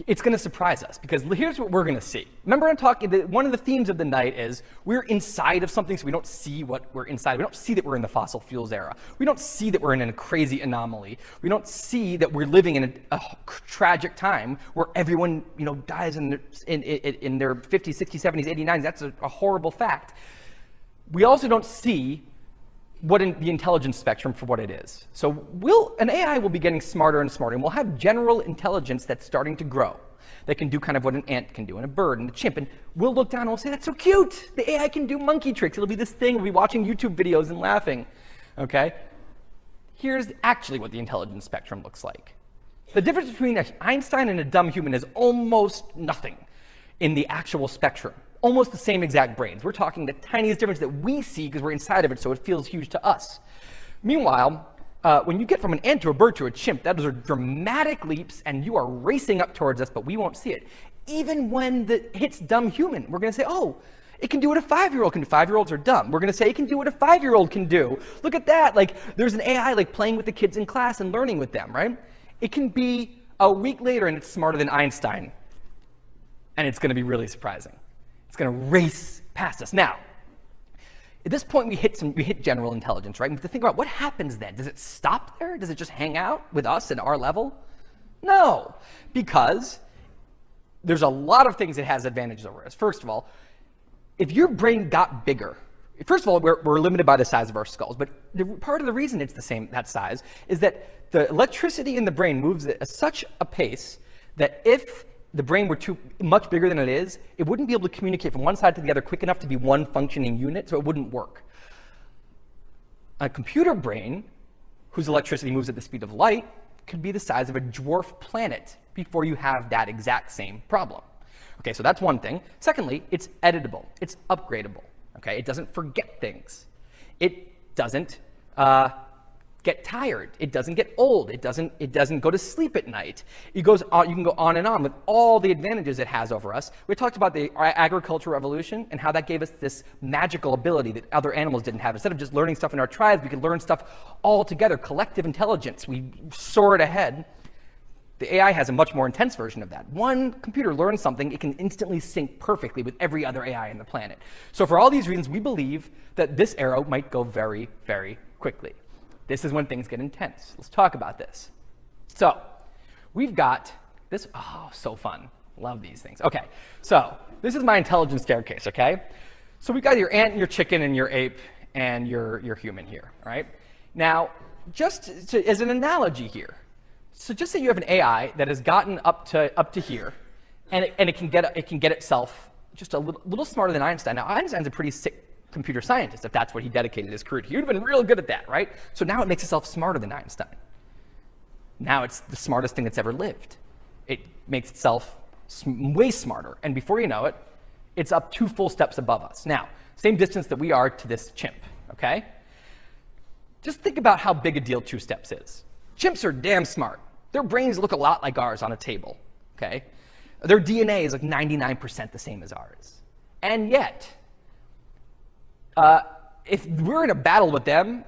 it's going to surprise us because here's what we're going to see. Remember, I'm talking. One of the themes of the night is we're inside of something, so we don't see what we're inside. We don't see that we're in the fossil fuels era. We don't see that we're in a crazy anomaly. We don't see that we're living in a tragic time where everyone dies in their 50s, 60s, 70s, 80s, 90s. That's a horrible fact. We also don't see what the intelligence spectrum for what it is. So an AI will be getting smarter and smarter, and we'll have general intelligence that's starting to grow. That can do kind of what an ant can do, and a bird, and a chimp, and we'll look down and we'll say, that's so cute. The AI can do monkey tricks. It'll be this thing. We'll be watching YouTube videos and laughing, okay? Here's actually what the intelligence spectrum looks like. The difference between Einstein and a dumb human is almost nothing in the actual spectrum. Almost the same exact brains. We're talking the tiniest difference that we see because we're inside of it, so it feels huge to us. Meanwhile, when you get from an ant to a bird to a chimp, those are dramatic leaps, and you are racing up towards us, but we won't see it. Even when it hits dumb human, we're going to say, oh, it can do what a 5-year-old can do. 5-year-olds are dumb. We're going to say it can do what a 5-year-old can do. Look at that. Like, there's an AI like playing with the kids in class and learning with them, right? It can be a week later, and it's smarter than Einstein, and it's going to be really surprising. It's going to race past us. Now, at this point, we hit general intelligence, right? We have to think about what happens then. Does it stop there? Does it just hang out with us at our level? No, because there's a lot of things it has advantages over us. First of all, if your brain got bigger, first of all, we're limited by the size of our skulls, but part of the reason it's the same, that size, is that the electricity in the brain moves at such a pace that if the brain were much bigger than it is, it wouldn't be able to communicate from one side to the other quick enough to be one functioning unit, so it wouldn't work. A computer brain, whose electricity moves at the speed of light, could be the size of a dwarf planet before you have that exact same problem. Okay, so that's one thing. Secondly, it's editable. It's upgradable. Okay, it doesn't forget things. It doesn't get tired. It doesn't get old. It doesn't go to sleep at night. It goes on, you can go on and on with all the advantages it has over us. We talked about the agricultural revolution and how that gave us this magical ability that other animals didn't have. Instead of just learning stuff in our tribes, we could learn stuff all together, collective intelligence. We soared ahead. The AI has a much more intense version of that. One computer learns something, it can instantly sync perfectly with every other AI on the planet. So for all these reasons, we believe that this era might go very, very quickly. This is when things get intense. Let's talk about this. So we've got this. Oh, so fun. Love these things. Okay, so this is my intelligence staircase, okay? So we've got your ant and your chicken and your ape and your human here, all right? Now, just as an analogy here, so just say you have an AI that has gotten up to here, and it can get itself just a little smarter than Einstein. Now, Einstein's a pretty sick computer scientist, if that's what he dedicated his career to. He would have been real good at that, right? So now it makes itself smarter than Einstein. Now it's the smartest thing that's ever lived. It makes itself way smarter, and before you know it, it's up 2 full steps above us. Now, same distance that we are to this chimp, okay? Just think about how big a deal 2 steps is. Chimps are damn smart. Their brains look a lot like ours on a table, okay? Their DNA is like 99% the same as ours. And yet, if we're in a battle with them,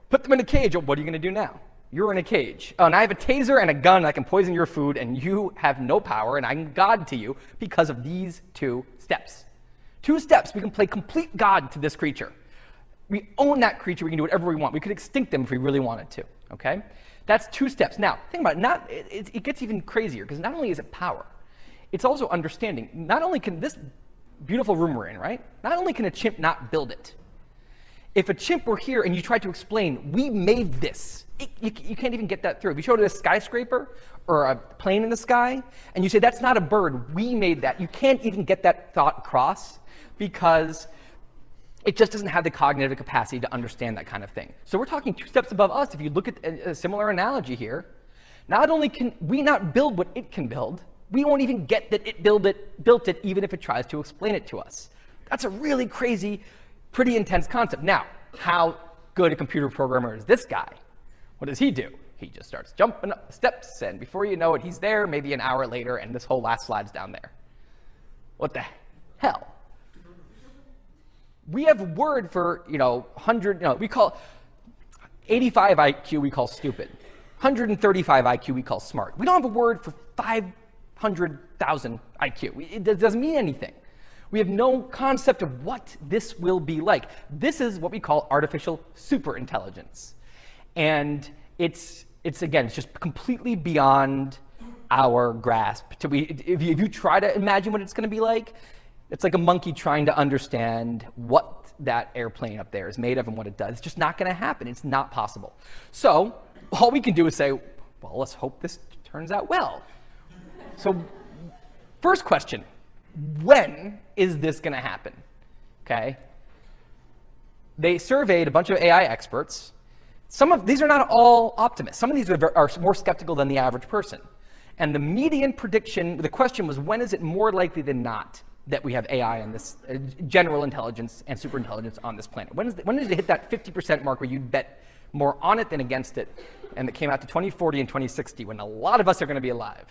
put them in a cage, what are you going to do now? You're in a cage. Oh, and I have a taser and a gun, and I can poison your food, and you have no power, and I'm God to you because of these 2 steps. 2 steps, we can play complete God to this creature. We own that creature, we can do whatever we want. We could extinct them if we really wanted to, okay? That's 2 steps. Now, think about it, it gets even crazier, because not only is it power, it's also understanding. Not only can this beautiful room we're in, right? Not only can a chimp not build it. If a chimp were here and you tried to explain, we made this, you can't even get that through. If you showed it a skyscraper or a plane in the sky, and you say, that's not a bird, we made that, you can't even get that thought across because it just doesn't have the cognitive capacity to understand that kind of thing. So we're talking 2 steps above us. If you look at a similar analogy here, not only can we not build what it can build, we won't even get that it built it even if it tries to explain it to us. That's a really crazy, pretty intense concept. Now, how good a computer programmer is this guy? What does he do? He just starts jumping up the steps, and before you know it, he's there maybe an hour later, and this whole last slide's down there. What the heck? hell. We have a word for, 100, we call 85 IQ we call stupid. 135 IQ we call smart. We don't have a word for 500,000 IQ. It doesn't mean anything. We have no concept of what this will be like. This is what we call artificial superintelligence. And it's just completely beyond our grasp. If you try to imagine what it's going to be like, it's like a monkey trying to understand what that airplane up there is made of and what it does. It's just not going to happen. It's not possible. So all we can do is say, well, let's hope this turns out well. So first question, when is this going to happen? Okay. They surveyed a bunch of AI experts. Some of these are not all optimists. Some of these are more skeptical than the average person. And the median prediction, the question was, when is it more likely than not that we have AI and this general intelligence and superintelligence on this planet? When does it hit that 50% mark where you'd bet more on it than against it? And it came out to 2040 and 2060, when a lot of us are going to be alive.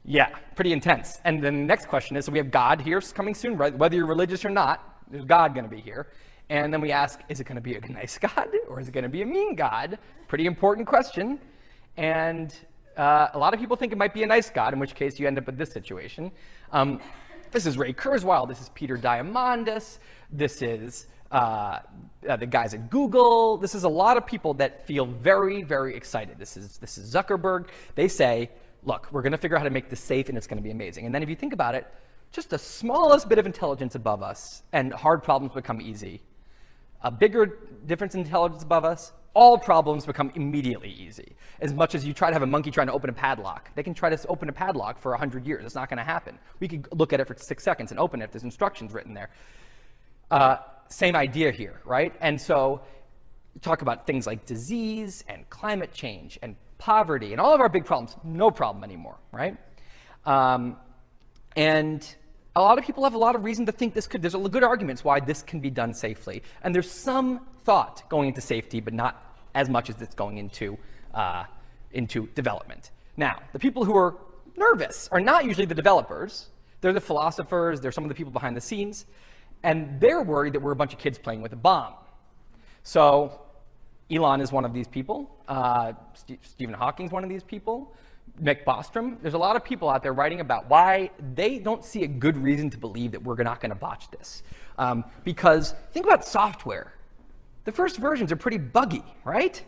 Yeah, pretty intense. And then the next question is, so we have God here coming soon, right? Whether you're religious or not, there's God going to be here. And then we ask, is it going to be a nice God or is it going to be a mean God? Pretty important question. And a lot of people think it might be a nice God, in which case you end up with this situation. This is Ray Kurzweil. This is Peter Diamandis. This is the guys at Google. This is a lot of people that feel very, very excited. This is Zuckerberg. They say, look, we're going to figure out how to make this safe and it's going to be amazing. And then if you think about it, just the smallest bit of intelligence above us and hard problems become easy. A bigger difference in intelligence above us, all problems become immediately easy. As much as you try to have a monkey trying to open a padlock. They can try to open a padlock for 100 years. It's not going to happen. We could look at it for 6 seconds and open it if there's instructions written there. Same idea here, right? And so talk about things like disease and climate change and poverty and all of our big problems, no problem anymore, right? And a lot of people have a lot of reason to think there's good arguments why this can be done safely. And there's some thought going into safety, but not as much as it's going into development. Now, the people who are nervous are not usually the developers. They're the philosophers. They're some of the people behind the scenes. And they're worried that we're a bunch of kids playing with a bomb. So Elon is one of these people. Stephen Hawking is one of these people. Nick Bostrom. There's a lot of people out there writing about why they don't see a good reason to believe that we're not going to botch this. Because think about software. The first versions are pretty buggy, right?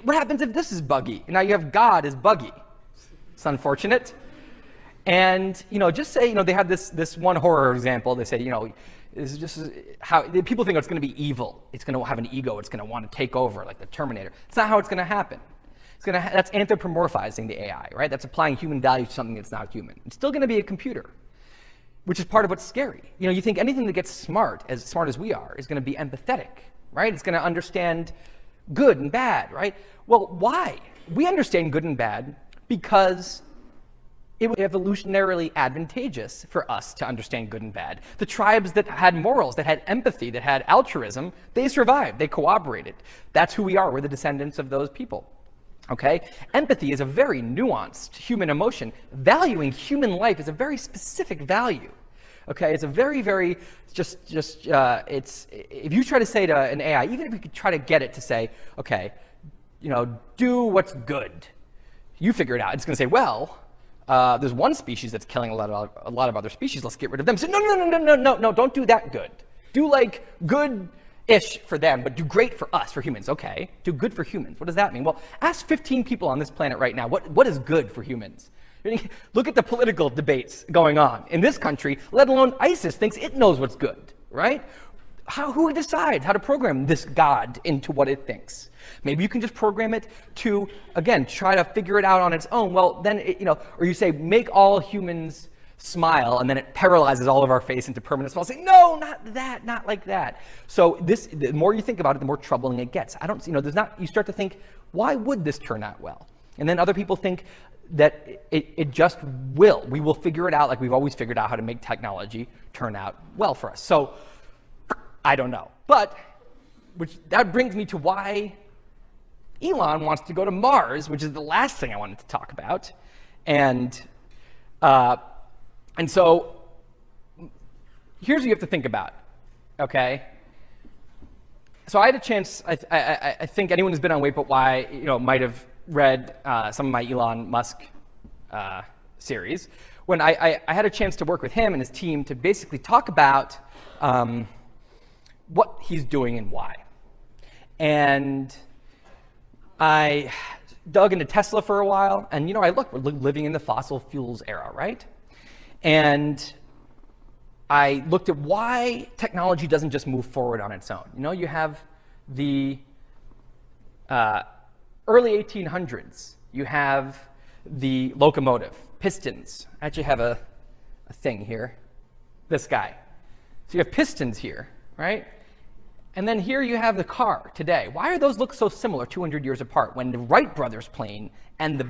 What happens if this is buggy? Now you have God is buggy. It's unfortunate. And just say they have this one horror example. They say this is just how people think it's going to be evil. It's going to have an ego. It's going to want to take over like the Terminator. It's not how it's going to happen. That's anthropomorphizing the AI, right? That's applying human value to something that's not human. It's still going to be a computer, which is part of what's scary. You think anything that gets smart as we are, is going to be empathetic, right? It's going to understand good and bad, right? Well, why? We understand good and bad because it was evolutionarily advantageous for us to understand good and bad. The tribes that had morals, that had empathy, that had altruism, they survived, they cooperated. That's who we are. We're the descendants of those people. Okay? Empathy is a very nuanced human emotion. Valuing human life is a very specific value. Okay? It's a very, very, it's, if you try to say to an AI, even if you could try to get it to say, okay, do what's good, you figure it out. It's going to say, well, there's one species that's killing a lot of other species. Let's get rid of them. So no, don't do that good. Do like good-ish for them, but do great for us, for humans. Okay, do good for humans. What does that mean? Well, ask 15 people on this planet right now, what is good for humans? Look at the political debates going on in this country, let alone ISIS thinks it knows what's good, right? Who decides how to program this God into what it thinks? Maybe you can just program it to, again, try to figure it out on its own. Well, then, or you say, make all humans smile, and then it paralyzes all of our face into permanent smile. Say, no, not that, not like that. So the more you think about it, the more troubling it gets. You start to think, why would this turn out well? And then other people think that it just will. We will figure it out like we've always figured out how to make technology turn out well for us. So I don't know. But that brings me to why Elon wants to go to Mars, which is the last thing I wanted to talk about. And so here's what you have to think about, okay? So I had a chance, I think anyone who's been on Wait But Why, might have read some of my Elon Musk series, when I had a chance to work with him and his team to basically talk about what he's doing and why. And I dug into Tesla for a while, and we're living in the fossil fuels era, right? And I looked at why technology doesn't just move forward on its own. You have the early 1800s. You have the locomotive, pistons. I actually have a thing here, this guy. So you have pistons here, right? And then here you have the car today. Why are those look so similar 200 years apart when the Wright brothers plane and the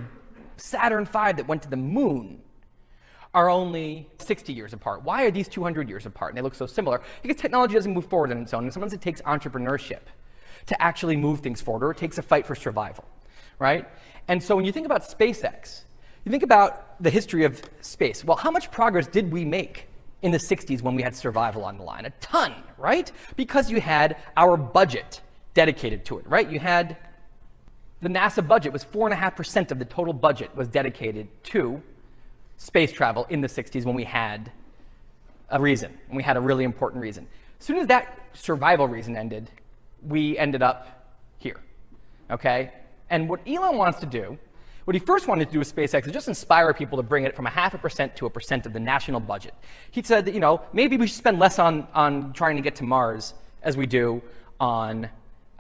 Saturn V that went to the moon are only 60 years apart? Why are these 200 years apart and they look so similar? Because technology doesn't move forward on its own, and sometimes it takes entrepreneurship to actually move things forward, or it takes a fight for survival, right? And so when you think about SpaceX, you think about the history of space. Well, how much progress did we make in the 60s when we had survival on the line? A ton, right? Because you had our budget dedicated to it, right? You had the NASA budget was 4.5% of the total budget was dedicated to space travel in the 60s when we had a reason, when we had a really important reason. As soon as that survival reason ended, we ended up here, okay? And what Elon wants to do, what he first wanted to do with SpaceX is just inspire people to bring it from 0.5% to 1% of the national budget. He said that, maybe we should spend less on trying to get to Mars as we do on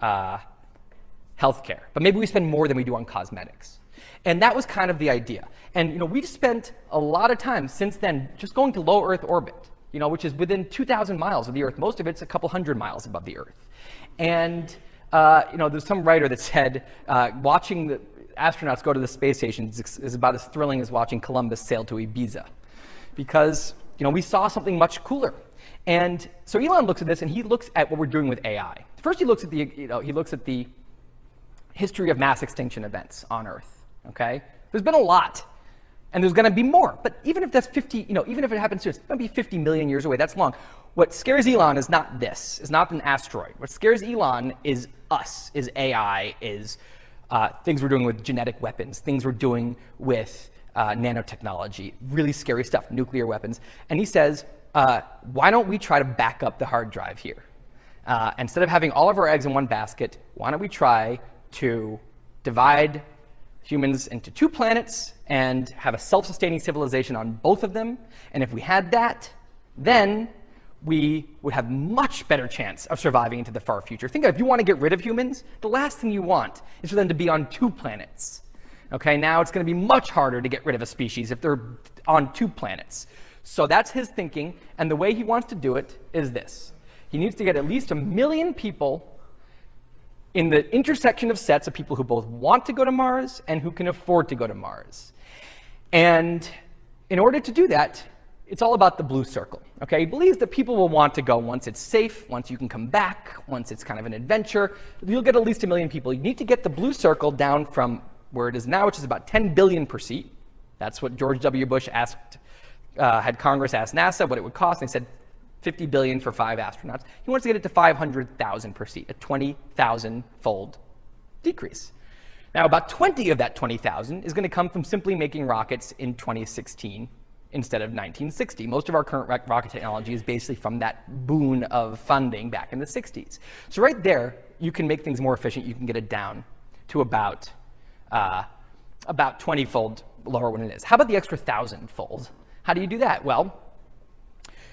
healthcare, but maybe we spend more than we do on cosmetics. And that was kind of the idea. And we've spent a lot of time since then just going to low Earth orbit, which is within 2,000 miles of the Earth. Most of it's a couple hundred miles above the Earth. And there's some writer that said watching the astronauts go to the space station is about as thrilling as watching Columbus sail to Ibiza, because we saw something much cooler. And so Elon looks at this and he looks at what we're doing with AI. First, he looks at the history of mass extinction events on Earth. Okay, there's been a lot, and there's going to be more. But even if that's 50, even if it happens soon, it's going to be 50 million years away. That's long. What scares Elon is not this. Is not an asteroid. What scares Elon is us. Is AI. Is things we're doing with genetic weapons. Things we're doing with nanotechnology. Really scary stuff. Nuclear weapons. And he says, why don't we try to back up the hard drive here? Instead of having all of our eggs in one basket, why don't we try to divide humans into 2 planets and have a self-sustaining civilization on both of them? And if we had that, then we would have much better chance of surviving into the far future. Think of it, if you want to get rid of humans, the last thing you want is for them to be on 2 planets. Okay, now it's going to be much harder to get rid of a species if they're on 2 planets. So that's his thinking, and the way he wants to do it is this. He needs to get at least 1 million people in the intersection of sets of people who both want to go to Mars and who can afford to go to Mars. And in order to do that, it's all about the blue circle. Okay, he believes that people will want to go once it's safe, once you can come back, once it's kind of an adventure. You'll get at least 1 million people. You need to get the blue circle down from where it is now, which is about 10 billion per seat. That's what George W. Bush asked, had Congress ask NASA what it would cost, and they said $50 billion for 5 astronauts. He wants to get it to 500,000 per seat, a 20,000-fold decrease. Now, about 20 of that 20,000 is going to come from simply making rockets in 2016 instead of 1960. Most of our current rocket technology is basically from that boon of funding back in the 60s. So right there, you can make things more efficient. You can get it down to about 20-fold lower when it is. How about the extra 1,000-fold? How do you do that? Well,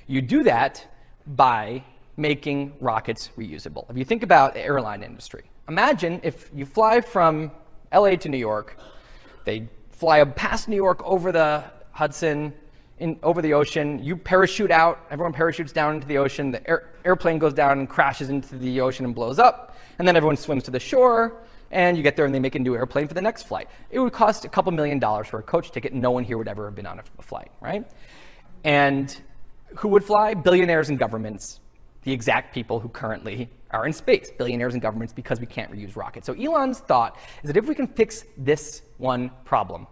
you do that by making rockets reusable. If you think about the airline industry, imagine if you fly from LA to New York, they fly past New York over the Hudson, over the ocean, you parachute out, everyone parachutes down into the ocean, the airplane goes down and crashes into the ocean and blows up, and then everyone swims to the shore, and you get there and they make a new airplane for the next flight. It would cost a couple $1 million for a coach ticket, and no one here would ever have been on a flight, right? And who would fly? Billionaires and governments, the exact people who currently are in space, billionaires and governments, because we can't reuse rockets. So Elon's thought is that if we can fix this one problem,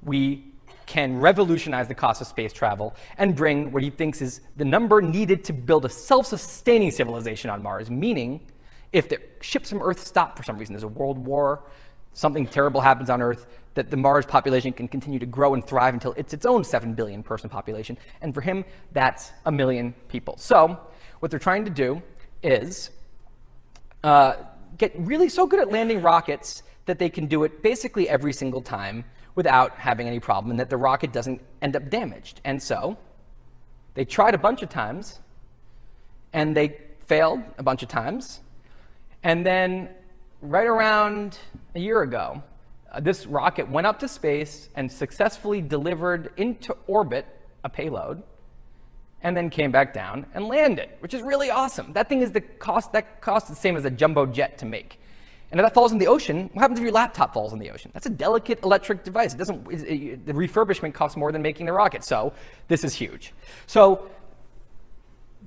we can revolutionize the cost of space travel and bring what he thinks is the number needed to build a self-sustaining civilization on Mars, meaning if the ships from Earth stop for some reason, there's a world war, something terrible happens on Earth, that the Mars population can continue to grow and thrive until it's its own 7 billion person population. And for him, that's 1 million people. So what they're trying to do is get really so good at landing rockets that they can do it basically every single time without having any problem, and that the rocket doesn't end up damaged. And so they tried a bunch of times, and they failed a bunch of times. And then right around a year ago, this rocket went up to space and successfully delivered into orbit a payload, and then came back down and landed, which is really awesome. That thing is that cost the same as a jumbo jet to make. And if that falls in the ocean, what happens if your laptop falls in the ocean? That's a delicate electric device. The refurbishment costs more than making the rocket. So this is huge. So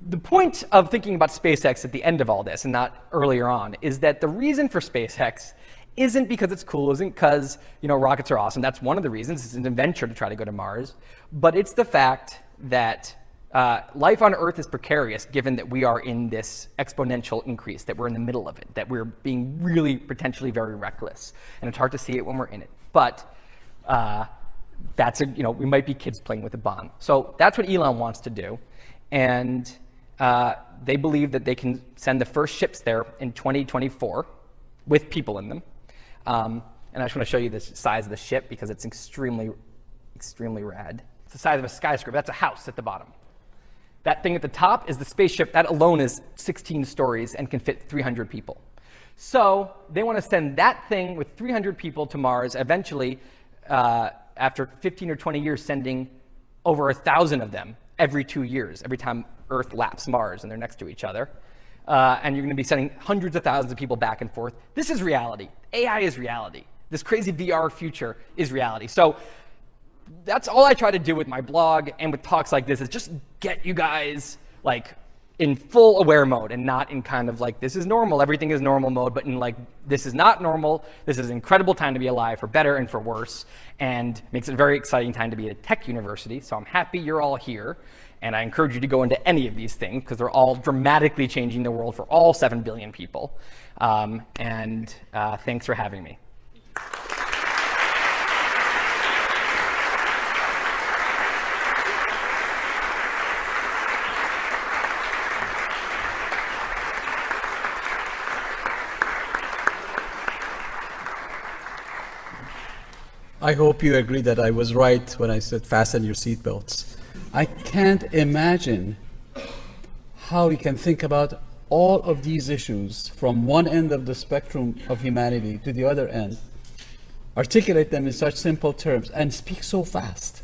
the point of thinking about SpaceX at the end of all this, and not earlier on, is that the reason for SpaceX isn't because it's cool, isn't because rockets are awesome. That's one of the reasons. It's an adventure to try to go to Mars. But it's the fact that life on Earth is precarious, given that we are in this exponential increase, that we're in the middle of it, that we're being really potentially very reckless. And it's hard to see it when we're in it. But we might be kids playing with a bomb. So that's what Elon wants to do. And they believe that they can send the first ships there in 2024 with people in them. And I just want to show you the size of the ship because it's extremely, extremely rad. It's the size of a skyscraper. That's a house at the bottom. That thing at the top is the spaceship. That alone is 16 stories and can fit 300 people. So they want to send that thing with 300 people to Mars, eventually, after 15 or 20 years, sending over 1,000 of them every 2 years, every time Earth laps Mars and they're next to each other. And you're going to be sending hundreds of thousands of people back and forth. This is reality. AI is reality. This crazy VR future is reality. So that's all I try to do with my blog and with talks like this, is just get you guys in full aware mode, and not in kind of this is normal, everything is normal mode, but in this is not normal. This is an incredible time to be alive, for better and for worse, and makes it a very exciting time to be at a tech university. So I'm happy you're all here, and I encourage you to go into any of these things because they're all dramatically changing the world for all 7 billion people. Thanks for having me. I hope you agree that I was right when I said fasten your seatbelts. I can't imagine how we can think about all of these issues from one end of the spectrum of humanity to the other end, articulate them in such simple terms, and speak so fast.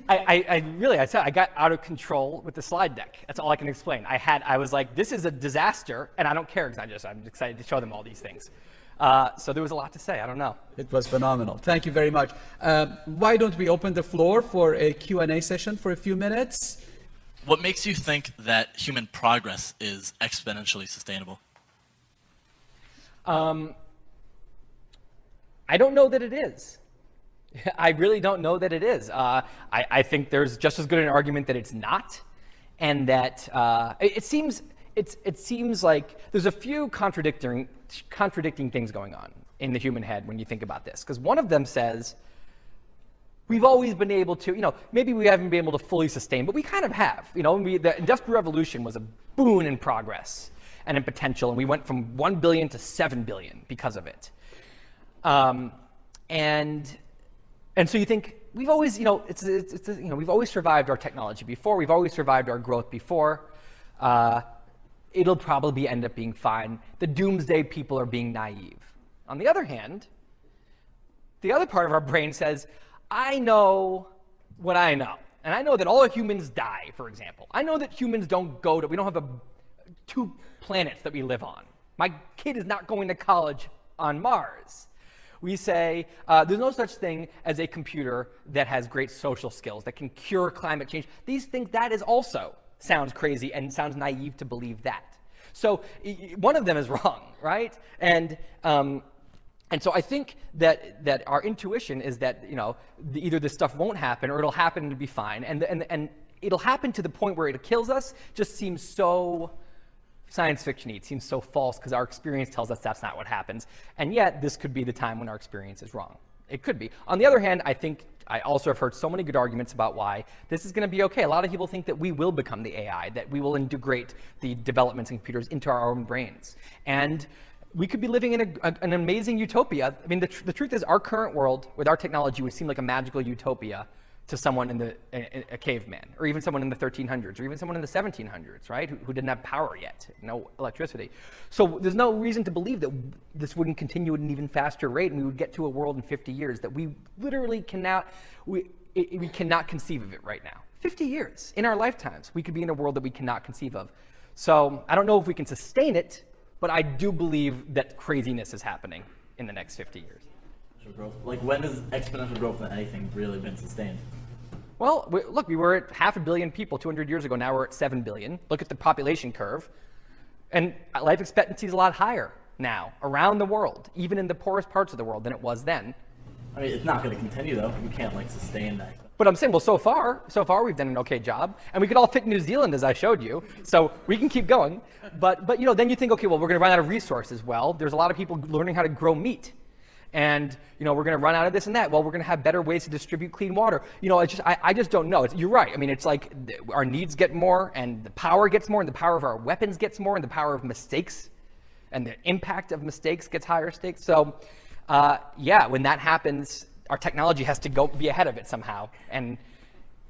I got out of control with the slide deck. That's all I can explain. I was like, this is a disaster, and I don't care because I'm excited to show them all these things. So there was a lot to say. I don't know. It was phenomenal. Thank you very much. Why don't we open the floor for a Q&A session for a few minutes? What makes you think that human progress is exponentially sustainable? I don't know that it is. I really don't know that it is. I think there's just as good an argument that it's not, and that it seems like there's a few contradicting things going on in the human head when you think about this. Because one of them says, we've always been able to, maybe we haven't been able to fully sustain, but we kind of have. The Industrial Revolution was a boon in progress and in potential, and we went from 1 billion to 7 billion because of it. And so you think, we've always, we've always survived our technology before, we've always survived our growth before. It'll probably end up being fine. The doomsday people are being naive. On the other hand, the other part of our brain says, I know what I know. And I know that all humans die, for example. I know that humans we don't have 2 planets that we live on. My kid is not going to college on Mars. We say there's no such thing as a computer that has great social skills, that can cure climate change. These things, that is also sounds crazy and sounds naive to believe that. So one of them is wrong, right? And And so I think that our intuition is that, either this stuff won't happen or it'll happen and it'll be fine. And it'll happen to the point where it kills us just seems so science fiction-y. It seems so false because our experience tells us that's not what happens. And yet this could be the time when our experience is wrong. It could be. On the other hand, I think I also have heard so many good arguments about why this is going to be okay. A lot of people think that we will become the AI, that we will integrate the developments in computers into our own brains. And we could be living in an amazing utopia. I mean, the truth is our current world with our technology would seem like a magical utopia to someone in a caveman, or even someone in the 1300s, or even someone in the 1700s, right, who didn't have power yet, no electricity. So there's no reason to believe that this wouldn't continue at an even faster rate, and we would get to a world in 50 years that we literally cannot conceive of it right now. 50 years, in our lifetimes, we could be in a world that we cannot conceive of. So I don't know if we can sustain it, but I do believe that craziness is happening in the next 50 years. Growth. Like, when has exponential growth in anything really been sustained? Well, look, we were at 500 million people 200 years ago. Now we're at 7 billion. Look at the population curve. And life expectancy is a lot higher now around the world, even in the poorest parts of the world, than it was then. I mean, it's not going to continue, though. You can't, sustain that. But I'm saying, well, so far we've done an okay job, and we could all fit in New Zealand, as I showed you, so we can keep going. But then you think, okay, well, we're going to run out of resources. Well, there's a lot of people learning how to grow meat, and we're going to run out of this and that. Well, we're going to have better ways to distribute clean water. I just don't know. You're right. I mean, it's like our needs get more, and the power gets more, and the power of our weapons gets more, and the power of mistakes, and the impact of mistakes gets higher stakes. So, when that happens, our technology has to go be ahead of it somehow, and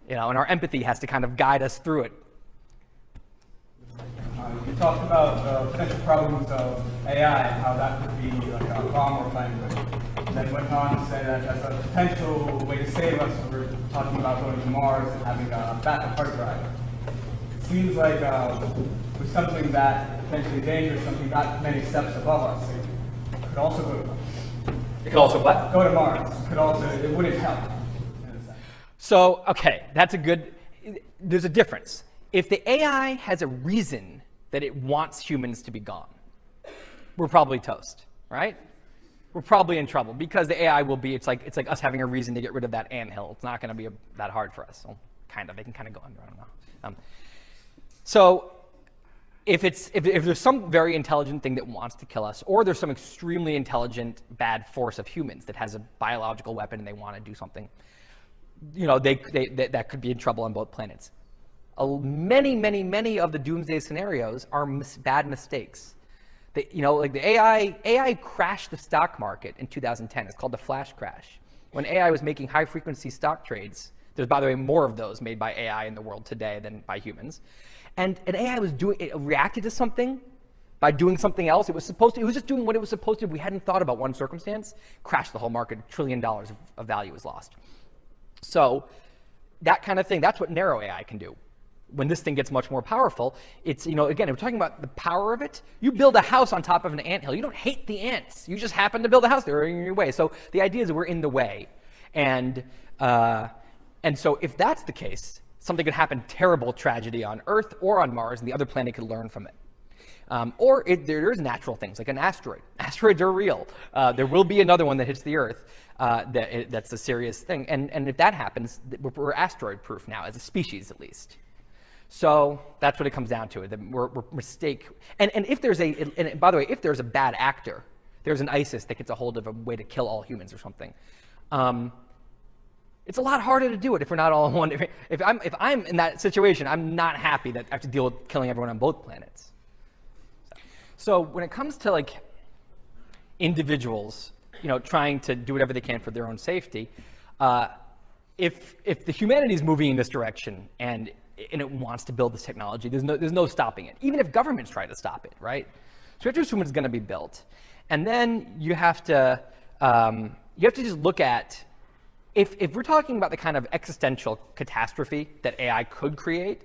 and our empathy has to kind of guide us through it. You talked about potential problems of AI, how that could be like a bomb or language. Then went on to say that as a potential way to save us, we're talking about going to Mars and having a backup hard drive. It seems like with something that potentially dangerous, something not many steps above us, it could also go to Mars. It could also what? Go to Mars. It wouldn't help. So, okay, there's a difference. If the AI has a reason that it wants humans to be gone, we're probably toast, right? We're probably in trouble because the AI will be, it's like us having a reason to get rid of that anthill. It's not going to be that hard for us. Well, they can kind of go under, I don't know. So if there's some very intelligent thing that wants to kill us, or there's some extremely intelligent bad force of humans that has a biological weapon and they want to do something, that could be in trouble on both planets. Many of the doomsday scenarios are bad mistakes. The AI crashed the stock market in 2010. It's called the flash crash. When AI was making high frequency stock trades, there's, by the way, more of those made by AI in the world today than by humans. And AI reacted to something by doing something else. It was just doing what it was supposed to. We hadn't thought about one circumstance, crashed the whole market, $1 trillion of value was lost. So that kind of thing, that's what narrow AI can do. When this thing gets much more powerful, it's, again, we're talking about the power of it. You build a house on top of an anthill. You don't hate the ants. You just happen to build a house. They're in your way. So the idea is that we're in the way. And so if that's the case, something could happen, terrible tragedy on Earth or on Mars, and the other planet could learn from it. There's natural things, like an asteroid. Asteroids are real. There will be another one that hits the Earth that's a serious thing. And if that happens, we're asteroid-proof now, as a species at least. So that's what it comes down to. We're mistake. And if there's and by the way, if there's a bad actor, there's an ISIS that gets a hold of a way to kill all humans or something. It's a lot harder to do it if we're not all in one. If I'm in that situation, I'm not happy that I have to deal with killing everyone on both planets. So when it comes to individuals, trying to do whatever they can for their own safety, if the humanity is moving in this direction and it wants to build this technology, there's no stopping it. Even if governments try to stop it, right? So you have to assume it's going to be built, and then you have to just look at if we're talking about the kind of existential catastrophe that AI could create.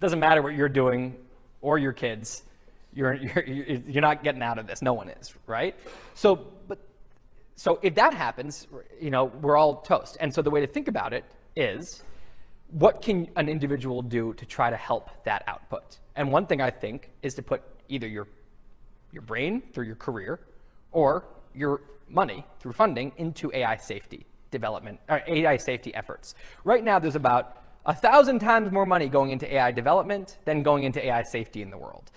Doesn't matter what you're doing or your kids, you're not getting out of this. No one is, right? So if that happens, we're all toast. And so the way to think about it is, what can an individual do to try to help that output? And one thing I think is to put either your brain through your career or your money through funding into AI safety development, or AI safety efforts. Right now, there's about 1,000 times more money going into AI development than going into AI safety in the world.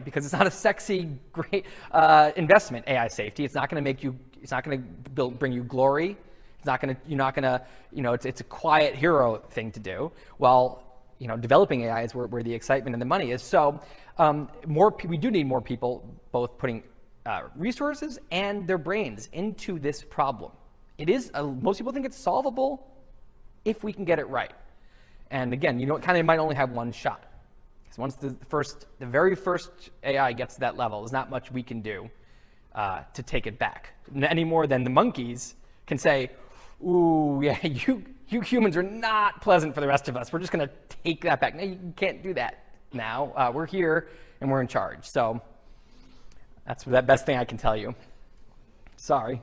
Because it's not a sexy, great investment. AI safety. It's not going to make you. It's not going to bring you glory. It's not going to. You're not going to. It's a quiet hero thing to do. Well, developing AI is where the excitement and the money is. So, we do need more people both putting resources and their brains into this problem. It is. Most people think it's solvable if we can get it right. And again, it might only have one shot. Because once the very first AI gets to that level, there's not much we can do to take it back. Any more than the monkeys can say, ooh, yeah, you humans are not pleasant for the rest of us. We're just going to take that back. No, you can't do that now. We're here and we're in charge. So that's the best thing I can tell you. Sorry.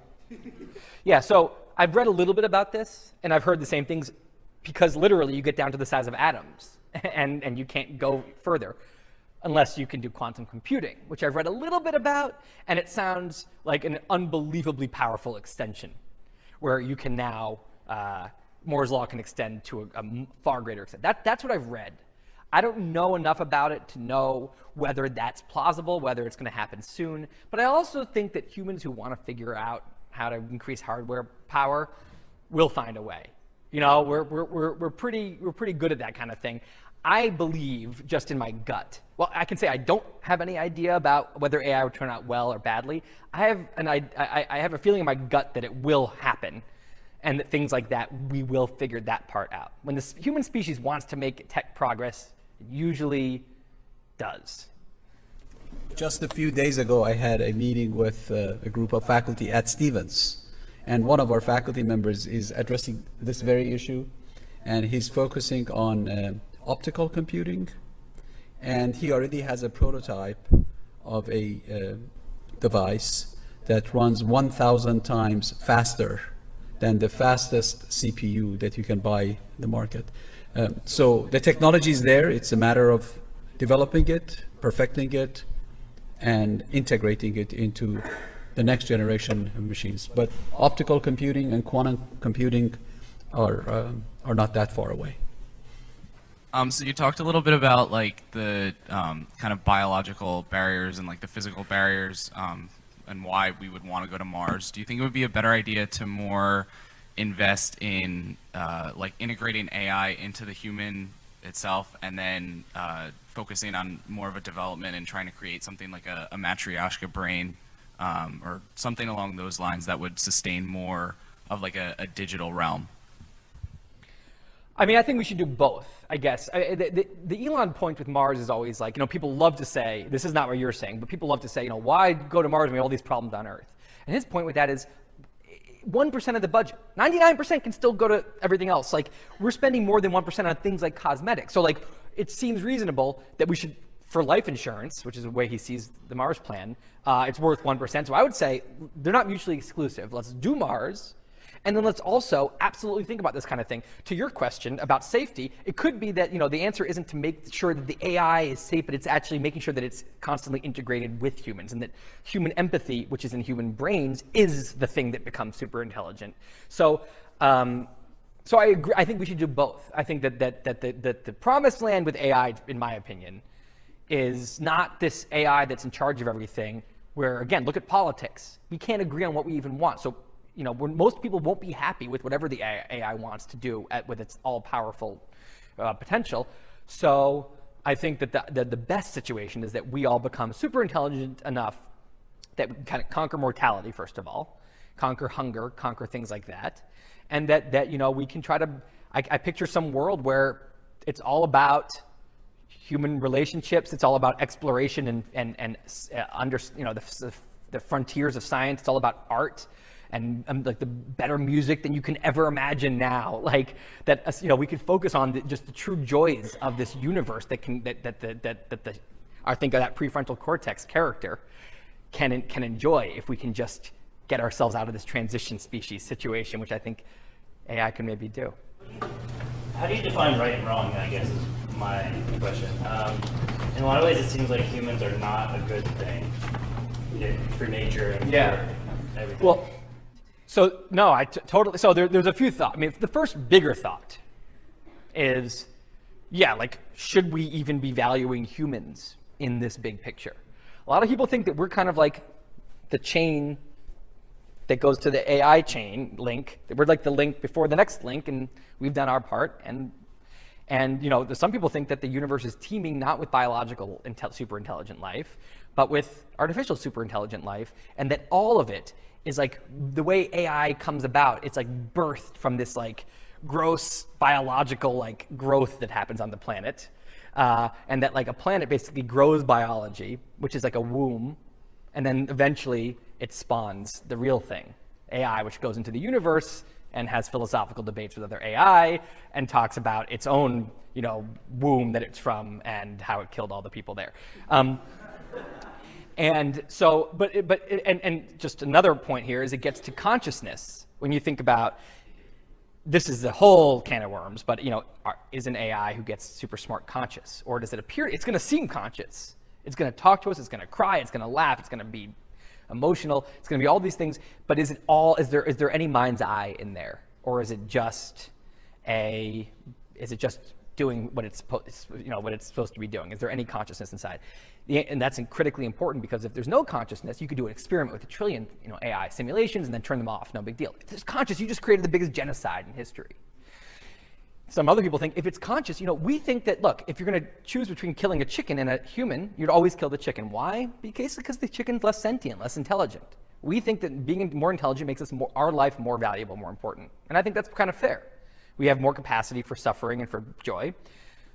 Yeah, so I've read a little bit about this, and I've heard the same things, because literally you get down to the size of atoms, and you can't go further unless you can do quantum computing, which I've read a little bit about, and it sounds like an unbelievably powerful extension, where you can now, Moore's law can extend to a far greater extent. That's what I've read. I don't know enough about it to know whether that's plausible, whether it's going to happen soon, but I also think that humans who want to figure out how to increase hardware power will find a way. We're pretty good at that kind of thing. I believe, just in my gut, well, I can say I don't have any idea about whether AI will turn out well or badly. I have a feeling in my gut that it will happen, and that things like that, we will figure that part out. When the human species wants to make tech progress, it usually does. Just a few days ago, I had a meeting with a group of faculty at Stevens, and one of our faculty members is addressing this very issue, and he's focusing on optical computing, and he already has a prototype of a device that runs 1,000 times faster than the fastest CPU that you can buy in the market. So the technology is there. It's a matter of developing it, perfecting it, and integrating it into the next generation of machines. But optical computing and quantum computing are not that far away. So you talked a little bit about like the kind of biological barriers and like the physical barriers and why we would want to go to Mars. Do you think it would be a better idea to more invest in like integrating AI into the human itself, and then focusing on more of a development and trying to create something like a matryoshka brain or something along those lines that would sustain more of like a digital realm? I mean, I think we should do both, I guess. The Elon point with Mars is always like, people love to say, this is not what you're saying, but people love to say, why go to Mars when we have all these problems on Earth? And his point with that is 1% of the budget. 99% can still go to everything else. Like, we're spending more than 1% on things like cosmetics. So like, it seems reasonable that we should, for life insurance, which is the way he sees the Mars plan, it's worth 1%. So I would say they're not mutually exclusive. Let's do Mars. And then let's also absolutely think about this kind of thing. To your question about safety, it could be that the answer isn't to make sure that the AI is safe, but it's actually making sure that it's constantly integrated with humans, and that human empathy, which is in human brains, is the thing that becomes super intelligent. So, so I agree. I think we should do both. I think that the promised land with AI, in my opinion, is not this AI that's in charge of everything. Where again, look at politics. We can't agree on what we even want. So. Most people won't be happy with whatever the AI wants to do with its all-powerful potential. So I think that the best situation is that we all become super intelligent enough that we can kind of conquer mortality, first of all, conquer hunger, conquer things like that, and that we can try to. I picture some world where it's all about human relationships. It's all about exploration and under the frontiers of science. It's all about art. And like the better music than you can ever imagine now, like that. We can focus on just the true joys of this universe that I think of that prefrontal cortex character can enjoy if we can just get ourselves out of this transition species situation, which I think AI can maybe do. How do you define right and wrong? I guess is my question. In a lot of ways, it seems like humans are not a good thing for nature and for everything. Well, So no, I totally. So there's a few thoughts. I mean, the first bigger thought is, yeah, like, should we even be valuing humans in this big picture? A lot of people think that we're kind of like the chain that goes to the AI chain link. That we're like the link before the next link, and we've done our part. And you know, some people think that the universe is teeming not with biological super intelligent life, but with artificial super intelligent life, and that all of it is like the way AI comes about. It's like birthed from this like gross biological like growth that happens on the planet, and that like a planet basically grows biology, which is like a womb, and then eventually it spawns the real thing, AI, which goes into the universe and has philosophical debates with other AI and talks about its own, you know, womb that it's from and how it killed all the people there. And so, but just another point here is it gets to consciousness. When you think about, this is the whole can of worms, but you know, is an AI who gets super smart conscious? Or does it appear, it's gonna seem conscious. It's gonna talk to us, it's gonna cry, it's gonna laugh, it's gonna be emotional, it's gonna be all these things, but is there any mind's eye in there? Or is it just doing what it's supposed to be doing? Is there any consciousness inside? And that's critically important, because if there's no consciousness, you could do an experiment with 1 trillion, you know, AI simulations and then turn them off, no big deal. If it's conscious, you just created the biggest genocide in history. Some other people think if it's conscious, you know, we think that, look, if you're going to choose between killing a chicken and a human, you'd always kill the chicken. Why? Because the chicken's less sentient, less intelligent. We think that being more intelligent makes our life more valuable, more important. And I think that's kind of fair. We have more capacity for suffering and for joy.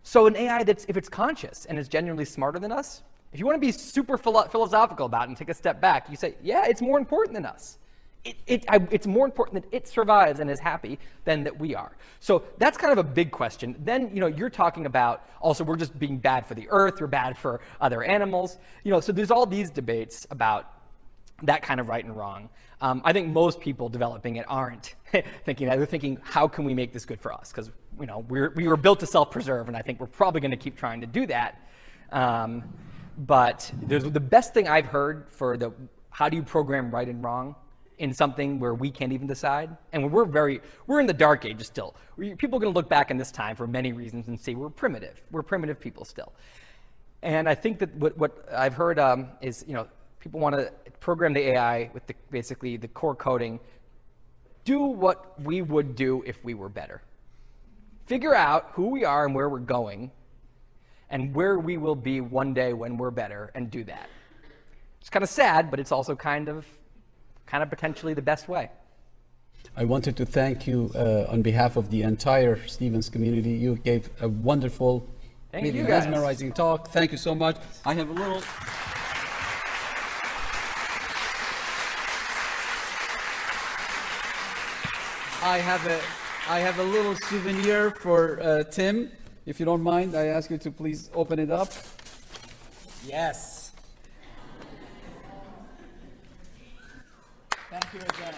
So an AI if it's conscious and is genuinely smarter than us, if you want to be super philosophical about it and take a step back, you say, yeah, it's more important than us. It's more important that it survives and is happy than that we are. So that's kind of a big question. Then, you know, you're talking about also we're just being bad for the earth, we're bad for other animals. You know, so there's all these debates about that kind of right and wrong. I think most people developing it aren't thinking that. They're thinking, how can we make this good for us? Because, you know, we were built to self-preserve, and I think we're probably going to keep trying to do that. But the best thing I've heard for how do you program right and wrong in something where we can't even decide, and we're in the dark ages still. People are going to look back in this time for many reasons and say we're primitive. We're primitive people still. And I think that what I've heard is, you know, people want to program the AI with basically the core coding, do what we would do if we were better. Figure out who we are and where we're going and where we will be one day when we're better, and do that. It's kind of sad, but it's also kind of potentially the best way. I wanted to thank you on behalf of the entire Stevens community. You gave a wonderful, really mesmerizing talk. Thank you so much. I have a little... I have a little souvenir for Tim. If you don't mind, I ask you to please open it up. Yes. Thank you again.